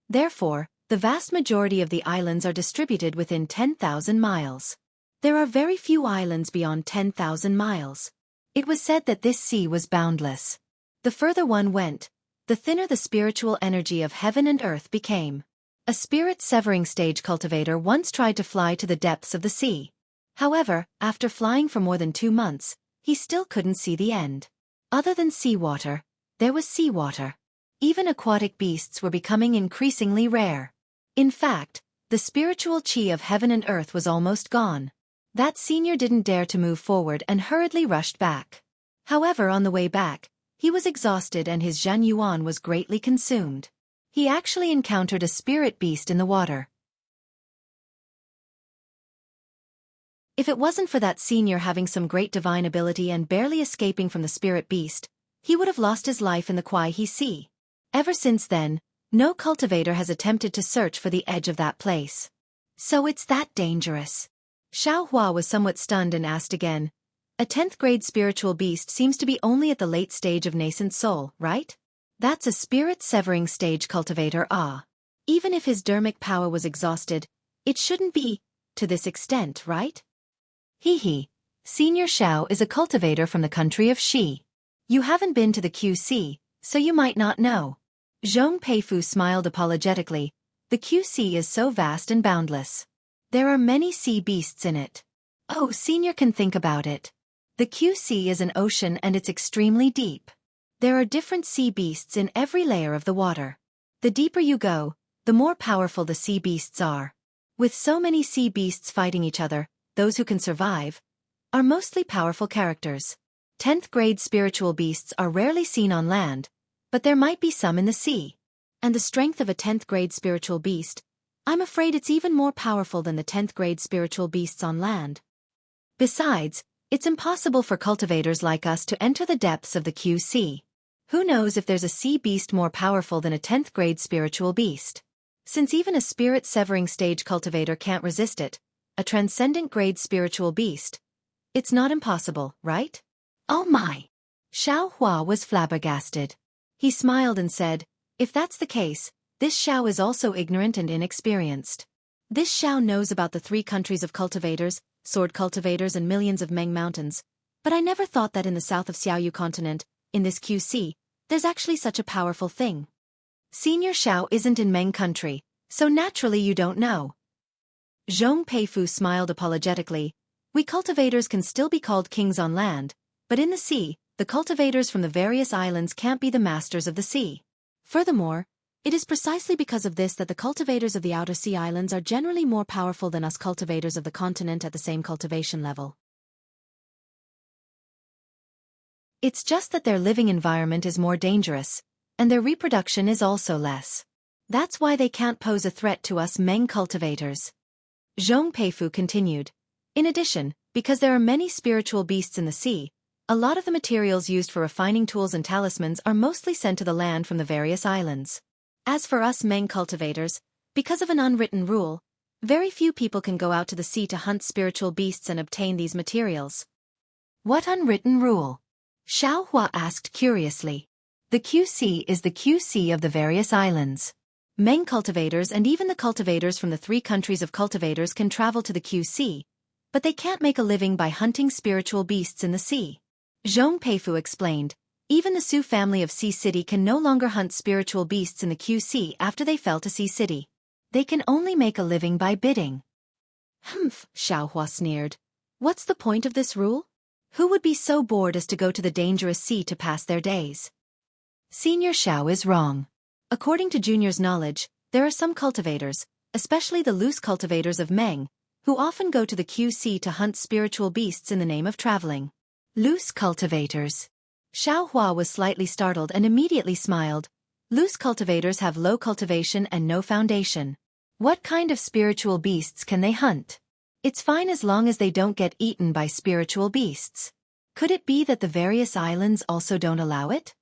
Therefore, the vast majority of the islands are distributed within 10,000 miles. There are very few islands beyond 10,000 miles. It was said that this sea was boundless. The further one went, the thinner the spiritual energy of heaven and earth became. A spirit-severing stage cultivator once tried to fly to the depths of the sea. However, after flying for more than 2 months, he still couldn't see the end. Other than seawater, there was seawater. Even aquatic beasts were becoming increasingly rare. In fact, the spiritual qi of heaven and earth was almost gone. That senior didn't dare to move forward and hurriedly rushed back. However, on the way back, he was exhausted and his Zhan Yuan was greatly consumed. He actually encountered a spirit beast in the water. If it wasn't for that senior having some great divine ability and barely escaping from the spirit beast, he would have lost his life in the Kuai-He Sea. Ever since then, no cultivator has attempted to search for the edge of that place. So it's that dangerous. Xiaohua was somewhat stunned and asked again, a 10th grade spiritual beast seems to be only at the late stage of nascent soul, right? That's a spirit-severing stage cultivator, Even if his dermic power was exhausted, it shouldn't be to this extent, right? Hee. Senior Xiao is a cultivator from the country of Shi. You haven't been to the QC, so you might not know. Zhong Peifu smiled apologetically. The QC is so vast and boundless. There are many sea beasts in it. Oh, Senior can think about it. The QC is an ocean and it's extremely deep. There are different sea beasts in every layer of the water. The deeper you go, the more powerful the sea beasts are. With so many sea beasts fighting each other, those who can survive are mostly powerful characters. 10th grade spiritual beasts are rarely seen on land, but there might be some in the sea. And the strength of a 10th grade spiritual beast, I'm afraid it's even more powerful than the 10th grade spiritual beasts on land. Besides, it's impossible for cultivators like us to enter the depths of the QC. Who knows if there's a sea beast more powerful than a 10th grade spiritual beast? Since even a spirit-severing stage cultivator can't resist it, a transcendent grade spiritual beast, it's not impossible, right? Oh my! Xiaohua was flabbergasted. He smiled and said, if that's the case, this Xiao is also ignorant and inexperienced. This Xiao knows about the 3 countries of cultivators, sword cultivators and millions of Meng mountains, but I never thought that in the south of Xiaoyu continent, in this QC, there's actually such a powerful thing. Senior Xiao isn't in Meng country, so naturally you don't know. Zhong Peifu smiled apologetically. We cultivators can still be called kings on land, but in the sea, the cultivators from the various islands can't be the masters of the sea. Furthermore, it is precisely because of this that the cultivators of the outer sea islands are generally more powerful than us cultivators of the continent at the same cultivation level. It's just that their living environment is more dangerous, and their reproduction is also less. That's why they can't pose a threat to us Meng cultivators. Zhong Peifu continued. In addition, because there are many spiritual beasts in the sea, a lot of the materials used for refining tools and talismans are mostly sent to the land from the various islands. As for us Meng cultivators, because of an unwritten rule, very few people can go out to the sea to hunt spiritual beasts and obtain these materials. What unwritten rule? Xiaohua asked curiously. The QC is the QC of the various islands. Meng cultivators and even the cultivators from the 3 countries of cultivators can travel to the QC, but they can't make a living by hunting spiritual beasts in the sea. Zhong Peifu explained, Even the Su family of Sea City can no longer hunt spiritual beasts in the QC after they fell to Sea City. They can only make a living by bidding. Humph, Xiaohua sneered. What's the point of this rule? Who would be so bored as to go to the dangerous sea to pass their days? Senior Xiao is wrong. According to Junior's knowledge, there are some cultivators, especially the loose cultivators of Meng, who often go to the QC to hunt spiritual beasts in the name of traveling. Loose cultivators. Xiaohua was slightly startled and immediately smiled. Loose cultivators have low cultivation and no foundation. What kind of spiritual beasts can they hunt? It's fine as long as they don't get eaten by spiritual beasts. Could it be that the various islands also don't allow it?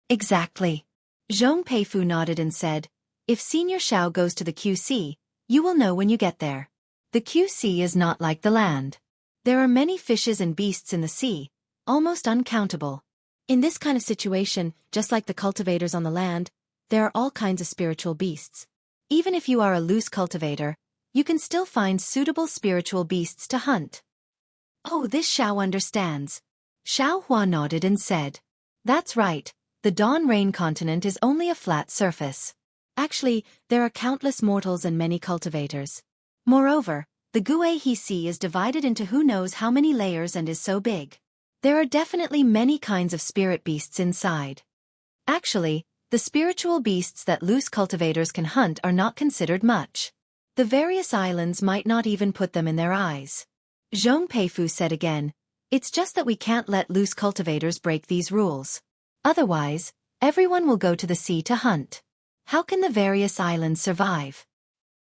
Exactly. Zhong Peifu nodded and said, if Senior Xiao goes to the QC, you will know when you get there. The QC is not like the land. There are many fishes and beasts in the sea, almost uncountable. In this kind of situation, just like the cultivators on the land, there are all kinds of spiritual beasts. Even if you are a loose cultivator, you can still find suitable spiritual beasts to hunt. Oh, this Xiao understands. Xiaohua nodded and said, that's right, the Dawn Rain continent is only a flat surface. Actually, there are countless mortals and many cultivators. Moreover, the Guihe Sea is divided into who knows how many layers and is so big. There are definitely many kinds of spirit beasts inside. Actually, the spiritual beasts that loose cultivators can hunt are not considered much. The various islands might not even put them in their eyes. Zhong Peifu said again, it's just that we can't let loose cultivators break these rules. Otherwise, everyone will go to the sea to hunt. How can the various islands survive?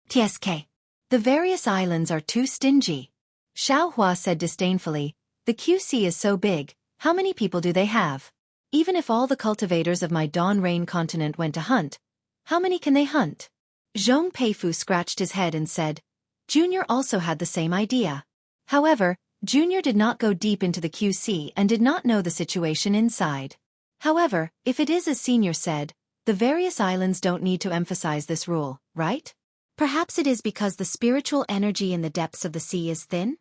TSK. The various islands are too stingy. Xiaohua said disdainfully, the QC is so big, how many people do they have? Even if all the cultivators of my Dawn Rain continent went to hunt, how many can they hunt? Zhong Peifu scratched his head and said, Junior also had the same idea. However, Junior did not go deep into the QC and did not know the situation inside. However, if it is as Senior said, the various islands don't need to emphasize this rule, right? Perhaps it is because the spiritual energy in the depths of the sea is thin?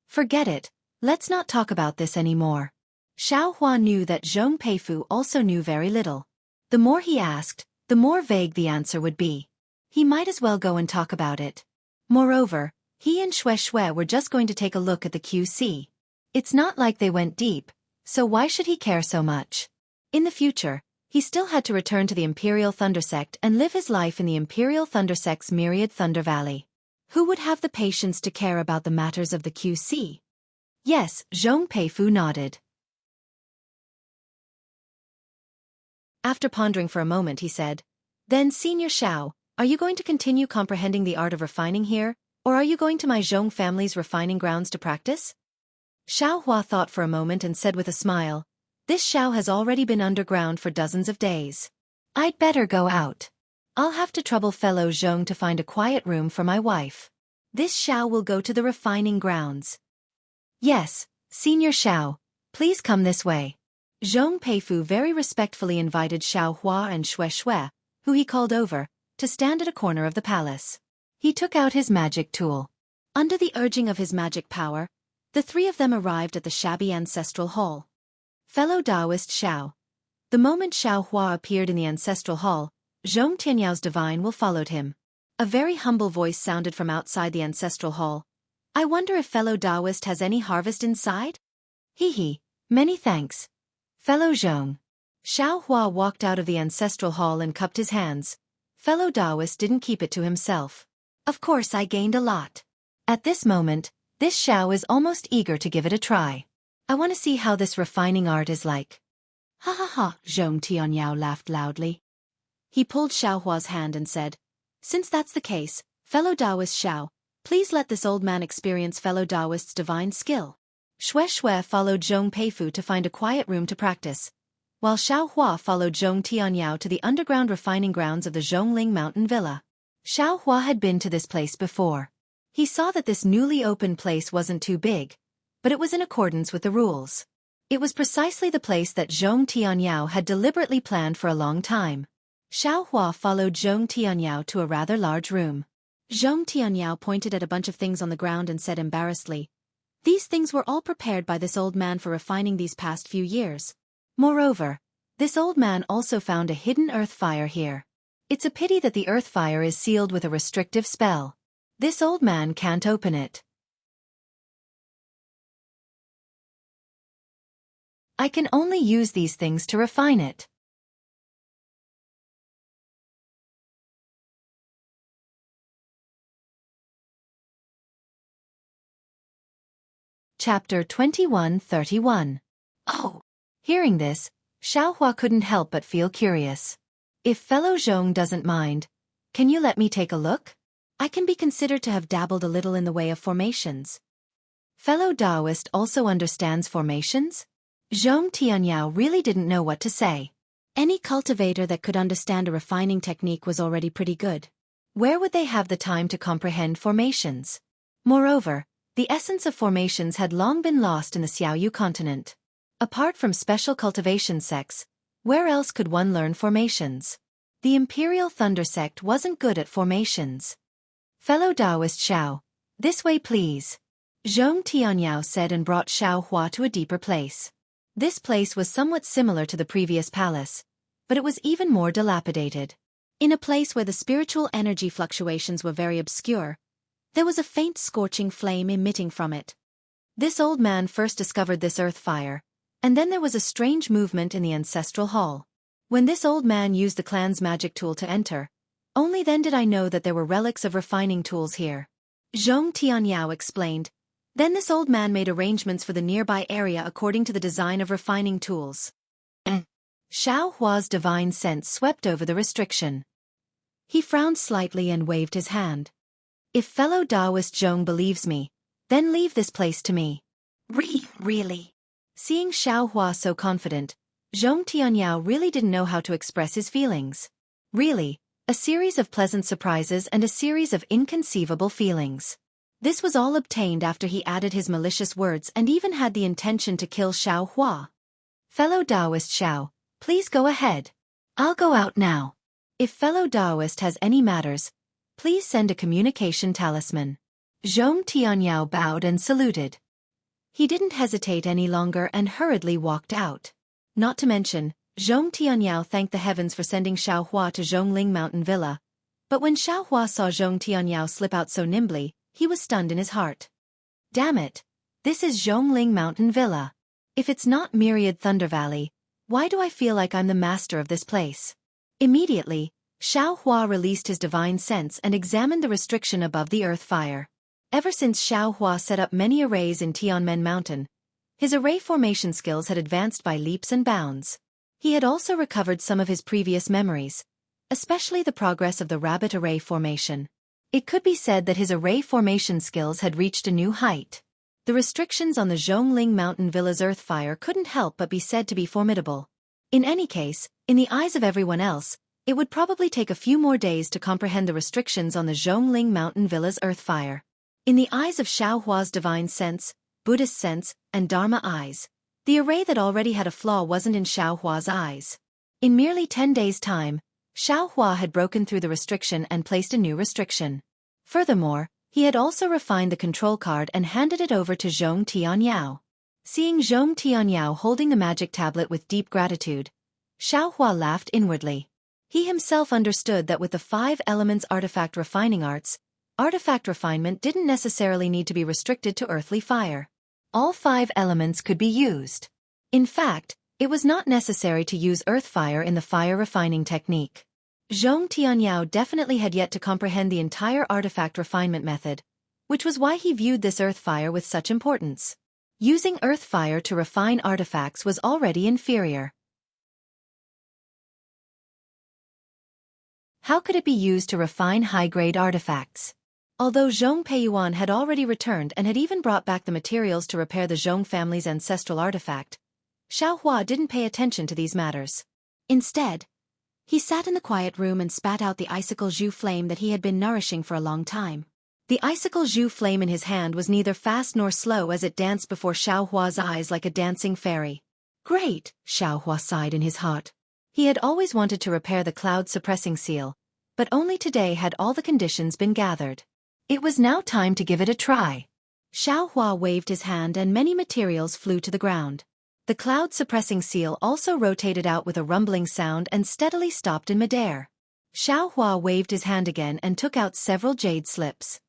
Forget it, let's not talk about this anymore. Xiaohua knew that Zhong Peifu also knew very little. The more he asked, the more vague the answer would be. He might as well go and talk about it. Moreover, he and Xue were just going to take a look at the QC. It's not like they went deep, so why should he care so much? In the future, he still had to return to the Imperial Thunder Sect and live his life in the Imperial Thunder Sect's myriad Thunder Valley. Who would have the patience to care about the matters of the QC? Yes, Zhong Peifu nodded. After pondering for a moment he said, then Senior Xiao, are you going to continue comprehending the art of refining here, or are you going to my Zhong family's refining grounds to practice? Xiaohua thought for a moment and said with a smile, this Xiao has already been underground for dozens of days. I'd better go out. I'll have to trouble fellow Zhong to find a quiet room for my wife. This Xiao will go to the refining grounds. Yes, Senior Xiao, please come this way. Zhong Peifu very respectfully invited Xiaohua and Xue, who he called over, to stand at a corner of the palace. He took out his magic tool. Under the urging of his magic power, the three of them arrived at the shabby ancestral hall. Fellow Taoist Xiao. The moment Xiaohua appeared in the ancestral hall, Zhong Tianyao divine will followed him. A very humble voice sounded from outside the ancestral hall. I wonder if fellow Taoist has any harvest inside? Hee, many thanks. Fellow Zhong. Xiaohua walked out of the ancestral hall and cupped his hands. Fellow Taoist didn't keep it to himself. Of course I gained a lot. At this moment, this Xiao is almost eager to give it a try. I want to see how this refining art is like. Ha ha ha, Zhong Tianyao laughed loudly. He pulled Xiaohua's hand and said, since that's the case, fellow Taoist Xiao, please let this old man experience fellow Taoist's divine skill. Xue followed Zhong Peifu to find a quiet room to practice, while Xiaohua followed Zhong Tianyao to the underground refining grounds of the Zhongling Mountain Villa. Xiaohua had been to this place before. He saw that this newly opened place wasn't too big, but it was in accordance with the rules. It was precisely the place that Zhong Tianyao had deliberately planned for a long time. Xiaohua followed Zhong Tianyao to a rather large room. Zhong Tianyao pointed at a bunch of things on the ground and said embarrassedly, these things were all prepared by this old man for refining these past few years. Moreover, this old man also found a hidden earth fire here. It's a pity that the earth fire is sealed with a restrictive spell. This old man can't open it. I can only use these things to refine it. Chapter 21:31. Oh! Hearing this, Xiaohua couldn't help but feel curious. If fellow Zhong doesn't mind, can you let me take a look? I can be considered to have dabbled a little in the way of formations. Fellow Taoist also understands formations? Zhong Tianyao really didn't know what to say. Any cultivator that could understand a refining technique was already pretty good. Where would they have the time to comprehend formations? Moreover, the essence of formations had long been lost in the Xiaoyu continent. Apart from special cultivation sects, where else could one learn formations? The Imperial Thunder sect wasn't good at formations. Fellow Taoist Xiao, this way please. Zhong Tianyao said and brought Xiaohua to a deeper place. This place was somewhat similar to the previous palace, but it was even more dilapidated. In a place where the spiritual energy fluctuations were very obscure, there was a faint scorching flame emitting from it. This old man first discovered this earth fire, and then there was a strange movement in the ancestral hall. When this old man used the clan's magic tool to enter, only then did I know that there were relics of refining tools here. Zhong Tianyao explained. Then this old man made arrangements for the nearby area according to the design of refining tools. Xiaohua's divine sense swept over the restriction. He frowned slightly and waved his hand. If fellow Taoist Zhong believes me, then leave this place to me. Really? Seeing Xiaohua so confident, Zhong Tianyao really didn't know how to express his feelings. Really, a series of pleasant surprises and a series of inconceivable feelings. This was all obtained after he added his malicious words and even had the intention to kill Xiaohua. Fellow Taoist Xiao, please go ahead. I'll go out now. If fellow Taoist has any matters, please send a communication talisman. Zhong Tianyao bowed and saluted. He didn't hesitate any longer and hurriedly walked out. Not to mention, Zhong Tianyao thanked the heavens for sending Xiaohua to Zhongling Mountain Villa. But when Xiaohua saw Zhong Tianyao slip out so nimbly, he was stunned in his heart. Damn it! This is Zhongling Mountain Villa. If it's not Myriad Thunder Valley, why do I feel like I'm the master of this place? Immediately, Xiaohua released his divine sense and examined the restriction above the earth fire. Ever since Xiaohua set up many arrays in Tianmen Mountain, his array formation skills had advanced by leaps and bounds. He had also recovered some of his previous memories, especially the progress of the rabbit array formation. It could be said that his array formation skills had reached a new height. The restrictions on the Zhongling Mountain Villa's earth fire couldn't help but be said to be formidable. In any case, in the eyes of everyone else, it would probably take a few more days to comprehend the restrictions on the Zhongling Mountain Villa's earth fire. In the eyes of Xiaohua's divine sense, Buddhist sense, and Dharma eyes, the array that already had a flaw wasn't in Xiaohua's eyes. In merely 10 days' time, Xiaohua had broken through the restriction and placed a new restriction. Furthermore, he had also refined the control card and handed it over to Zhong Tianyao. Seeing Zhong Tianyao holding the magic tablet with deep gratitude, Xiaohua laughed inwardly. He himself understood that with the 5 elements artifact refining arts, artifact refinement didn't necessarily need to be restricted to earthly fire. All 5 elements could be used. In fact, it was not necessary to use earth fire in the fire refining technique. Zhong Tianyao definitely had yet to comprehend the entire artifact refinement method, which was why he viewed this earth fire with such importance. Using earth fire to refine artifacts was already inferior. How could it be used to refine high-grade artifacts? Although Zhong Peiyuan had already returned and had even brought back the materials to repair the Zhong family's ancestral artifact, Xiaohua didn't pay attention to these matters. Instead, he sat in the quiet room and spat out the icicle jus flame that he had been nourishing for a long time. The icicle jus flame in his hand was neither fast nor slow as it danced before Xiaohua's eyes like a dancing fairy. Great, Xiaohua sighed in his heart. He had always wanted to repair the cloud-suppressing seal, but only today had all the conditions been gathered. It was now time to give it a try. Xiaohua waved his hand and many materials flew to the ground. The cloud-suppressing seal also rotated out with a rumbling sound and steadily stopped in midair. Xiaohua waved his hand again and took out several jade slips.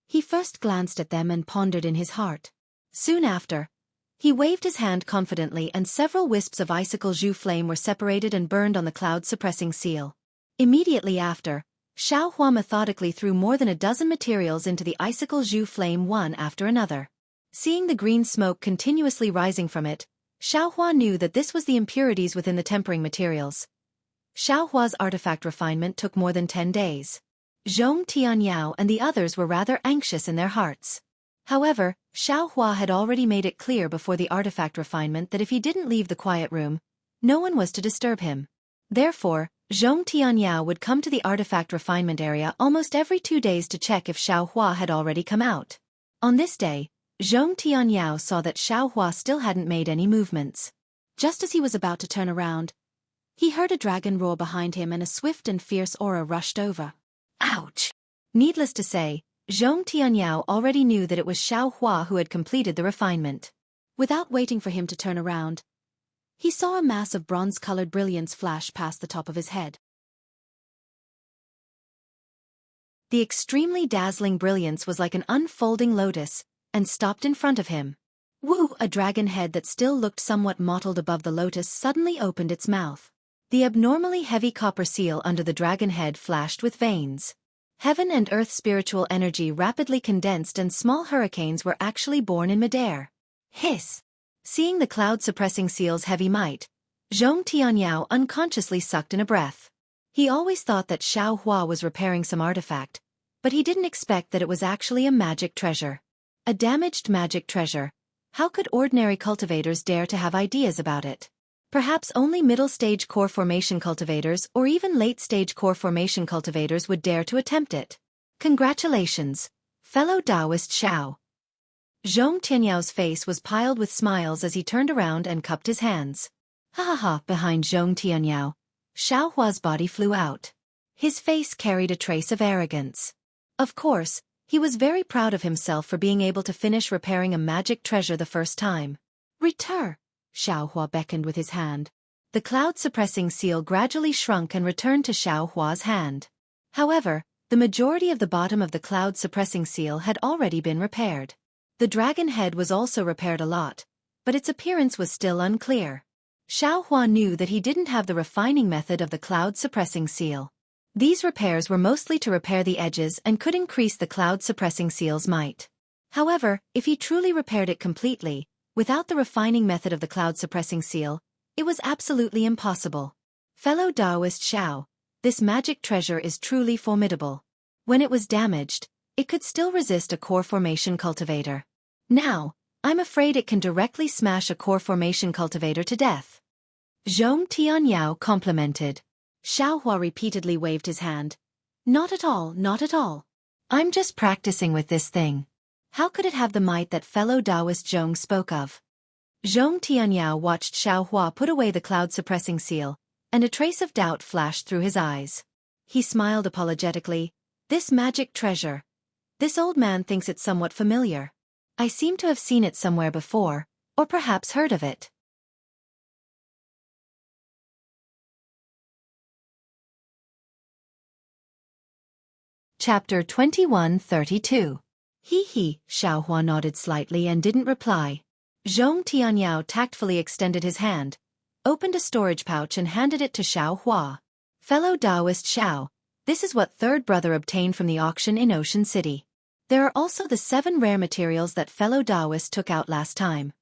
He first glanced at them and pondered in his heart. Soon after, he waved his hand confidently and several wisps of icicle zhu flame were separated and burned on the cloud-suppressing seal. Immediately after, Xiaohua methodically threw more than a dozen materials into the icicle zhu flame one after another. Seeing the green smoke continuously rising from it, Xiaohua knew that this was the impurities within the tempering materials. Xiaohua's artifact refinement took more than 10 days. Zhong Tianyao and the others were rather anxious in their hearts. However, Xiaohua had already made it clear before the artifact refinement that if he didn't leave the quiet room, no one was to disturb him. Therefore, Zhong Tianyao would come to the artifact refinement area almost every 2 days to check if Xiaohua had already come out. On this day, Zhong Tianyao saw that Xiaohua still hadn't made any movements. Just as he was about to turn around, he heard a dragon roar behind him and a swift and fierce aura rushed over. Ouch! Needless to say, Zhong Tianyao already knew that it was Xiaohua who had completed the refinement. Without waiting for him to turn around, he saw a mass of bronze-colored brilliance flash past the top of his head. The extremely dazzling brilliance was like an unfolding lotus, and stopped in front of him. Woo! A dragon head that still looked somewhat mottled above the lotus suddenly opened its mouth. The abnormally heavy copper seal under the dragon head flashed with veins. Heaven and earth spiritual energy rapidly condensed and small hurricanes were actually born in midair. Hiss! Seeing the cloud-suppressing seal's heavy might, Zhong Tianyao unconsciously sucked in a breath. He always thought that Xiaohua was repairing some artifact, but he didn't expect that it was actually a magic treasure. A damaged magic treasure. How could ordinary cultivators dare to have ideas about it? Perhaps only middle-stage core formation cultivators or even late-stage core formation cultivators would dare to attempt it. Congratulations, fellow Taoist Xiao. Zhong Tianyao's face was piled with smiles as he turned around and cupped his hands. Ha ha ha! Behind Zhong Tianyao, Xiaohua's body flew out. His face carried a trace of arrogance. Of course, he was very proud of himself for being able to finish repairing a magic treasure the first time. Return! Xiaohua beckoned with his hand. The cloud-suppressing seal gradually shrunk and returned to Xiaohua's hand. However, the majority of the bottom of the cloud-suppressing seal had already been repaired. The dragon head was also repaired a lot, but its appearance was still unclear. Xiaohua knew that he didn't have the refining method of the cloud-suppressing seal. These repairs were mostly to repair the edges and could increase the cloud-suppressing seal's might. However, if he truly repaired it completely, without the refining method of the cloud-suppressing seal, it was absolutely impossible. Fellow Taoist Xiao, this magic treasure is truly formidable. When it was damaged, it could still resist a core formation cultivator. Now, I'm afraid it can directly smash a core formation cultivator to death. Zhong Tianyao complimented. Xiaohua repeatedly waved his hand. Not at all, not at all. I'm just practicing with this thing. How could it have the might that fellow Taoist Zhong spoke of? Zhong Tianyao watched Xiaohua put away the cloud-suppressing seal, and a trace of doubt flashed through his eyes. He smiled apologetically. This magic treasure. This old man thinks it's somewhat familiar. I seem to have seen it somewhere before, or perhaps heard of it. Chapter 21:32. He, Xiaohua nodded slightly and didn't reply. Zhong Tianyao tactfully extended his hand, opened a storage pouch and handed it to Xiaohua. Fellow Taoist Xiao, this is what third brother obtained from the auction in Ocean City. There are also the 7 rare materials that fellow Taoist took out last time.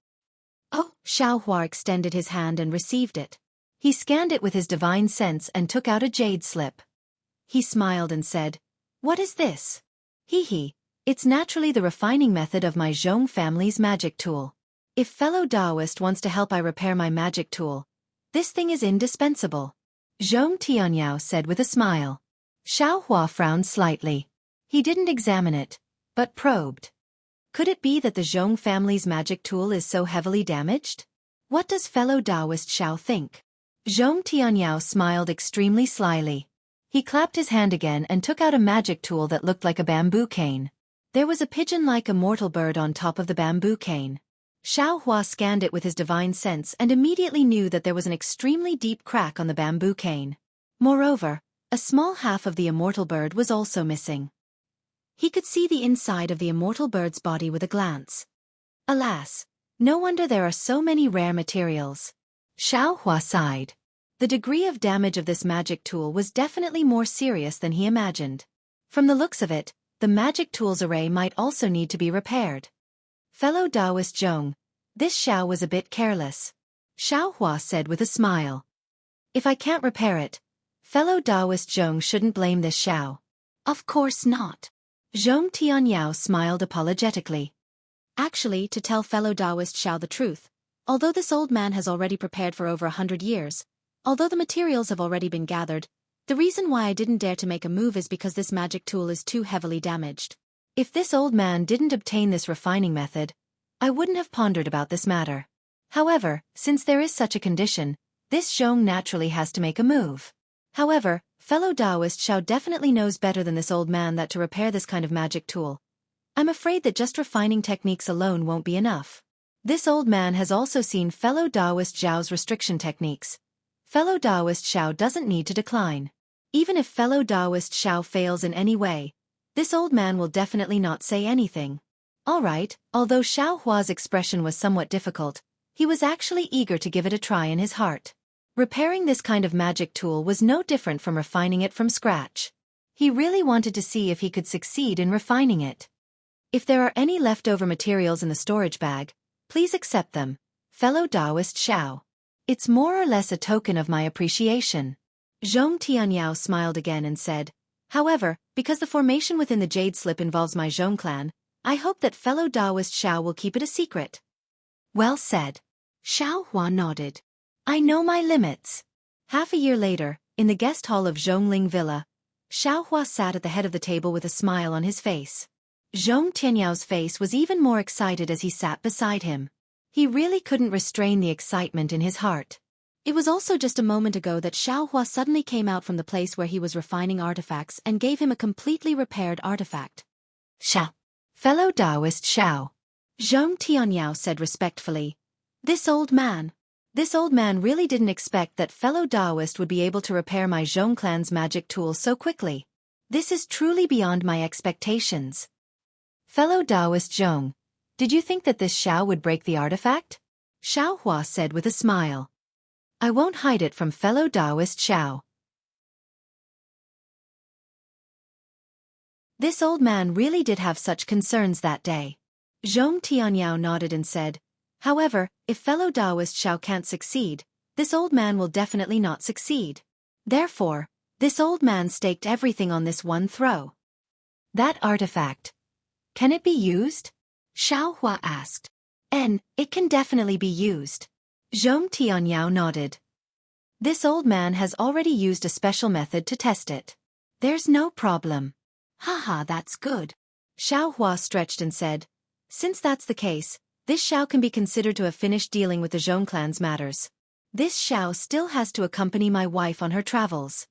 Oh, Xiaohua extended his hand and received it. He scanned it with his divine sense and took out a jade slip. He smiled and said, "What is this?" It's naturally the refining method of my Zhong family's magic tool. If fellow Taoist wants to help I repair my magic tool, this thing is indispensable. Zhong Tianyao said with a smile. Xiaohua frowned slightly. He didn't examine it, but probed. Could it be that the Zhong family's magic tool is so heavily damaged? What does fellow Taoist Xiao think? Zhong Tianyao smiled extremely slyly. He clapped his hand again and took out a magic tool that looked like a bamboo cane. There was a pigeon-like immortal bird on top of the bamboo cane. Xiao Hua scanned it with his divine sense and immediately knew that there was an extremely deep crack on the bamboo cane. Moreover, a small half of the immortal bird was also missing. He could see the inside of the immortal bird's body with a glance. Alas, no wonder there are so many rare materials. Xiao Hua sighed. The degree of damage of this magic tool was definitely more serious than he imagined. From the looks of it, the magic tool's array might also need to be repaired. Fellow Taoist Zhong, this Xiao was a bit careless. Xiao Hua said with a smile. If I can't repair it, fellow Taoist Zhong shouldn't blame this Xiao. Of course not. Zhong Tianyao smiled apologetically. Actually, to tell fellow Taoist Xiao the truth, although this old man has already prepared for over 100 years, although the materials have already been gathered, the reason why I didn't dare to make a move is because this magic tool is too heavily damaged. If this old man didn't obtain this refining method, I wouldn't have pondered about this matter. However, since there is such a condition, this Zhong naturally has to make a move. However, fellow Taoist Xiao definitely knows better than this old man that to repair this kind of magic tool, I'm afraid that just refining techniques alone won't be enough. This old man has also seen fellow Taoist Zhao's restriction techniques. Fellow Taoist Xiao doesn't need to decline. Even if fellow Taoist Xiao fails in any way, this old man will definitely not say anything. Alright, although Xiao Hua's expression was somewhat difficult, he was actually eager to give it a try in his heart. Repairing this kind of magic tool was no different from refining it from scratch. He really wanted to see if he could succeed in refining it. If there are any leftover materials in the storage bag, please accept them, fellow Taoist Xiao. It's more or less a token of my appreciation. Zhong Tianyao smiled again and said, however, because the formation within the Jade Slip involves my Zhong clan, I hope that fellow Taoist Xiao will keep it a secret. Well said. Xiao Hua nodded. I know my limits. Half a year later, in the guest hall of Zhongling Villa, Xiao Hua sat at the head of the table with a smile on his face. Zhong Tianyao's face was even more excited as he sat beside him. He really couldn't restrain the excitement in his heart. It was also just a moment ago that Xiao Hua suddenly came out from the place where he was refining artifacts and gave him a completely repaired artifact. Xiao. Fellow Taoist Xiao. Zhong Tianyao said respectfully. This old man really didn't expect that fellow Taoist would be able to repair my Zhong clan's magic tool so quickly. This is truly beyond my expectations. Fellow Taoist Zhong, did you think that this Xiao would break the artifact? Xiao Hua said with a smile. I won't hide it from fellow Taoist Xiao. This old man really did have such concerns that day. Zhong Tianyao nodded and said, however, if fellow Taoist Xiao can't succeed, this old man will definitely not succeed. Therefore, this old man staked everything on this one throw. That artifact. Can it be used? Xiao Hua asked. It can definitely be used. Zhong Tianyao nodded. This old man has already used a special method to test it. There's no problem. Haha, that's good. Xiao Hua stretched and said, since that's the case, this Xiao can be considered to have finished dealing with the Zhong clan's matters. This Xiao still has to accompany my wife on her travels.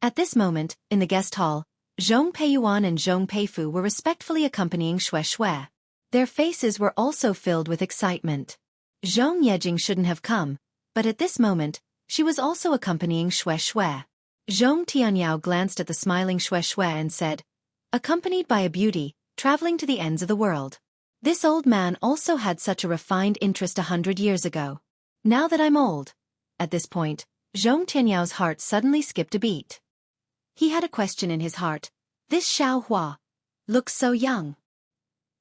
At this moment, in the guest hall, Zhong Peiyuan and Zhong Peifu were respectfully accompanying Xue Xue. Their faces were also filled with excitement. Zhong Yejing shouldn't have come, but at this moment, she was also accompanying Xue Xue. Zhong Tianyao glanced at the smiling Xue Xue and said, accompanied by a beauty, traveling to the ends of the world. This old man also had such a refined interest 100 years ago. Now that I'm old. At this point, Zhong Tianyao's heart suddenly skipped a beat. He had a question in his heart. This Xiao Hua looks so young.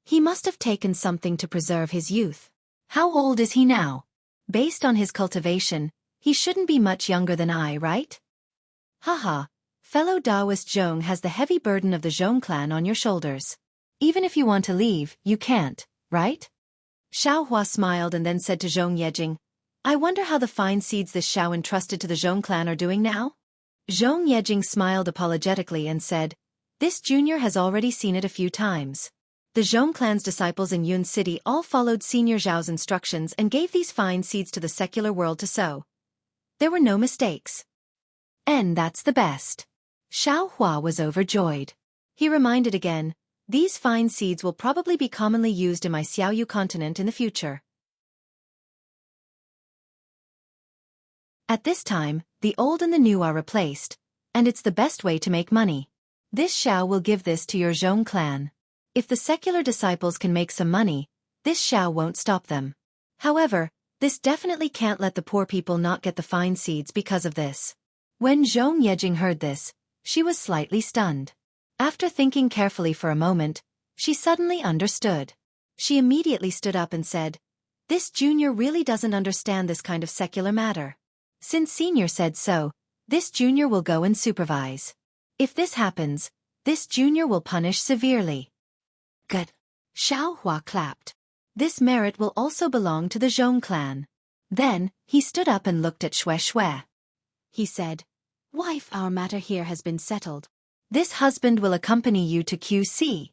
He must have taken something to preserve his youth. How old is he now? Based on his cultivation, he shouldn't be much younger than I, right? Haha, fellow Taoist Zhong has the heavy burden of the Zhong clan on your shoulders. Even if you want to leave, you can't, right? Xiao Hua smiled and then said to Zhong Yejing, I wonder how the fine seeds this Xiao entrusted to the Zhong clan are doing now? Zhong Yejing smiled apologetically and said, this junior has already seen it a few times. The Zhong clan's disciples in Yun City all followed Senior Zhao's instructions and gave these fine seeds to the secular world to sow. There were no mistakes. And that's the best. Xiao Hua was overjoyed. He reminded again, these fine seeds will probably be commonly used in my Xiaoyu continent in the future. At this time, the old and the new are replaced, and it's the best way to make money. This Xiao will give this to your Zhong clan. If the secular disciples can make some money, this Xiao won't stop them. However, this definitely can't let the poor people not get the fine seeds because of this. When Zhong Yejing heard this, she was slightly stunned. After thinking carefully for a moment, she suddenly understood. She immediately stood up and said, "This junior really doesn't understand this kind of secular matter. Since senior said so, this junior will go and supervise. If this happens, this junior will punish severely." Good. Xiao Hua clapped. This merit will also belong to the Zhong clan. Then, he stood up and looked at Shui. He said, "Wife, our matter here has been settled. This husband will accompany you to QC."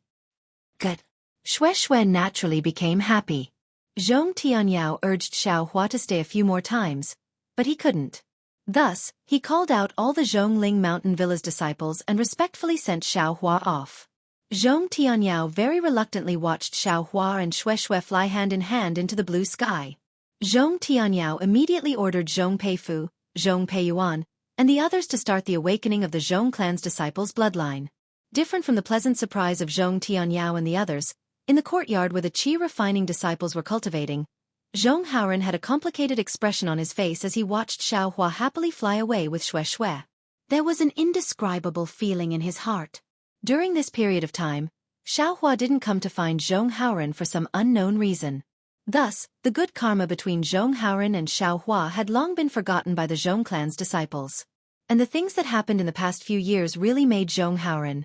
Good. Shui naturally became happy. Zhong Tianyao urged Xiao Hua to stay a few more times, but he couldn't. Thus, he called out all the Zhongling Mountain Villa's disciples and respectfully sent Xiao Hua off. Zhong Tianyao very reluctantly watched Xiao Hua and Shui fly hand in hand into the blue sky. Zhong Tianyao immediately ordered Zhong Peifu, Zhong Peiyuan, and the others to start the awakening of the Zhong clan's disciples' bloodline. Different from the pleasant surprise of Zhong Tianyao and the others, in the courtyard where the qi refining disciples were cultivating, Zhong Haoren had a complicated expression on his face as he watched Xiao Hua happily fly away with Shui. There was an indescribable feeling in his heart. During this period of time, Xiao Hua didn't come to find Zhong Haoren for some unknown reason. Thus, the good karma between Zhong Haoren and Xiao Hua had long been forgotten by the Zhong clan's disciples. And the things that happened in the past few years really made Zhong Haoren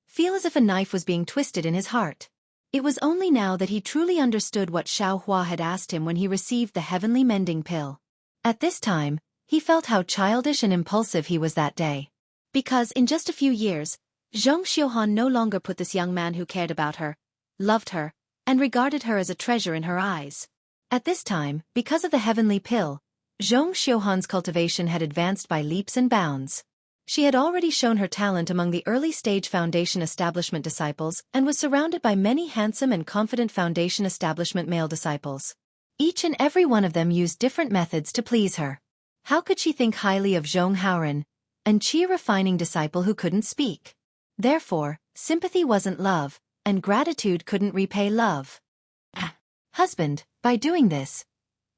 feel as if a knife was being twisted in his heart. It was only now that he truly understood what Xiao Hua had asked him when he received the heavenly mending pill. At this time, he felt how childish and impulsive he was that day. Because in just a few years, Zhong Xiuhan no longer put this young man who cared about her, loved her, and regarded her as a treasure in her eyes. At this time, because of the heavenly pill, Zhong Xiuhan's cultivation had advanced by leaps and bounds. She had already shown her talent among the early-stage foundation establishment disciples and was surrounded by many handsome and confident foundation establishment male disciples. Each and every one of them used different methods to please her. How could she think highly of Zhong Haoren, an qi refining disciple who couldn't speak? Therefore, sympathy wasn't love, and gratitude couldn't repay love. Husband, by doing this,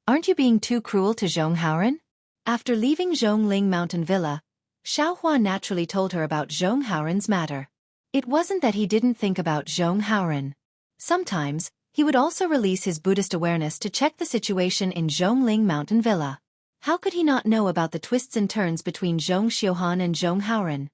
aren't you being too cruel to Zhong Haoren? After leaving Zhongling Mountain Villa, Xiao Hua naturally told her about Zhong Haoren's matter. It wasn't that he didn't think about Zhong Haoren. Sometimes, he would also release his Buddhist awareness to check the situation in Zhongling Mountain Villa. How could he not know about the twists and turns between Zhong Xiuhan and Zhong Haoren?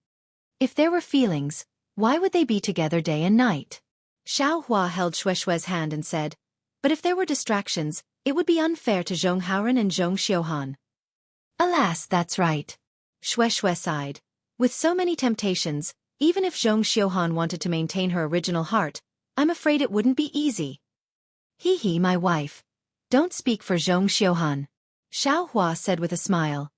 If there were feelings, why would they be together day and night? Xiao Hua held Shui's hand and said, "But if there were distractions, it would be unfair to Zhong Haoren and Zhong Xiuhan." Alas, that's right. Shui sighed. With so many temptations, even if Zhong Xiuhan wanted to maintain her original heart, I'm afraid it wouldn't be easy. He, my wife. Don't speak for Zhong Xiuhan. Xiao Hua said with a smile.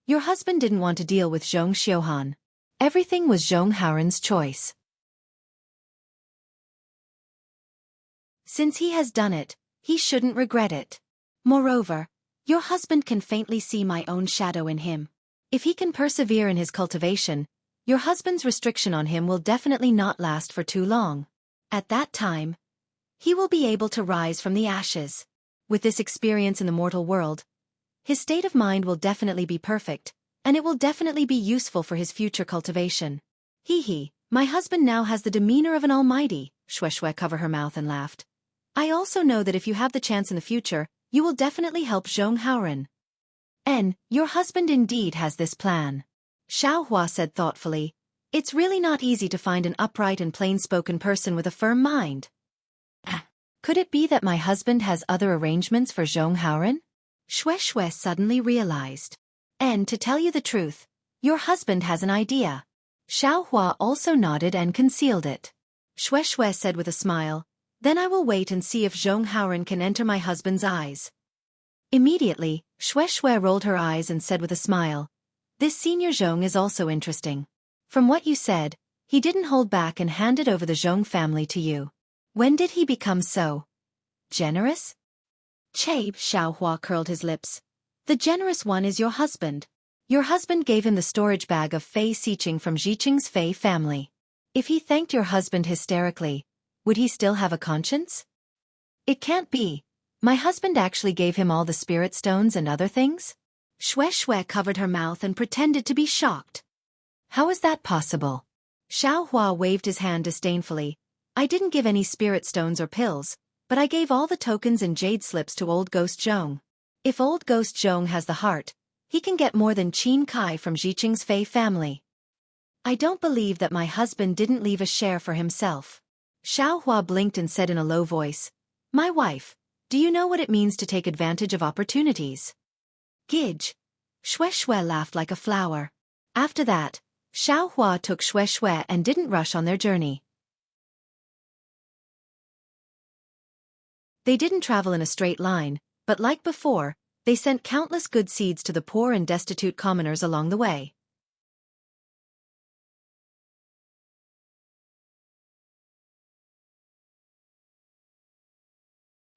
Your husband didn't want to deal with Zhong Xiuhan. Everything was Zhong Haoren's choice. Since he has done it, he shouldn't regret it. Moreover, your husband can faintly see my own shadow in him. If he can persevere in his cultivation, your husband's restriction on him will definitely not last for too long. At that time, he will be able to rise from the ashes. With this experience in the mortal world, his state of mind will definitely be perfect, and it will definitely be useful for his future cultivation. My husband now has the demeanor of an almighty, Shui covered her mouth and laughed. I also know that if you have the chance in the future, you will definitely help Zhong Haoren. Your husband indeed has this plan. Xiao Hua said thoughtfully. It's really not easy to find an upright and plain-spoken person with a firm mind. Could it be that my husband has other arrangements for Zhong Haoren? Shui suddenly realized. And to tell you the truth, your husband has an idea. Xiao Hua also nodded and concealed it. Shui said with a smile, then I will wait and see if Zhong Haoren can enter my husband's eyes. Immediately, Shui rolled her eyes and said with a smile, this senior Zhong is also interesting. From what you said, he didn't hold back and handed over the Zhong family to you. When did he become so generous? Xiao Hua curled his lips. The generous one is your husband. Your husband gave him the storage bag of Fei Xiqing from Xiqing's Fei family. If he thanked your husband hysterically, would he still have a conscience? It can't be. My husband actually gave him all the spirit stones and other things? Shui covered her mouth and pretended to be shocked. How is that possible? Xiao Hua waved his hand disdainfully. I didn't give any spirit stones or pills, but I gave all the tokens and jade slips to old Ghost Zhong. If old Ghost Zhong has the heart, he can get more than Qin Kai from Xiqing's Fei family. I don't believe that my husband didn't leave a share for himself. Xiao Hua blinked and said in a low voice, My wife, do you know what it means to take advantage of opportunities? Gidge. Shui laughed like a flower. After that, Xiao Hua took Shui and didn't rush on their journey. They didn't travel in a straight line, but like before, they sent countless good seeds to the poor and destitute commoners along the way.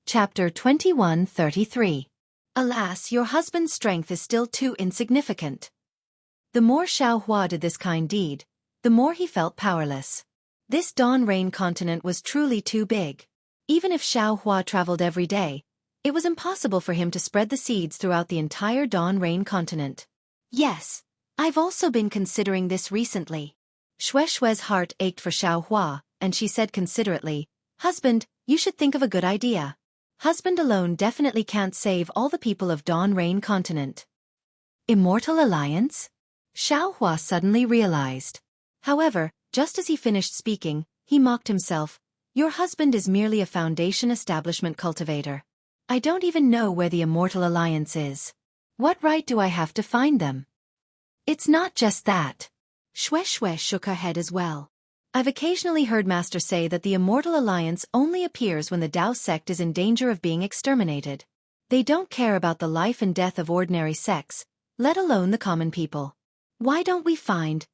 Chapter 21:33. Alas, your husband's strength is still too insignificant. The more Xiao Hua did this kind deed, the more he felt powerless. This Dawn Rain continent was truly too big. Even if Xiao Hua traveled every day, it was impossible for him to spread the seeds throughout the entire Dawn Rain continent. Yes, I've also been considering this recently. Shui's heart ached for Xiao Hua, and she said considerately, Husband, you should think of a good idea. Husband alone definitely can't save all the people of Dawn Rain continent. Immortal alliance? Xiao Hua suddenly realized. However, just as he finished speaking, he mocked himself. Your husband is merely a foundation establishment cultivator. I don't even know where the Immortal Alliance is. What right do I have to find them? It's not just that. Shui shook her head as well. I've occasionally heard Master say that the Immortal Alliance only appears when the Dao sect is in danger of being exterminated. They don't care about the life and death of ordinary sects, let alone the common people. Why don't we find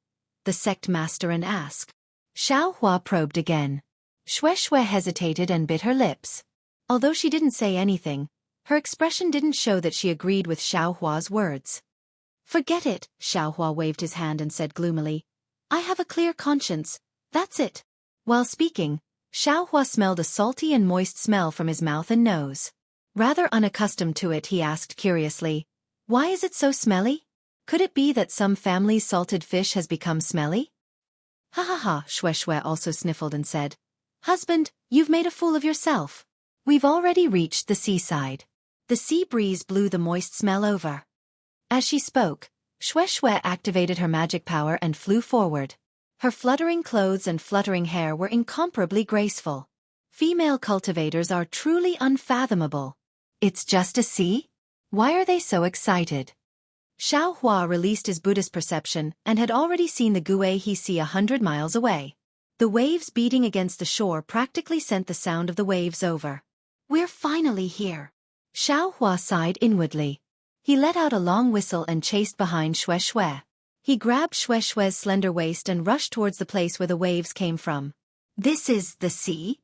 the sect master and ask? Xiao Hua probed again. Shui hesitated and bit her lips. Although she didn't say anything, her expression didn't show that she agreed with Xiao Hua's words. Forget it, Xiao Hua waved his hand and said gloomily. I have a clear conscience, that's it. While speaking, Xiao Hua smelled a salty and moist smell from his mouth and nose. Rather unaccustomed to it, he asked curiously, Why is it so smelly? Could it be that some family's salted fish has become smelly? Ha ha ha, Shui also sniffled and said, Husband, you've made a fool of yourself. We've already reached the seaside. The sea breeze blew the moist smell over. As she spoke, Shui activated her magic power and flew forward. Her fluttering clothes and fluttering hair were incomparably graceful. Female cultivators are truly unfathomable. It's just a sea? Why are they so excited? Xiao Hua released his Buddhist perception and had already seen the Guihe Sea 100 miles away. The waves beating against the shore practically sent the sound of the waves over. We're finally here. Xiao Hua sighed inwardly. He let out a long whistle and chased behind Shui. He grabbed Shui's slender waist and rushed towards the place where the waves came from. This is the sea?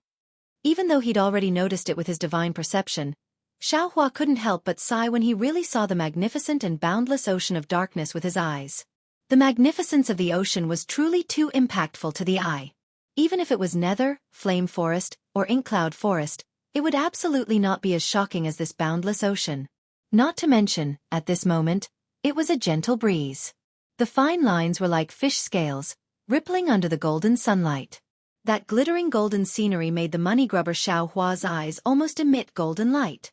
Even though he'd already noticed it with his divine perception, Xiao Hua couldn't help but sigh when he really saw the magnificent and boundless ocean of darkness with his eyes. The magnificence of the ocean was truly too impactful to the eye. Even if it was nether, flame forest, or ink cloud forest, it would absolutely not be as shocking as this boundless ocean. Not to mention, at this moment, it was a gentle breeze. The fine lines were like fish scales, rippling under the golden sunlight. That glittering golden scenery made the money grubber Xiao Hua's eyes almost emit golden light.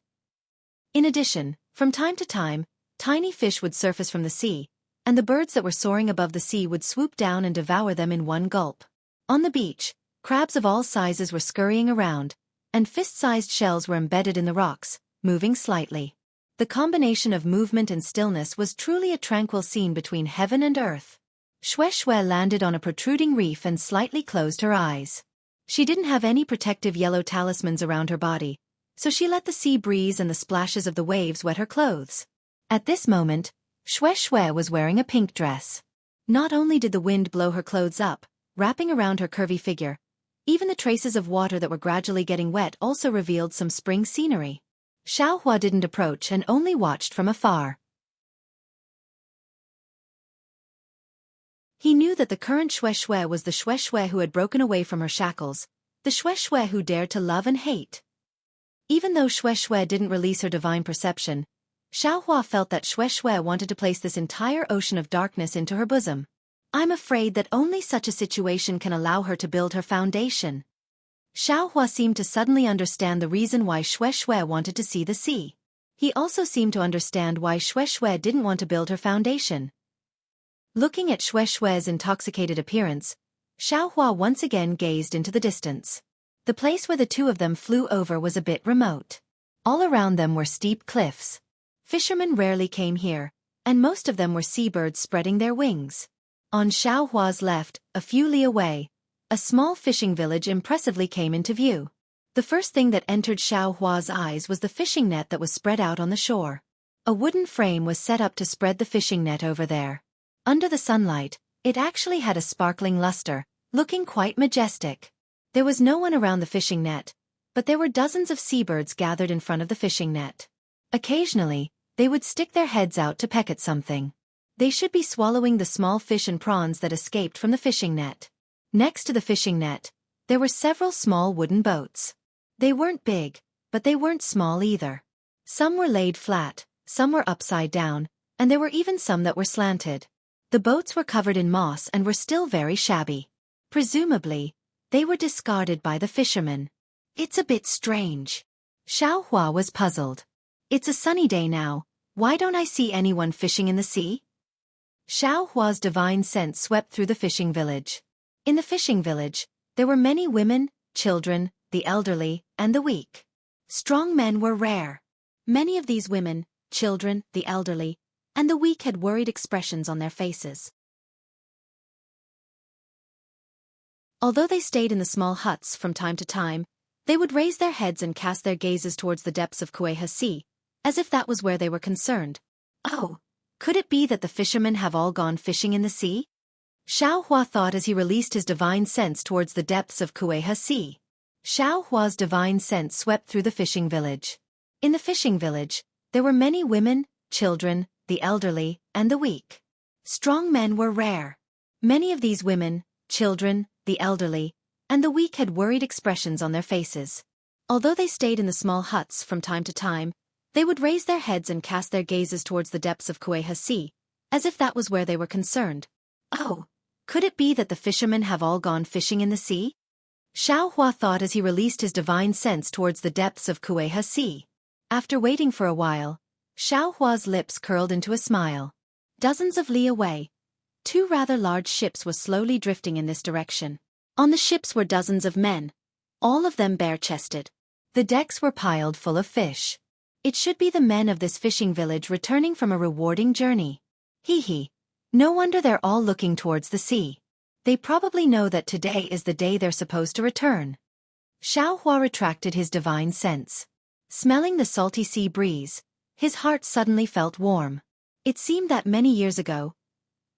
In addition, from time to time, tiny fish would surface from the sea, and the birds that were soaring above the sea would swoop down and devour them in one gulp. On the beach, crabs of all sizes were scurrying around, and fist-sized shells were embedded in the rocks, moving slightly. The combination of movement and stillness was truly a tranquil scene between heaven and earth. Shui landed on a protruding reef and slightly closed her eyes. She didn't have any protective yellow talismans around her body, so she let the sea breeze and the splashes of the waves wet her clothes. At this moment, Shui was wearing a pink dress. Not only did the wind blow her clothes up, wrapping around her curvy figure, even the traces of water that were gradually getting wet also revealed some spring scenery. Xiao Hua didn't approach and only watched from afar. He knew that the current Shui was the Shui who had broken away from her shackles, the Shui who dared to love and hate. Even though Shui didn't release her divine perception, Xiaohua felt that Shui wanted to place this entire ocean of darkness into her bosom. I'm afraid that only such a situation can allow her to build her foundation. Xiaohua seemed to suddenly understand the reason why Shui wanted to see the sea. He also seemed to understand why Shui didn't want to build her foundation. Looking at Shui's intoxicated appearance, Xiaohua once again gazed into the distance. The place where the two of them flew over was a bit remote. All around them were steep cliffs. Fishermen rarely came here, and most of them were seabirds spreading their wings. On Xiaohua's left, a few li away, a small fishing village impressively came into view. The first thing that entered Xiaohua's eyes was the fishing net that was spread out on the shore. A wooden frame was set up to spread the fishing net over there. Under the sunlight, it actually had a sparkling luster, looking quite majestic. There was no one around the fishing net, but there were dozens of seabirds gathered in front of the fishing net. Occasionally, they would stick their heads out to peck at something. They should be swallowing the small fish and prawns that escaped from the fishing net. Next to the fishing net, there were several small wooden boats. They weren't big, but they weren't small either. Some were laid flat, some were upside down, and there were even some that were slanted. The boats were covered in moss and were still very shabby. Presumably, they were discarded by the fishermen. It's a bit strange. Xiaohua was puzzled. It's a sunny day now, why don't I see anyone fishing in the sea? Xiaohua's divine sense swept through the fishing village. In the fishing village, there were many women, children, the elderly, and the weak. Strong men were rare. Many of these women, children, the elderly, and the weak had worried expressions on their faces. Although they stayed in the small huts from time to time, they would raise their heads and cast their gazes towards the depths of Kueha Sea, as if that was where they were concerned. Oh, could it be that the fishermen have all gone fishing in the sea? Xiaohua thought as he released his divine sense towards the depths of Kueha Sea. Xiaohua's divine sense swept through the fishing village. In the fishing village, there were many women, children, the elderly, and the weak. Strong men were rare. Many of these women, children, the elderly, and the weak had worried expressions on their faces. Although they stayed in the small huts from time to time, they would raise their heads and cast their gazes towards the depths of Kueha Sea, as if that was where they were concerned. Oh, could it be that the fishermen have all gone fishing in the sea? Xiaohua thought as he released his divine sense towards the depths of Kueha Sea. After waiting for a while, Xiaohua's lips curled into a smile. Dozens of li away, two rather large ships were slowly drifting in this direction. On the ships were dozens of men, all of them bare-chested. The decks were piled full of fish. It should be the men of this fishing village returning from a rewarding journey. Hee. No wonder they're all looking towards the sea. They probably know that today is the day they're supposed to return. Xiaohua retracted his divine sense. Smelling the salty sea breeze, his heart suddenly felt warm. It seemed that many years ago,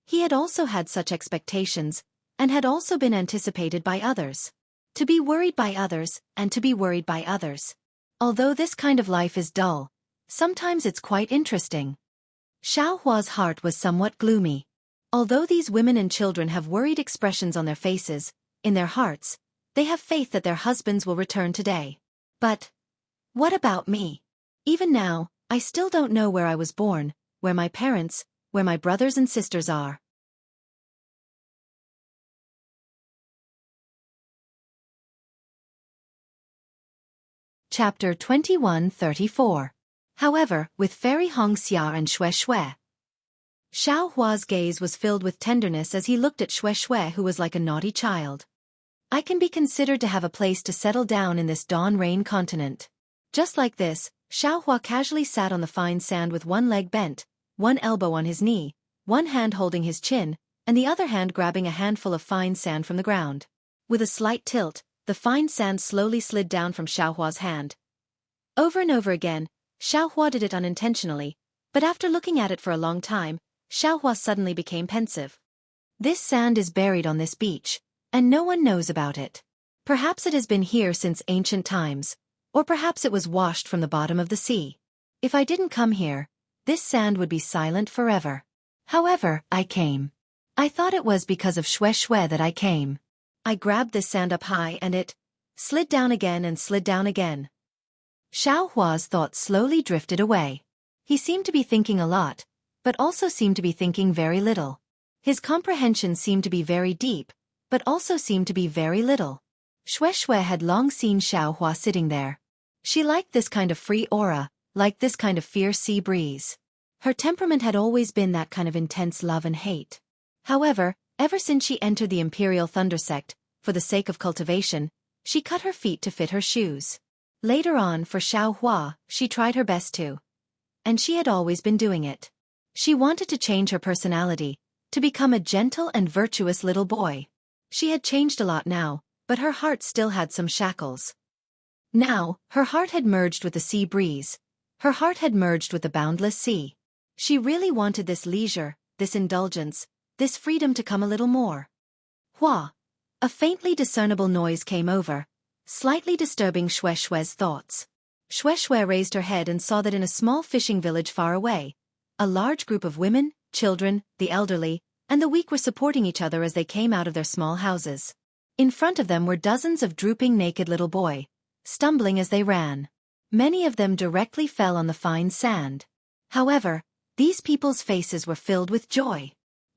he had also had such expectations, and had also been anticipated by others. To be worried by others, and to be worried by others. Although this kind of life is dull, sometimes it's quite interesting. Xiaohua's heart was somewhat gloomy. Although these women and children have worried expressions on their faces, in their hearts, they have faith that their husbands will return today. But what about me? Even now, I still don't know where I was born, where my parents, where my brothers and sisters are. Chapter 21:34. However, with Fairy Xianxia and Shui. Xiaohua's gaze was filled with tenderness as he looked at Shui, who was like a naughty child. I can be considered to have a place to settle down in this dawn-rain continent. Just like this, Xiaohua casually sat on the fine sand with one leg bent, one elbow on his knee, one hand holding his chin, and the other hand grabbing a handful of fine sand from the ground. With a slight tilt, the fine sand slowly slid down from Xiaohua's hand. Over and over again, Xiaohua did it unintentionally, but after looking at it for a long time, Xiaohua suddenly became pensive. This sand is buried on this beach, and no one knows about it. Perhaps it has been here since ancient times, or perhaps it was washed from the bottom of the sea. If I didn't come here, this sand would be silent forever. However, I came. I thought it was because of Xue Xue that I came. I grabbed this sand up high and it slid down again and slid down again. Xiao Hua's thoughts slowly drifted away. He seemed to be thinking a lot, but also seemed to be thinking very little. His comprehension seemed to be very deep, but also seemed to be very little. Xue Xue had long seen Xiao Hua sitting there. She liked this kind of free aura, liked this kind of fierce sea breeze. Her temperament had always been that kind of intense love and hate. However, ever since she entered the Imperial Thunder Sect, for the sake of cultivation, she cut her feet to fit her shoes. Later on, for Xiao Hua, she tried her best to. And she had always been doing it. She wanted to change her personality, to become a gentle and virtuous little boy. She had changed a lot now, but her heart still had some shackles. Now, her heart had merged with the sea breeze. Her heart had merged with the boundless sea. She really wanted this leisure, this indulgence, this freedom to come a little more. Hua. A faintly discernible noise came over, slightly disturbing Xue Xue's thoughts. Xue Xue raised her head and saw that in a small fishing village far away, a large group of women, children, the elderly, and the weak were supporting each other as they came out of their small houses. In front of them were dozens of drooping naked little boys, stumbling as they ran. Many of them directly fell on the fine sand. However, these people's faces were filled with joy.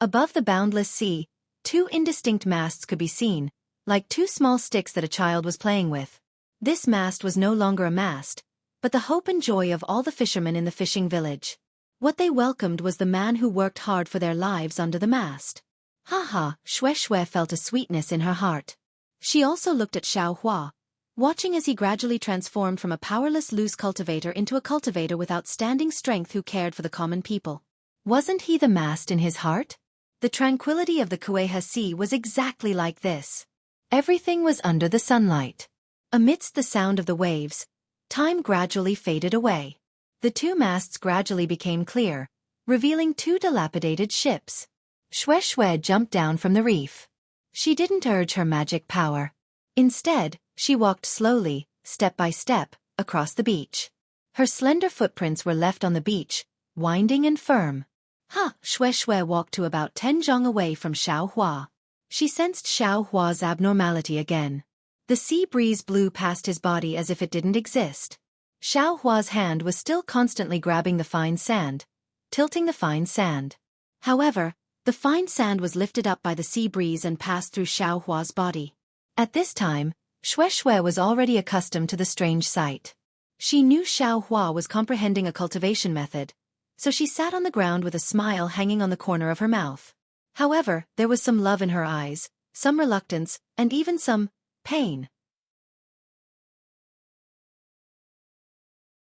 Above the boundless sea, two indistinct masts could be seen, like two small sticks that a child was playing with. This mast was no longer a mast, but the hope and joy of all the fishermen in the fishing village. What they welcomed was the man who worked hard for their lives under the mast. Ha ha, Xue Xue felt a sweetness in her heart. She also looked at Xiao Hua, watching as he gradually transformed from a powerless loose cultivator into a cultivator with outstanding strength who cared for the common people. Wasn't he the mast in his heart? The tranquility of the Kueha Sea was exactly like this. Everything was under the sunlight. Amidst the sound of the waves, time gradually faded away. The two masts gradually became clear, revealing two dilapidated ships. Xue Xue jumped down from the reef. She didn't urge her magic power. Instead, she walked slowly, step by step, across the beach. Her slender footprints were left on the beach, winding and firm. Xue Xue walked to about 10 zhang away from Xiao Hua. She sensed Xiao Hua's abnormality again. The sea breeze blew past his body as if it didn't exist. Xiao Hua's hand was still constantly grabbing the fine sand, tilting the fine sand. However, the fine sand was lifted up by the sea breeze and passed through Xiao Hua's body. At this time, Xue Xue was already accustomed to the strange sight. She knew Xiao Hua was comprehending a cultivation method, so she sat on the ground with a smile hanging on the corner of her mouth. However, there was some love in her eyes, some reluctance, and even some pain.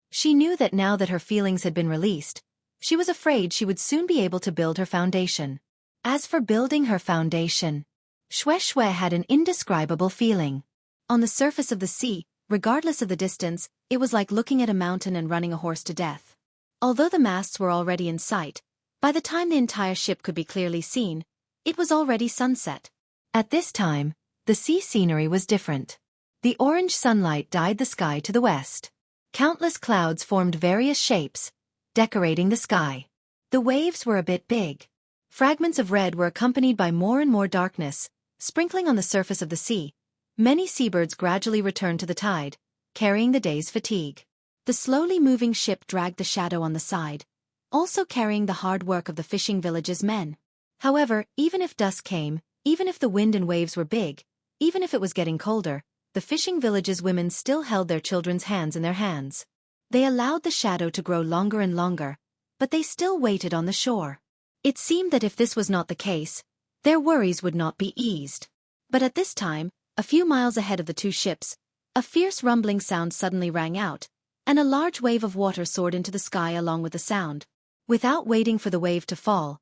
She knew that now that her feelings had been released, she was afraid she would soon be able to build her foundation. As for building her foundation, Xue Xue had an indescribable feeling. On the surface of the sea, regardless of the distance, it was like looking at a mountain and running a horse to death. Although the masts were already in sight, by the time the entire ship could be clearly seen, it was already sunset. At this time, the sea scenery was different. The orange sunlight dyed the sky to the west. Countless clouds formed various shapes, decorating the sky. The waves were a bit big. Fragments of red were accompanied by more and more darkness, sprinkling on the surface of the sea. Many seabirds gradually returned to the tide, carrying the day's fatigue. The slowly moving ship dragged the shadow on the side, also carrying the hard work of the fishing village's men. However, even if dusk came, even if the wind and waves were big, even if it was getting colder, the fishing village's women still held their children's hands in their hands. They allowed the shadow to grow longer and longer, but they still waited on the shore. It seemed that if this was not the case, their worries would not be eased. But at this time, a few miles ahead of the two ships, a fierce rumbling sound suddenly rang out, and a large wave of water soared into the sky along with the sound. Without waiting for the wave to fall,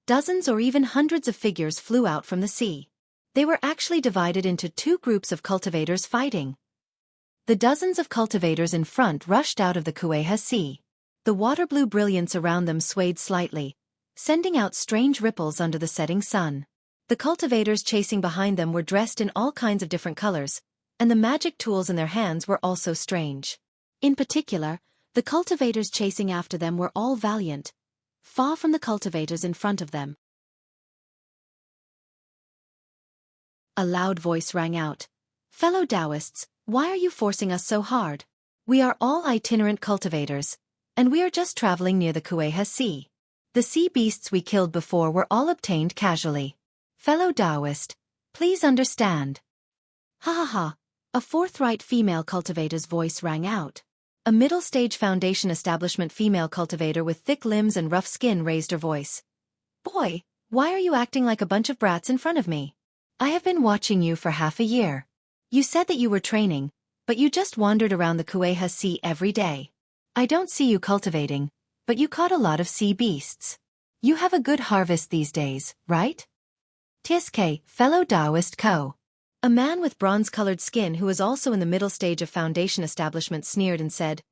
dozens or even hundreds of figures flew out from the sea. They were actually divided into two groups of cultivators fighting. The dozens of cultivators in front rushed out of the Kueha Sea. The water-blue brilliance around them swayed slightly, sending out strange ripples under the setting sun. The cultivators chasing behind them were dressed in all kinds of different colors, and the magic tools in their hands were also strange. In particular, the cultivators chasing after them were all valiant, far from the cultivators in front of them. A loud voice rang out. Fellow Taoists, why are you forcing us so hard? We are all itinerant cultivators, and we are just traveling near the Kueha Sea. The sea beasts we killed before were all obtained casually. Fellow Taoist, please understand. Ha ha ha, a forthright female cultivator's voice rang out. A middle-stage foundation establishment female cultivator with thick limbs and rough skin raised her voice. Boy, why are you acting like a bunch of brats in front of me? I have been watching you for half a year. You said that you were training, but you just wandered around the Kueha Sea every day. I don't see you cultivating, but you caught a lot of sea beasts. You have a good harvest these days, right? Tiske, fellow Taoist Co. A man with bronze-colored skin who was also in the middle stage of foundation establishment sneered and said,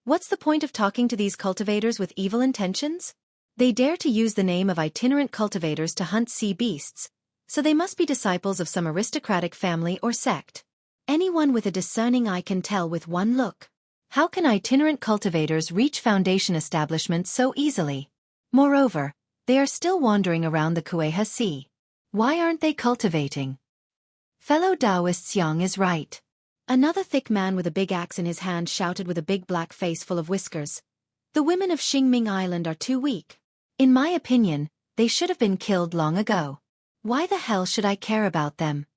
What's the point of talking to these cultivators with evil intentions? They dare to use the name of itinerant cultivators to hunt sea beasts, so they must be disciples of some aristocratic family or sect. Anyone with a discerning eye can tell with one look. How can itinerant cultivators reach foundation establishments so easily? Moreover, they are still wandering around the Kueha Sea. Why aren't they cultivating? Fellow Taoist Xiang is right. Another thick man with a big axe in his hand shouted with a big black face full of whiskers. The women of Xingming Island are too weak. In my opinion, they should have been killed long ago. Why the hell should I care about them?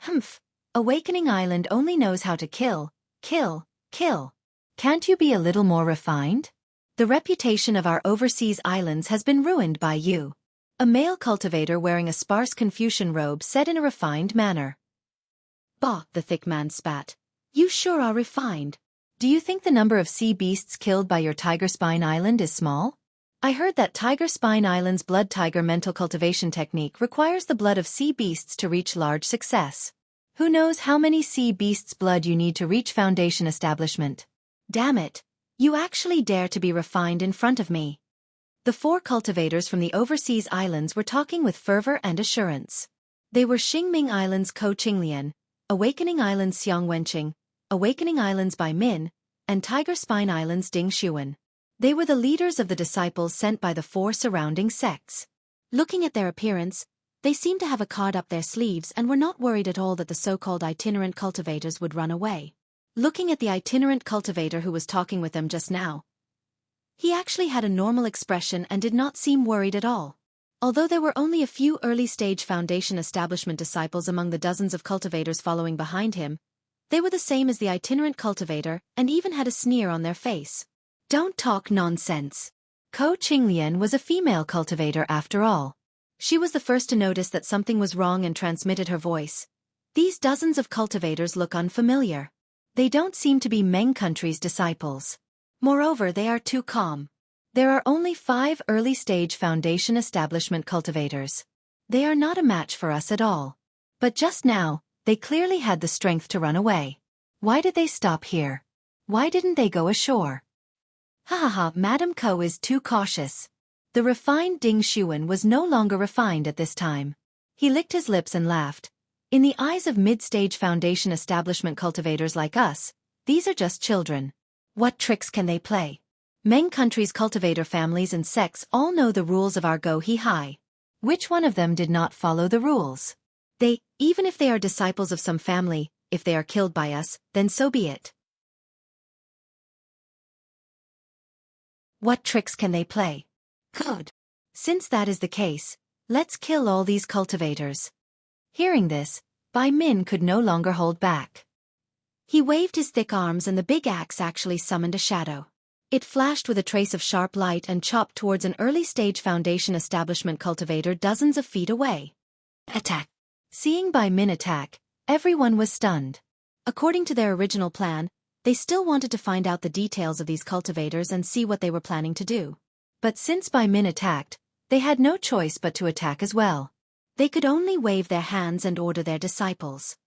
Humph, Awakening Island only knows how to kill, kill, kill. Can't you be a little more refined? The reputation of our overseas islands has been ruined by you. A male cultivator wearing a sparse Confucian robe said in a refined manner. Bah, the thick man spat. You sure are refined. Do you think the number of sea beasts killed by your Tiger Spine Island is small? I heard that Tiger Spine Island's blood tiger mental cultivation technique requires the blood of sea beasts to reach large success. Who knows how many sea beasts' blood you need to reach foundation establishment? Damn it, you actually dare to be refined in front of me. The four cultivators from the overseas islands were talking with fervor and assurance. They were Xingming Island's Ko Qinglian, Awakening Island's Xiang Wenqing, Awakening Island's Bai Min, and Tiger Spine Island's Ding Xuan. They were the leaders of the disciples sent by the four surrounding sects. Looking at their appearance, they seemed to have a card up their sleeves and were not worried at all that the so-called itinerant cultivators would run away. Looking at the itinerant cultivator who was talking with them just now, he actually had a normal expression and did not seem worried at all. Although there were only a few early-stage foundation establishment disciples among the dozens of cultivators following behind him, they were the same as the itinerant cultivator and even had a sneer on their face. Don't talk nonsense. Ko Qinglian was a female cultivator after all. She was the first to notice that something was wrong and transmitted her voice. These dozens of cultivators look unfamiliar. They don't seem to be Meng country's disciples. Moreover, they are too calm. There are only 5 early-stage foundation establishment cultivators. They are not a match for us at all. But just now, they clearly had the strength to run away. Why did they stop here? Why didn't they go ashore? Ha ha ha, Madam Ko is too cautious. The refined Ding Xuan was no longer refined at this time. He licked his lips and laughed. In the eyes of mid-stage foundation establishment cultivators like us, these are just children. What tricks can they play? Meng country's cultivator families and sects all know the rules of our Go He Hai. Which one of them did not follow the rules? Even if they are disciples of some family, if they are killed by us, then so be it. What tricks can they play? Good. Since that is the case, let's kill all these cultivators. Hearing this, Bai Min could no longer hold back. He waved his thick arms and the big axe actually summoned a shadow. It flashed with a trace of sharp light and chopped towards an early-stage foundation establishment cultivator dozens of feet away. Attack! Seeing Bai Min attack, everyone was stunned. According to their original plan, they still wanted to find out the details of these cultivators and see what they were planning to do. But since Bai Min attacked, they had no choice but to attack as well. They could only wave their hands and order their disciples.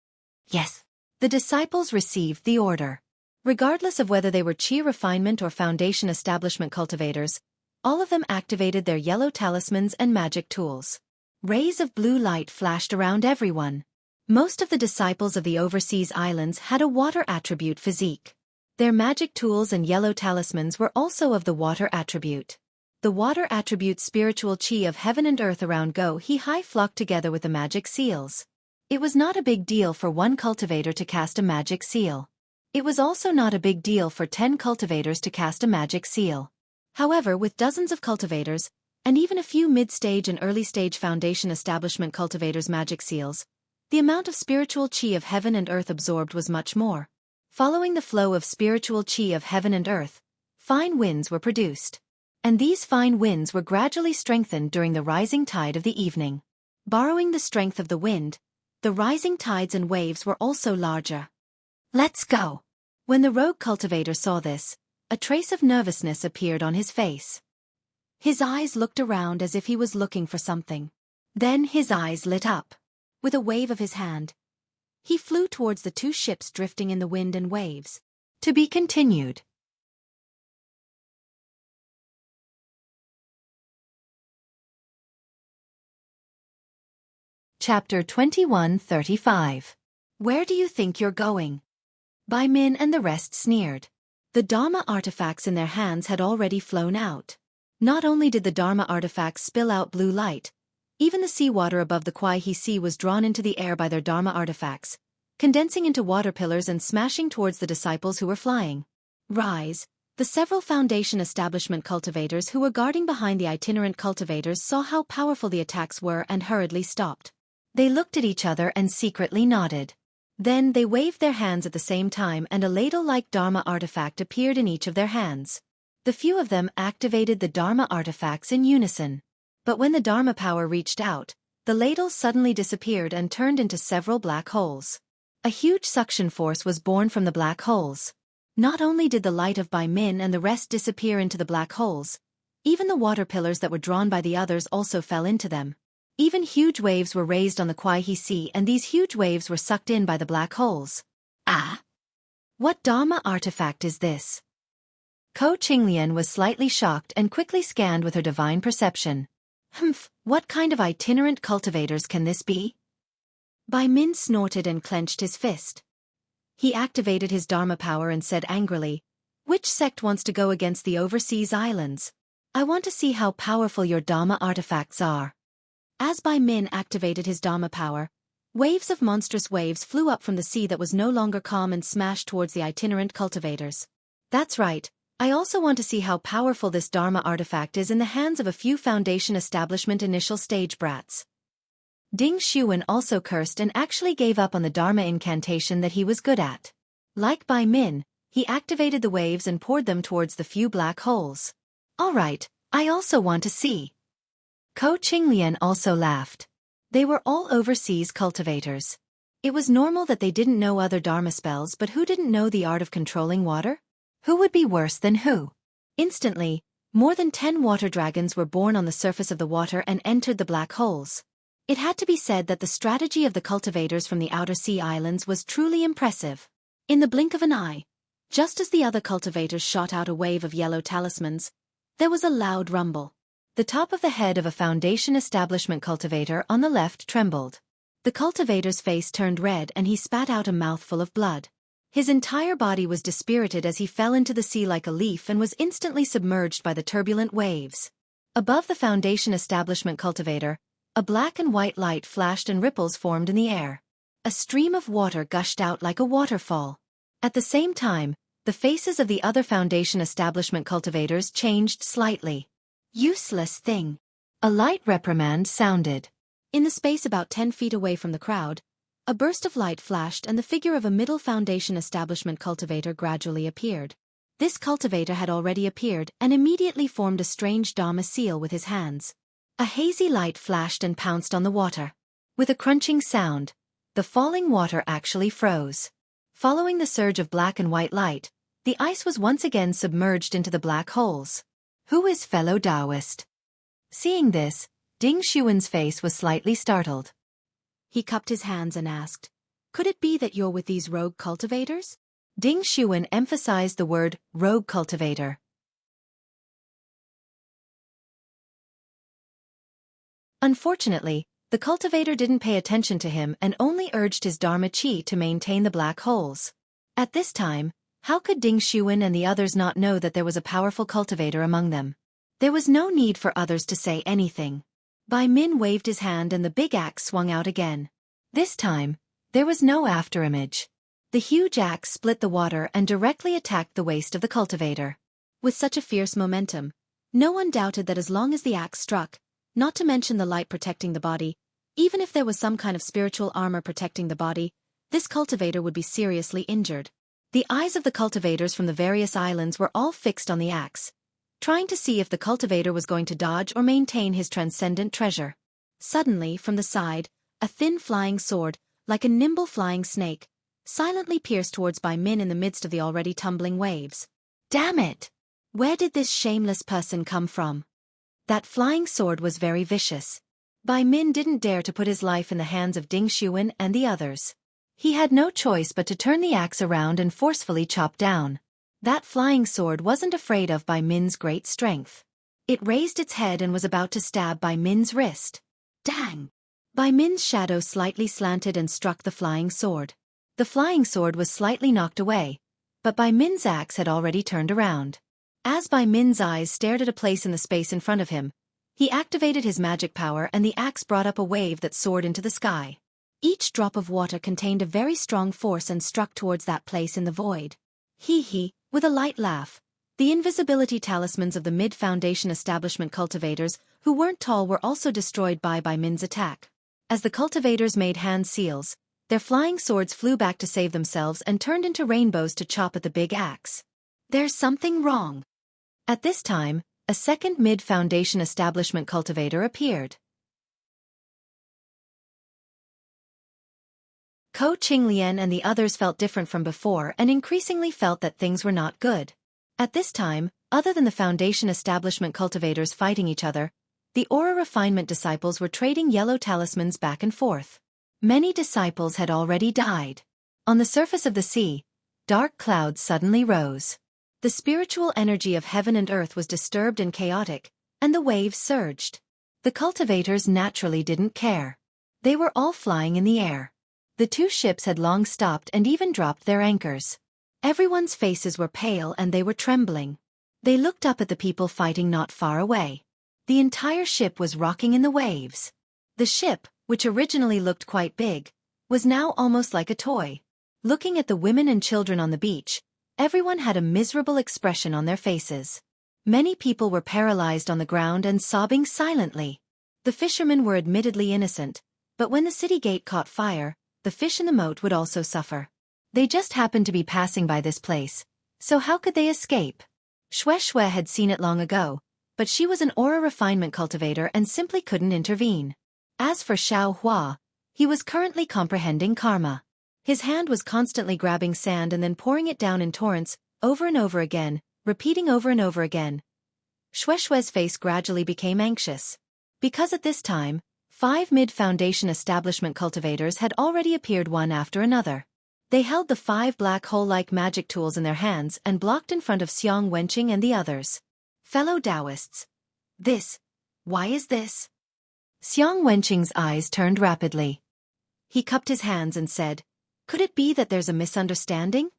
Yes. The disciples received the order. Regardless of whether they were Qi refinement or foundation establishment cultivators, all of them activated their yellow talismans and magic tools. Rays of blue light flashed around everyone. Most of the disciples of the overseas islands had a water attribute physique. Their magic tools and yellow talismans were also of the water attribute. The water attribute spiritual Qi of heaven and earth around Go He Hai flocked together with the magic seals. It was not a big deal for one cultivator to cast a magic seal. It was also not a big deal for 10 cultivators to cast a magic seal. However, with dozens of cultivators, and even a few mid-stage and early-stage foundation establishment cultivators' magic seals, the amount of spiritual chi of heaven and earth absorbed was much more. Following the flow of spiritual chi of heaven and earth, fine winds were produced. And these fine winds were gradually strengthened during the rising tide of the evening. Borrowing the strength of the wind, the rising tides and waves were also larger. Let's go! When the rogue cultivator saw this, a trace of nervousness appeared on his face. His eyes looked around as if he was looking for something. Then his eyes lit up. With a wave of his hand, he flew towards the 2 ships drifting in the wind and waves. To be continued. Chapter 21:35. Where do you think you're going? Bai Min and the rest sneered. The Dharma artifacts in their hands had already flown out. Not only did the Dharma artifacts spill out blue light, even the seawater above the Kuai-He Sea was drawn into the air by their Dharma artifacts, condensing into water pillars and smashing towards the disciples who were flying. Rise! The several foundation establishment cultivators who were guarding behind the itinerant cultivators saw how powerful the attacks were and hurriedly stopped. They looked at each other and secretly nodded. Then they waved their hands at the same time and a ladle-like Dharma artifact appeared in each of their hands. The few of them activated the Dharma artifacts in unison. But when the Dharma power reached out, the ladles suddenly disappeared and turned into several black holes. A huge suction force was born from the black holes. Not only did the light of Bai Min and the rest disappear into the black holes, even the water pillars that were drawn by the others also fell into them. Even huge waves were raised on the Kuai-He Sea and these huge waves were sucked in by the black holes. Ah! What Dharma artifact is this? Ko Qinglian was slightly shocked and quickly scanned with her divine perception. What kind of itinerant cultivators can this be? Bai Min snorted and clenched his fist. He activated his Dharma power and said angrily, "Which sect wants to go against the overseas islands? I want to see how powerful your Dharma artifacts are." As Bai Min activated his Dharma power, waves of monstrous waves flew up from the sea that was no longer calm and smashed towards the itinerant cultivators. That's right, I also want to see how powerful this Dharma artifact is in the hands of a few foundation establishment initial stage brats. Ding Xuan also cursed and actually gave up on the Dharma incantation that he was good at. Like Bai Min, he activated the waves and poured them towards the few black holes. Alright, I also want to see. Ko Qinglian also laughed. They were all overseas cultivators. It was normal that they didn't know other Dharma spells, but who didn't know the art of controlling water? Who would be worse than who? Instantly, more than 10 water dragons were born on the surface of the water and entered the black holes. It had to be said that the strategy of the cultivators from the outer sea islands was truly impressive. In the blink of an eye, just as the other cultivators shot out a wave of yellow talismans, there was a loud rumble. The top of the head of a foundation establishment cultivator on the left trembled. The cultivator's face turned red and he spat out a mouthful of blood. His entire body was dispirited as he fell into the sea like a leaf and was instantly submerged by the turbulent waves. Above the foundation establishment cultivator, a black and white light flashed and ripples formed in the air. A stream of water gushed out like a waterfall. At the same time, the faces of the other foundation establishment cultivators changed slightly. Useless thing. A light reprimand sounded. In the space about 10 feet away from the crowd, a burst of light flashed and the figure of a middle foundation establishment cultivator gradually appeared. This cultivator had already appeared and immediately formed a strange Dharma seal with his hands. A hazy light flashed and pounced on the water. With a crunching sound, the falling water actually froze. Following the surge of black and white light, the ice was once again submerged into the black holes. Who is fellow Taoist? Seeing this, Ding Xuan's face was slightly startled. He cupped his hands and asked, "Could it be that you're with these rogue cultivators?" Ding Xuan emphasized the word rogue cultivator. Unfortunately, the cultivator didn't pay attention to him and only urged his Dharma chi to maintain the black holes. At this time, how could Ding Xuan and the others not know that there was a powerful cultivator among them? There was no need for others to say anything. Bai Min waved his hand and the big axe swung out again. This time, there was no afterimage. The huge axe split the water and directly attacked the waist of the cultivator. With such a fierce momentum, no one doubted that as long as the axe struck, not to mention the light protecting the body, even if there was some kind of spiritual armor protecting the body, this cultivator would be seriously injured. The eyes of the cultivators from the various islands were all fixed on the axe, trying to see if the cultivator was going to dodge or maintain his transcendent treasure. Suddenly, from the side, a thin flying sword, like a nimble flying snake, silently pierced towards Bai Min in the midst of the already tumbling waves. Damn it! Where did this shameless person come from? That flying sword was very vicious. Bai Min didn't dare to put his life in the hands of Ding Xuan and the others. He had no choice but to turn the axe around and forcefully chop down. That flying sword wasn't afraid of Bai Min's great strength. It raised its head and was about to stab Bai Min's wrist. Dang! Bai Min's shadow slightly slanted and struck the flying sword. The flying sword was slightly knocked away, but Bai Min's axe had already turned around. As Bai Min's eyes stared at a place in the space in front of him, he activated his magic power and the axe brought up a wave that soared into the sky. Each drop of water contained a very strong force and struck towards that place in the void. With a light laugh. The invisibility talismans of the mid-foundation establishment cultivators, who weren't tall, were also destroyed by Bai Min's attack. As the cultivators made hand seals, their flying swords flew back to save themselves and turned into rainbows to chop at the big axe. There's something wrong. At this time, a second mid-foundation establishment cultivator appeared. Ko Qinglian and the others felt different from before and increasingly felt that things were not good. At this time, other than the foundation establishment cultivators fighting each other, the aura refinement disciples were trading yellow talismans back and forth. Many disciples had already died. On the surface of the sea, dark clouds suddenly rose. The spiritual energy of heaven and earth was disturbed and chaotic, and the waves surged. The cultivators naturally didn't care. They were all flying in the air. The two ships had long stopped and even dropped their anchors. Everyone's faces were pale and they were trembling. They looked up at the people fighting not far away. The entire ship was rocking in the waves. The ship, which originally looked quite big, was now almost like a toy. Looking at the women and children on the beach, everyone had a miserable expression on their faces. Many people were paralyzed on the ground and sobbing silently. The fishermen were admittedly innocent, but when the city gate caught fire, the fish in the moat would also suffer. They just happened to be passing by this place, so how could they escape? Xue had seen it long ago, but she was an aura refinement cultivator and simply couldn't intervene. As for Xiao Hua, he was currently comprehending karma. His hand was constantly grabbing sand and then pouring it down in torrents, over and over again, repeating over and over again. Xue's face gradually became anxious. Because at this time, 5 mid-foundation establishment cultivators had already appeared one after another. They held the 5 black hole-like magic tools in their hands and blocked in front of Xiang Wenqing and the others. Fellow Taoists. Why is this? Xiang Wenqing's eyes turned rapidly. He cupped his hands and said, "Could it be that there's a misunderstanding?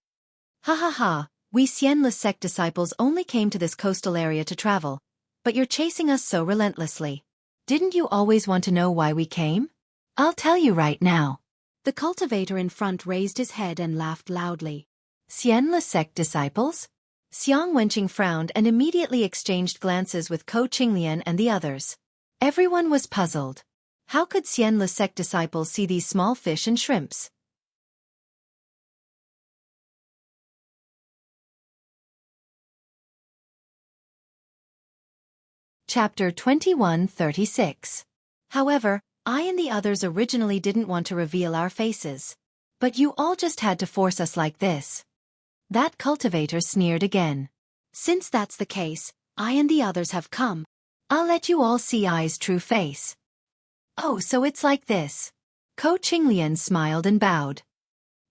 Ha, we Xianxia sect disciples only came to this coastal area to travel, but you're chasing us so relentlessly. Didn't you always want to know why we came? I'll tell you right now." The cultivator in front raised his head and laughed loudly. Xianxia sect disciples? Xiang Wenqing frowned and immediately exchanged glances with Ko Qinglian and the others. Everyone was puzzled. How could Xianxia sect disciples see these small fish and shrimps? Chapter 21:36. However, I and the others originally didn't want to reveal our faces. But you all just had to force us like this. That cultivator sneered again. Since that's the case, I and the others have come. I'll let you all see I's true face. Oh, so it's like this. Ko Qinglian smiled and bowed.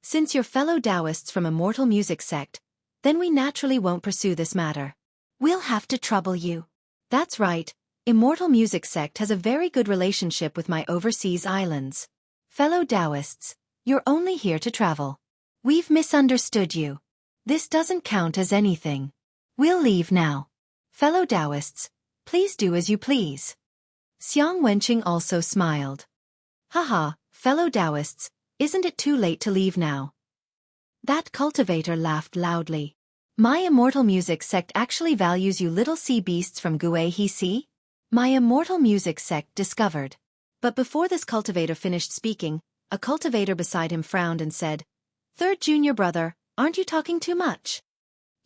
Since you're fellow Taoists from Immortal Music Sect, then we naturally won't pursue this matter. We'll have to trouble you. That's right. Immortal Music Sect has a very good relationship with my overseas islands. Fellow Taoists, you're only here to travel. We've misunderstood you. This doesn't count as anything. We'll leave now. Fellow Taoists, please do as you please. Xiang Wenqing also smiled. Haha, Fellow Taoists, isn't it too late to leave now? That cultivator laughed loudly. My immortal music sect actually values you little sea beasts from Gue He Si? My immortal music sect discovered. But before this cultivator finished speaking, a cultivator beside him frowned and said, "Third junior brother, aren't you talking too much?"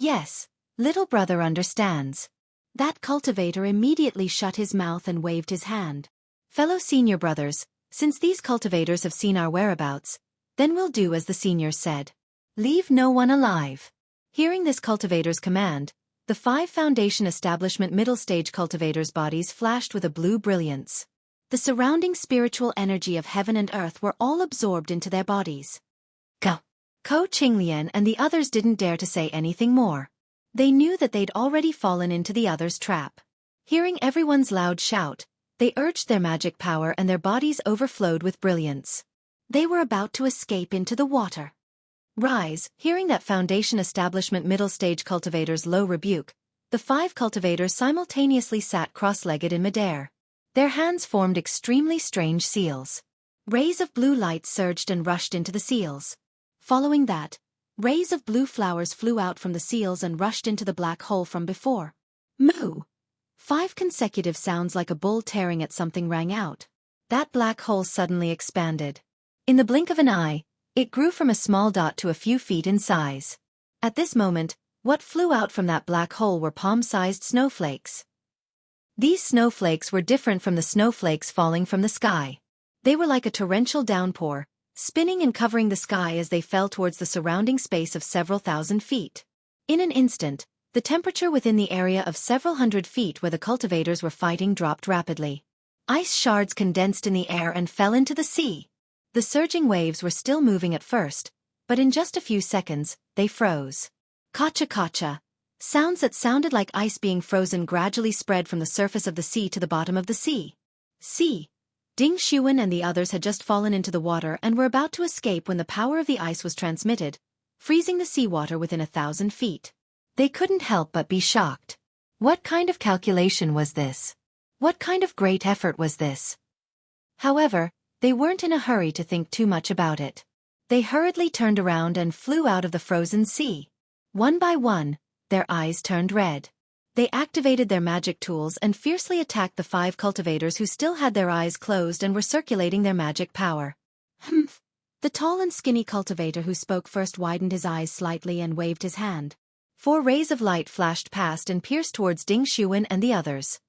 "Yes, little brother understands." That cultivator immediately shut his mouth and waved his hand. "Fellow senior brothers, since these cultivators have seen our whereabouts, then we'll do as the seniors said. Leave no one alive." Hearing this cultivator's command, the 5 Foundation Establishment middle stage cultivators' bodies flashed with a blue brilliance. The surrounding spiritual energy of heaven and earth were all absorbed into their bodies. Ko Qinglian and the others didn't dare to say anything more. They knew that they'd already fallen into the other's trap. Hearing everyone's loud shout, they urged their magic power and their bodies overflowed with brilliance. They were about to escape into the water. Rise, hearing that Foundation Establishment middle stage cultivators' low rebuke, the 5 cultivators simultaneously sat cross-legged in midair. Their hands formed extremely strange seals. Rays of blue light surged and rushed into the seals. Following that, rays of blue flowers flew out from the seals and rushed into the black hole from before. Moo! 5 consecutive sounds like a bull tearing at something rang out. That black hole suddenly expanded. In the blink of an eye, it grew from a small dot to a few feet in size. At this moment, what flew out from that black hole were palm-sized snowflakes. These snowflakes were different from the snowflakes falling from the sky. They were like a torrential downpour, spinning and covering the sky as they fell towards the surrounding space of several thousand feet. In an instant, the temperature within the area of several hundred feet where the cultivators were fighting dropped rapidly. Ice shards condensed in the air and fell into the sea. The surging waves were still moving at first, but in just a few seconds, they froze. Kacha-kacha. Sounds that sounded like ice being frozen gradually spread from the surface of the sea to the bottom of the sea. Ding Xuan and the others had just fallen into the water and were about to escape when the power of the ice was transmitted, freezing the seawater within 1,000 feet. They couldn't help but be shocked. What kind of calculation was this? What kind of great effort was this? However, they weren't in a hurry to think too much about it. They hurriedly turned around and flew out of the frozen sea. One by one, their eyes turned red. They activated their magic tools and fiercely attacked the 5 cultivators who still had their eyes closed and were circulating their magic power. Humph! The tall and skinny cultivator who spoke first widened his eyes slightly and waved his hand. 4 rays of light flashed past and pierced towards Ding Xuan and the others.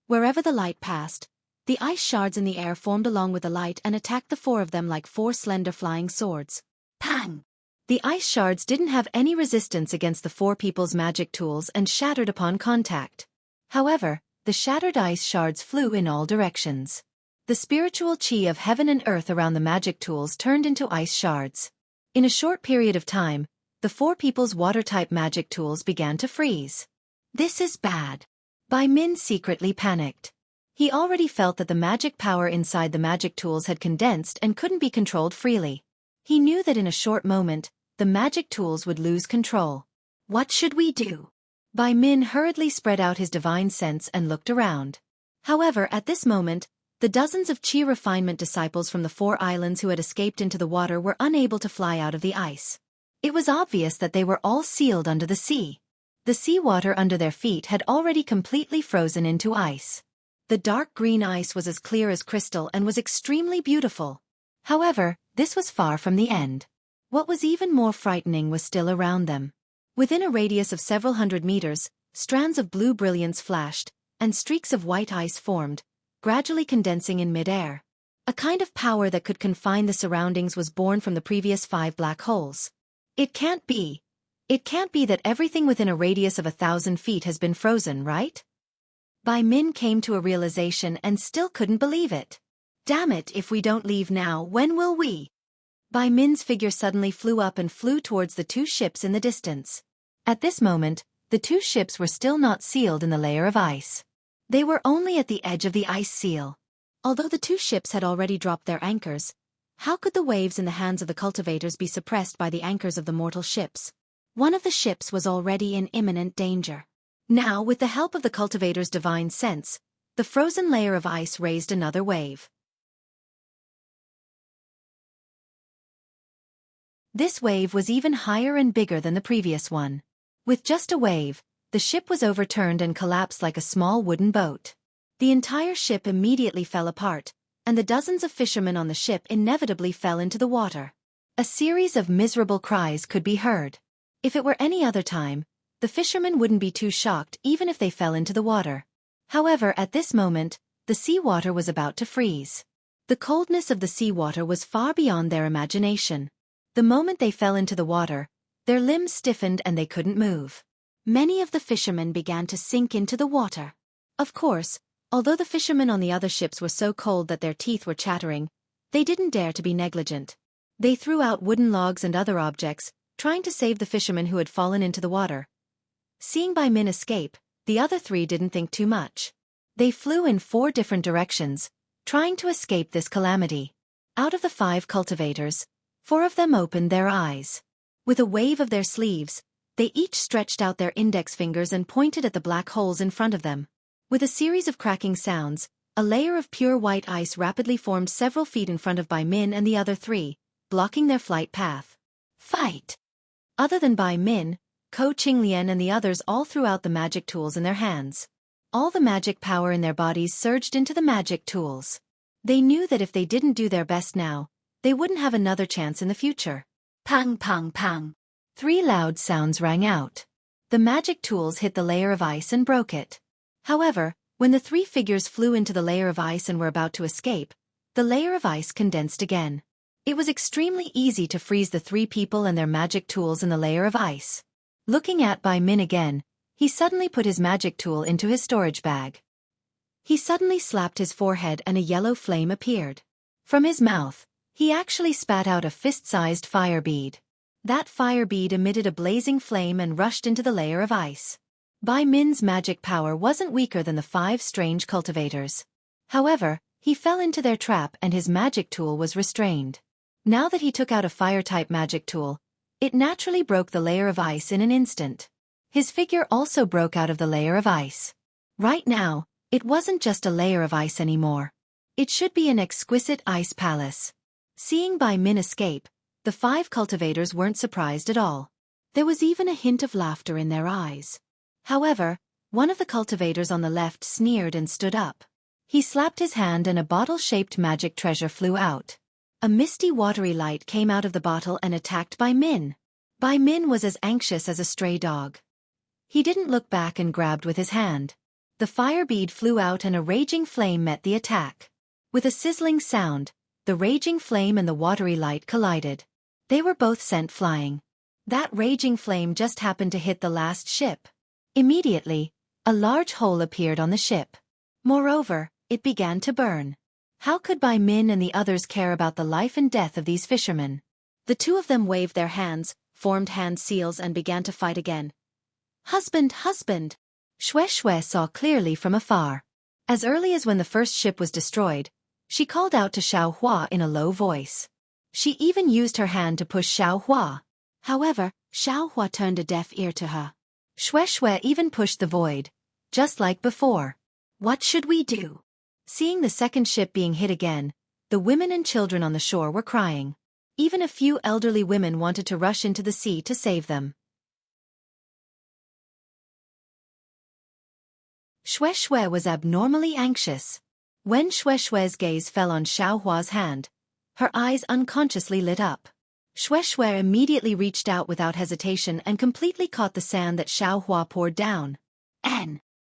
Wherever the light passed, the ice shards in the air formed along with the light and attacked the 4 of them like 4 slender flying swords. Pang! The ice shards didn't have any resistance against the 4 people's magic tools and shattered upon contact. However, the shattered ice shards flew in all directions. The spiritual chi of heaven and earth around the magic tools turned into ice shards. In a short period of time, the 4 people's water-type magic tools began to freeze. This is bad. Bai Min secretly panicked. He already felt that the magic power inside the magic tools had condensed and couldn't be controlled freely. He knew that in a short moment, the magic tools would lose control. What should we do? Bai Min hurriedly spread out his divine sense and looked around. However, at this moment, the dozens of chi refinement disciples from the 4 islands who had escaped into the water were unable to fly out of the ice. It was obvious that they were all sealed under the sea. The seawater under their feet had already completely frozen into ice. The dark green ice was as clear as crystal and was extremely beautiful. However, this was far from the end. What was even more frightening was still around them. Within a radius of several hundred meters, strands of blue brilliance flashed, and streaks of white ice formed, gradually condensing in mid-air. A kind of power that could confine the surroundings was born from the previous 5 black holes. It can't be that everything within a radius of 1,000 feet has been frozen, right? Bai Min came to a realization and still couldn't believe it. Damn it, if we don't leave now, when will we? Bai Min's figure suddenly flew up and flew towards the 2 ships in the distance. At this moment, the 2 ships were still not sealed in the layer of ice. They were only at the edge of the ice seal. Although the 2 ships had already dropped their anchors, how could the waves in the hands of the cultivators be suppressed by the anchors of the mortal ships? One of the ships was already in imminent danger. Now, with the help of the cultivator's divine sense, the frozen layer of ice raised another wave. This wave was even higher and bigger than the previous one. With just a wave, the ship was overturned and collapsed like a small wooden boat. The entire ship immediately fell apart, and the dozens of fishermen on the ship inevitably fell into the water. A series of miserable cries could be heard. If it were any other time, the fishermen wouldn't be too shocked even if they fell into the water. However, at this moment, the seawater was about to freeze. The coldness of the seawater was far beyond their imagination. The moment they fell into the water, their limbs stiffened and they couldn't move. Many of the fishermen began to sink into the water. Of course, although the fishermen on the other ships were so cold that their teeth were chattering, they didn't dare to be negligent. They threw out wooden logs and other objects, trying to save the fishermen who had fallen into the water. Seeing Bai Min escape, the other three didn't think too much. They flew in 4 different directions, trying to escape this calamity. Out of the 5 cultivators, 4 of them opened their eyes. With a wave of their sleeves, they each stretched out their index fingers and pointed at the black holes in front of them. With a series of cracking sounds, a layer of pure white ice rapidly formed several feet in front of Bai Min and the other 3, blocking their flight path. Fight! Other than Bai Min, Ko Qinglian and the others all threw out the magic tools in their hands. All the magic power in their bodies surged into the magic tools. They knew that if they didn't do their best now, they wouldn't have another chance in the future. Pang pang pang. 3 loud sounds rang out. The magic tools hit the layer of ice and broke it. However, when the 3 figures flew into the layer of ice and were about to escape, the layer of ice condensed again. It was extremely easy to freeze the 3 people and their magic tools in the layer of ice. Looking at Bai Min again, he suddenly put his magic tool into his storage bag. He suddenly slapped his forehead and a yellow flame appeared. From his mouth, he actually spat out a fist-sized fire bead. That fire bead emitted a blazing flame and rushed into the layer of ice. Bai Min's magic power wasn't weaker than the 5 strange cultivators. However, he fell into their trap and his magic tool was restrained. Now that he took out a fire-type magic tool, it naturally broke the layer of ice in an instant. His figure also broke out of the layer of ice. Right now, it wasn't just a layer of ice anymore. It should be an exquisite ice palace. Seeing Bai Min escape, the 5 cultivators weren't surprised at all. There was even a hint of laughter in their eyes. However, one of the cultivators on the left sneered and stood up. He slapped his hand and a bottle-shaped magic treasure flew out. A misty watery light came out of the bottle and attacked Bai Min. Bai Min was as anxious as a stray dog. He didn't look back and grabbed with his hand. The fire bead flew out and a raging flame met the attack. With a sizzling sound, the raging flame and the watery light collided. They were both sent flying. That raging flame just happened to hit the last ship. Immediately, a large hole appeared on the ship. Moreover, it began to burn. How could Bai Min and the others care about the life and death of these fishermen? The 2 of them waved their hands, formed hand seals and began to fight again. Husband, husband! Shui saw clearly from afar. As early as when the first ship was destroyed, she called out to Xiao Hua in a low voice. She even used her hand to push Xiao Hua. However, Xiao Hua turned a deaf ear to her. Shui even pushed the void, just like before. What should we do? Seeing the second ship being hit again, the women and children on the shore were crying. Even a few elderly women wanted to rush into the sea to save them. Shui was abnormally anxious. When Shui's gaze fell on Xiao Hua's hand, her eyes unconsciously lit up. Shui immediately reached out without hesitation and completely caught the sand that Xiao Hua poured down.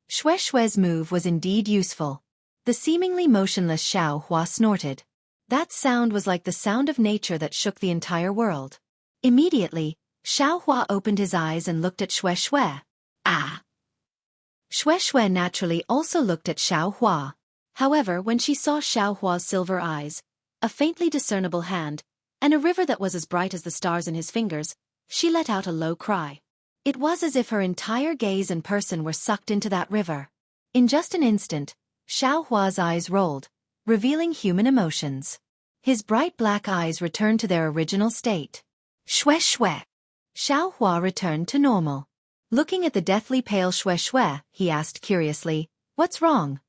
Shui's move was indeed useful. The seemingly motionless Xiao Hua snorted. That sound was like the sound of nature that shook the entire world. Immediately, Xiao Hua opened his eyes and looked at Shui. Ah! Shui naturally also looked at Xiao Hua. However, when she saw Xiao Hua's silver eyes, a faintly discernible hand, and a river that was as bright as the stars in his fingers, she let out a low cry. It was as if her entire gaze and person were sucked into that river. In just an instant, Xiao Hua's eyes rolled, revealing human emotions. His bright black eyes returned to their original state. Shui. Xiao Hua returned to normal. Looking at the deathly pale Shui, he asked curiously, "What's wrong?"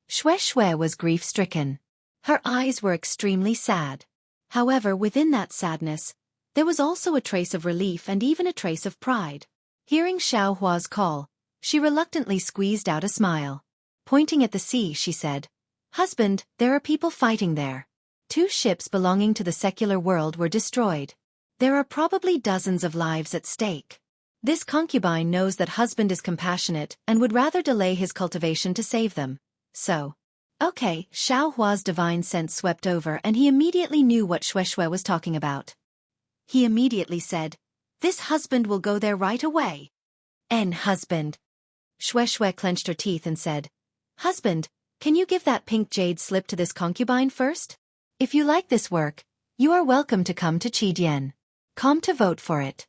Shui was grief-stricken. Her eyes were extremely sad. However, within that sadness, there was also a trace of relief and even a trace of pride. Hearing Xiaohua's call, she reluctantly squeezed out a smile. Pointing at the sea, she said, "Husband, there are people fighting there. 2 ships belonging to the secular world were destroyed. There are probably dozens of lives at stake. This concubine knows that husband is compassionate and would rather delay his cultivation to save them. So, okay." Xiaohua's divine sense swept over and he immediately knew what Shui was talking about. He immediately said, "This husband will go there right away." Husband. Shui clenched her teeth and said, "Husband, can you give that pink jade slip to this concubine first? If you like this work, you are welcome to come to Qi.com to vote for it."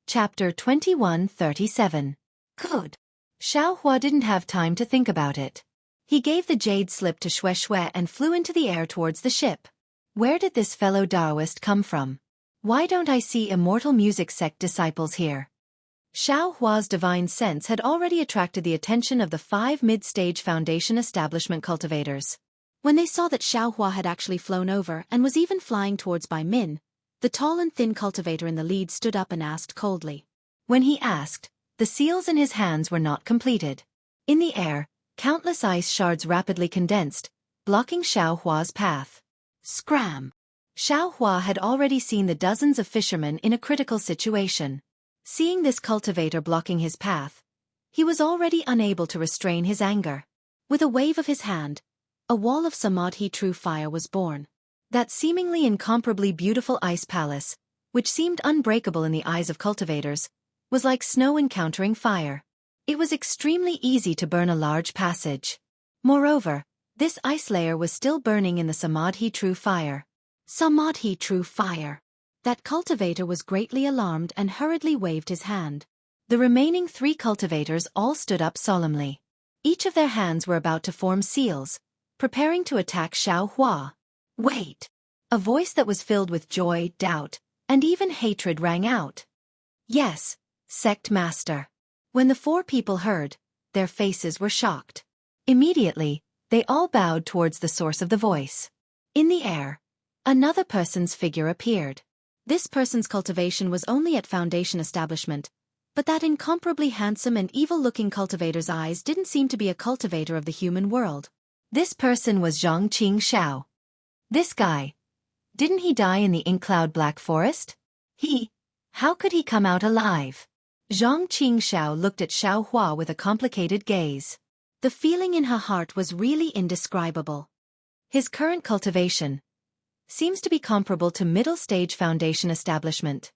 Chapter 21:37. Good. Xiaohua didn't have time to think about it. He gave the jade slip to Shui and flew into the air towards the ship. Where did this fellow Taoist come from? Why don't I see Immortal music sect disciples here? Xiaohua's divine sense had already attracted the attention of the 5 mid-stage foundation establishment cultivators. When they saw that Xiaohua had actually flown over and was even flying towards Bai Min, the tall and thin cultivator in the lead stood up and asked coldly. When he asked, the seals in his hands were not completed. In the air, countless ice shards rapidly condensed, blocking Xiaohua's path. Scram! Xiaohua had already seen the dozens of fishermen in a critical situation. Seeing this cultivator blocking his path, he was already unable to restrain his anger. With a wave of his hand, a wall of samadhi true fire was born. That seemingly incomparably beautiful ice palace, which seemed unbreakable in the eyes of cultivators, was like snow encountering fire. It was extremely easy to burn a large passage. Moreover, this ice layer was still burning in the samadhi true fire. Samadhi true fire. That cultivator was greatly alarmed and hurriedly waved his hand. The remaining 3 cultivators all stood up solemnly. Each of their hands were about to form seals, preparing to attack Xiaohua. Wait! A voice that was filled with joy, doubt, and even hatred rang out. Yes, sect master. When the 4 people heard, their faces were shocked. Immediately, they all bowed towards the source of the voice. In the air, another person's figure appeared. This person's cultivation was only at foundation establishment, but that incomparably handsome and evil-looking cultivator's eyes didn't seem to be a cultivator of the human world. This person was Xianxia. This guy. Didn't he die in the ink cloud black forest? How could he come out alive? Zhang Qingxiao looked at Xiaohua with a complicated gaze. The feeling in her heart was really indescribable. His current cultivation seems to be comparable to middle-stage foundation establishment.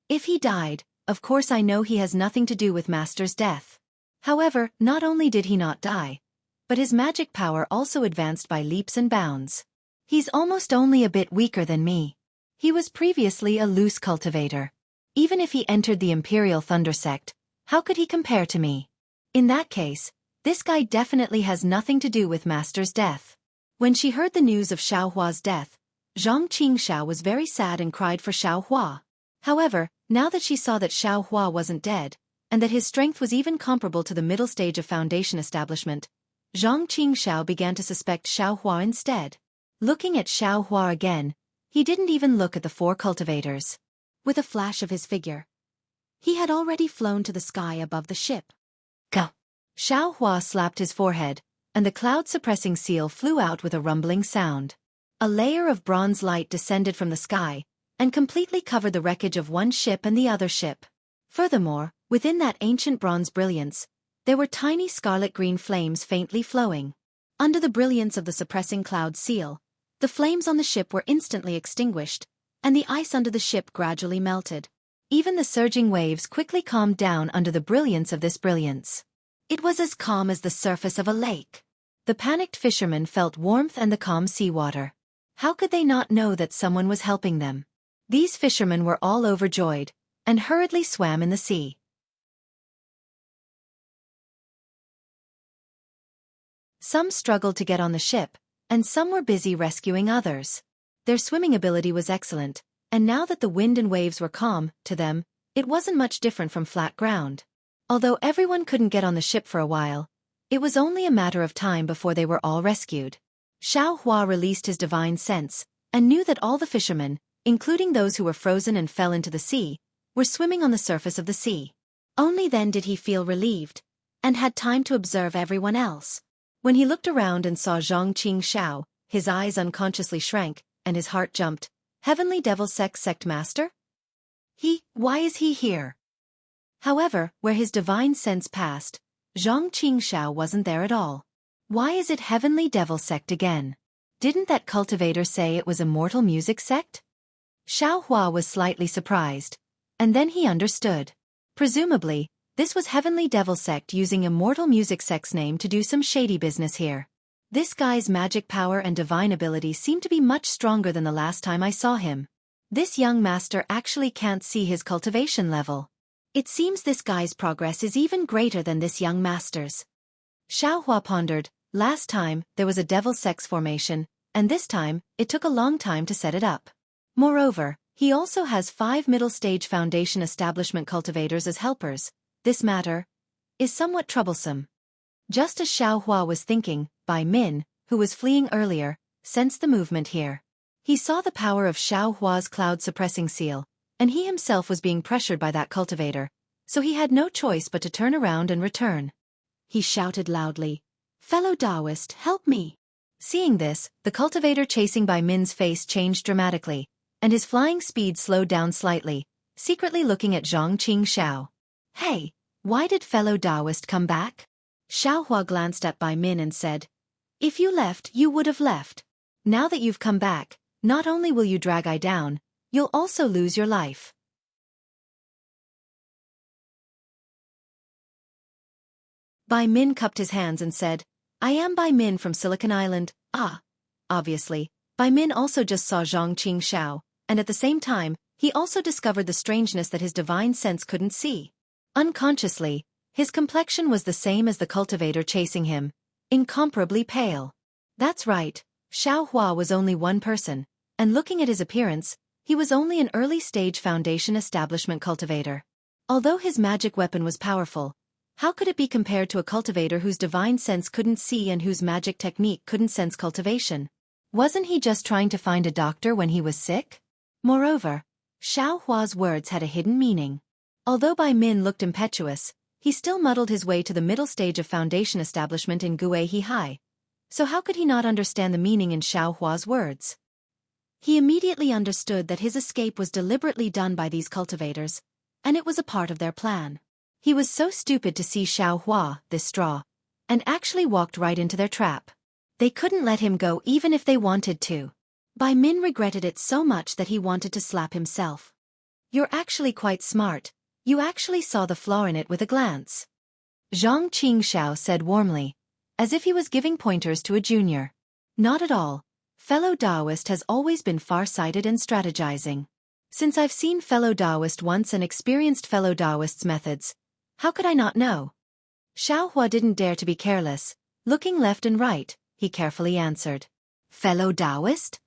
If he died, of course I know he has nothing to do with Master's death. However, not only did he not die, but his magic power also advanced by leaps and bounds. He's almost only a bit weaker than me. He was previously a loose cultivator. Even if he entered the Imperial Thunder Sect, how could he compare to me? In that case, this guy definitely has nothing to do with Master's death. When she heard the news of Xiaohua's death, Zhang Qingxiao was very sad and cried for Xiaohua. However, now that she saw that Xiaohua wasn't dead, and that his strength was even comparable to the middle stage of foundation establishment, Zhang Qingxiao began to suspect Xiaohua instead. Looking at Xiaohua again, he didn't even look at the 4 cultivators. With a flash of his figure, he had already flown to the sky above the ship. Go! Xiaohua slapped his forehead, and the cloud-suppressing seal flew out with a rumbling sound. A layer of bronze light descended from the sky, and completely covered the wreckage of one ship and the other ship. Furthermore, within that ancient bronze brilliance, there were tiny scarlet-green flames faintly flowing. Under the brilliance of the suppressing cloud seal, the flames on the ship were instantly extinguished, and the ice under the ship gradually melted. Even the surging waves quickly calmed down under the brilliance of this brilliance. It was as calm as the surface of a lake. The panicked fishermen felt warmth and the calm seawater. How could they not know that someone was helping them? These fishermen were all overjoyed, and hurriedly swam in the sea. Some struggled to get on the ship, and some were busy rescuing others. Their swimming ability was excellent, And now that the wind and waves were calm, to them, it wasn't much different from flat ground. Although everyone couldn't get on the ship for a while, it was only a matter of time before they were all rescued. Xiao Hua released his divine sense, and knew that all the fishermen, including those who were frozen and fell into the sea, were swimming on the surface of the sea. Only then did he feel relieved, and had time to observe everyone else. When he looked around and saw Xianxia, his eyes unconsciously shrank, and his heart jumped. Heavenly Devil Sect Master? Why is he here? However, where his divine sense passed, Xianxia wasn't there at all. Why is it Heavenly Devil Sect again? Didn't that cultivator say it was Immortal Music Sect? Xiao Hua was slightly surprised, and then he understood. Presumably, this was Heavenly Devil Sect using Immortal Music Sect's name to do some shady business here. This guy's magic power and divine ability seem to be much stronger than the last time I saw him. This young master actually can't see his cultivation level. It seems this guy's progress is even greater than this young master's. Xiao Hua pondered. Last time, there was a devil sex formation, and this time, it took a long time to set it up. Moreover, he also has 5 middle-stage foundation establishment cultivators as helpers. This matter is somewhat troublesome. Just as Xiao Hua was thinking, Bai Min, who was fleeing earlier, sensed the movement here. He saw the power of Xiao Hua's cloud-suppressing seal, and he himself was being pressured by that cultivator, so he had no choice but to turn around and return. He shouted loudly, "Fellow Taoist, help me!" Seeing this, the cultivator chasing Bai Min's face changed dramatically, and his flying speed slowed down slightly, secretly looking at Xianxia. "Hey, why did fellow Taoist come back?" Xiao Hua glanced at Bai Min and said, "If you left, you would have left. Now that you've come back, not only will you drag I down, you'll also lose your life." Bai Min cupped his hands and said, "I am Bai Min from Silicon Island." Obviously, Bai Min also just saw Xianxia, and at the same time, he also discovered the strangeness that his divine sense couldn't see. Unconsciously, his complexion was the same as the cultivator chasing him, incomparably pale. That's right, Xiao Hua was only one person, and looking at his appearance, he was only an early-stage foundation establishment cultivator. Although his magic weapon was powerful, how could it be compared to a cultivator whose divine sense couldn't see and whose magic technique couldn't sense cultivation? Wasn't he just trying to find a doctor when he was sick? Moreover, Xiao Hua's words had a hidden meaning. Although Bai Min looked impetuous, he still muddled his way to the middle stage of foundation establishment in Guihe High. So how could he not understand the meaning in Xiao Hua's words? He immediately understood that his escape was deliberately done by these cultivators, and it was a part of their plan. He was so stupid to see Xiao Hua, this straw, and actually walked right into their trap. They couldn't let him go even if they wanted to. Bai Min regretted it so much that he wanted to slap himself. "You're actually quite smart. You actually saw the flaw in it with a glance," Xianxia said warmly, as if he was giving pointers to a junior. "Not at all. Fellow Taoist has always been far-sighted and strategizing. Since I've seen fellow Taoist once and experienced fellow Taoist's methods, how could I not know?" Xiao Hua didn't dare to be careless. Looking left and right, he carefully answered, "Fellow Taoist?"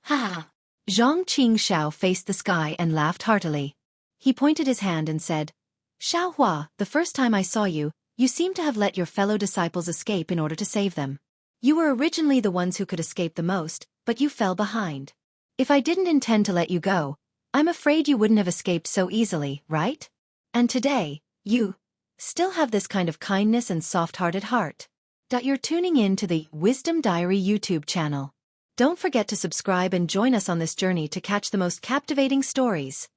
"Ha!" Xianxia faced the sky and laughed heartily. He pointed his hand and said, "Xiao Hua, the first time I saw you, you seem to have let your fellow disciples escape in order to save them. You were originally the ones who could escape the most, but you fell behind. If I didn't intend to let you go, I'm afraid you wouldn't have escaped so easily, right? And today, you still have this kind of kindness and soft-hearted heart." You're tuning in to the Wisdom Diary YouTube channel. Don't forget to subscribe and join us on this journey to catch the most captivating stories.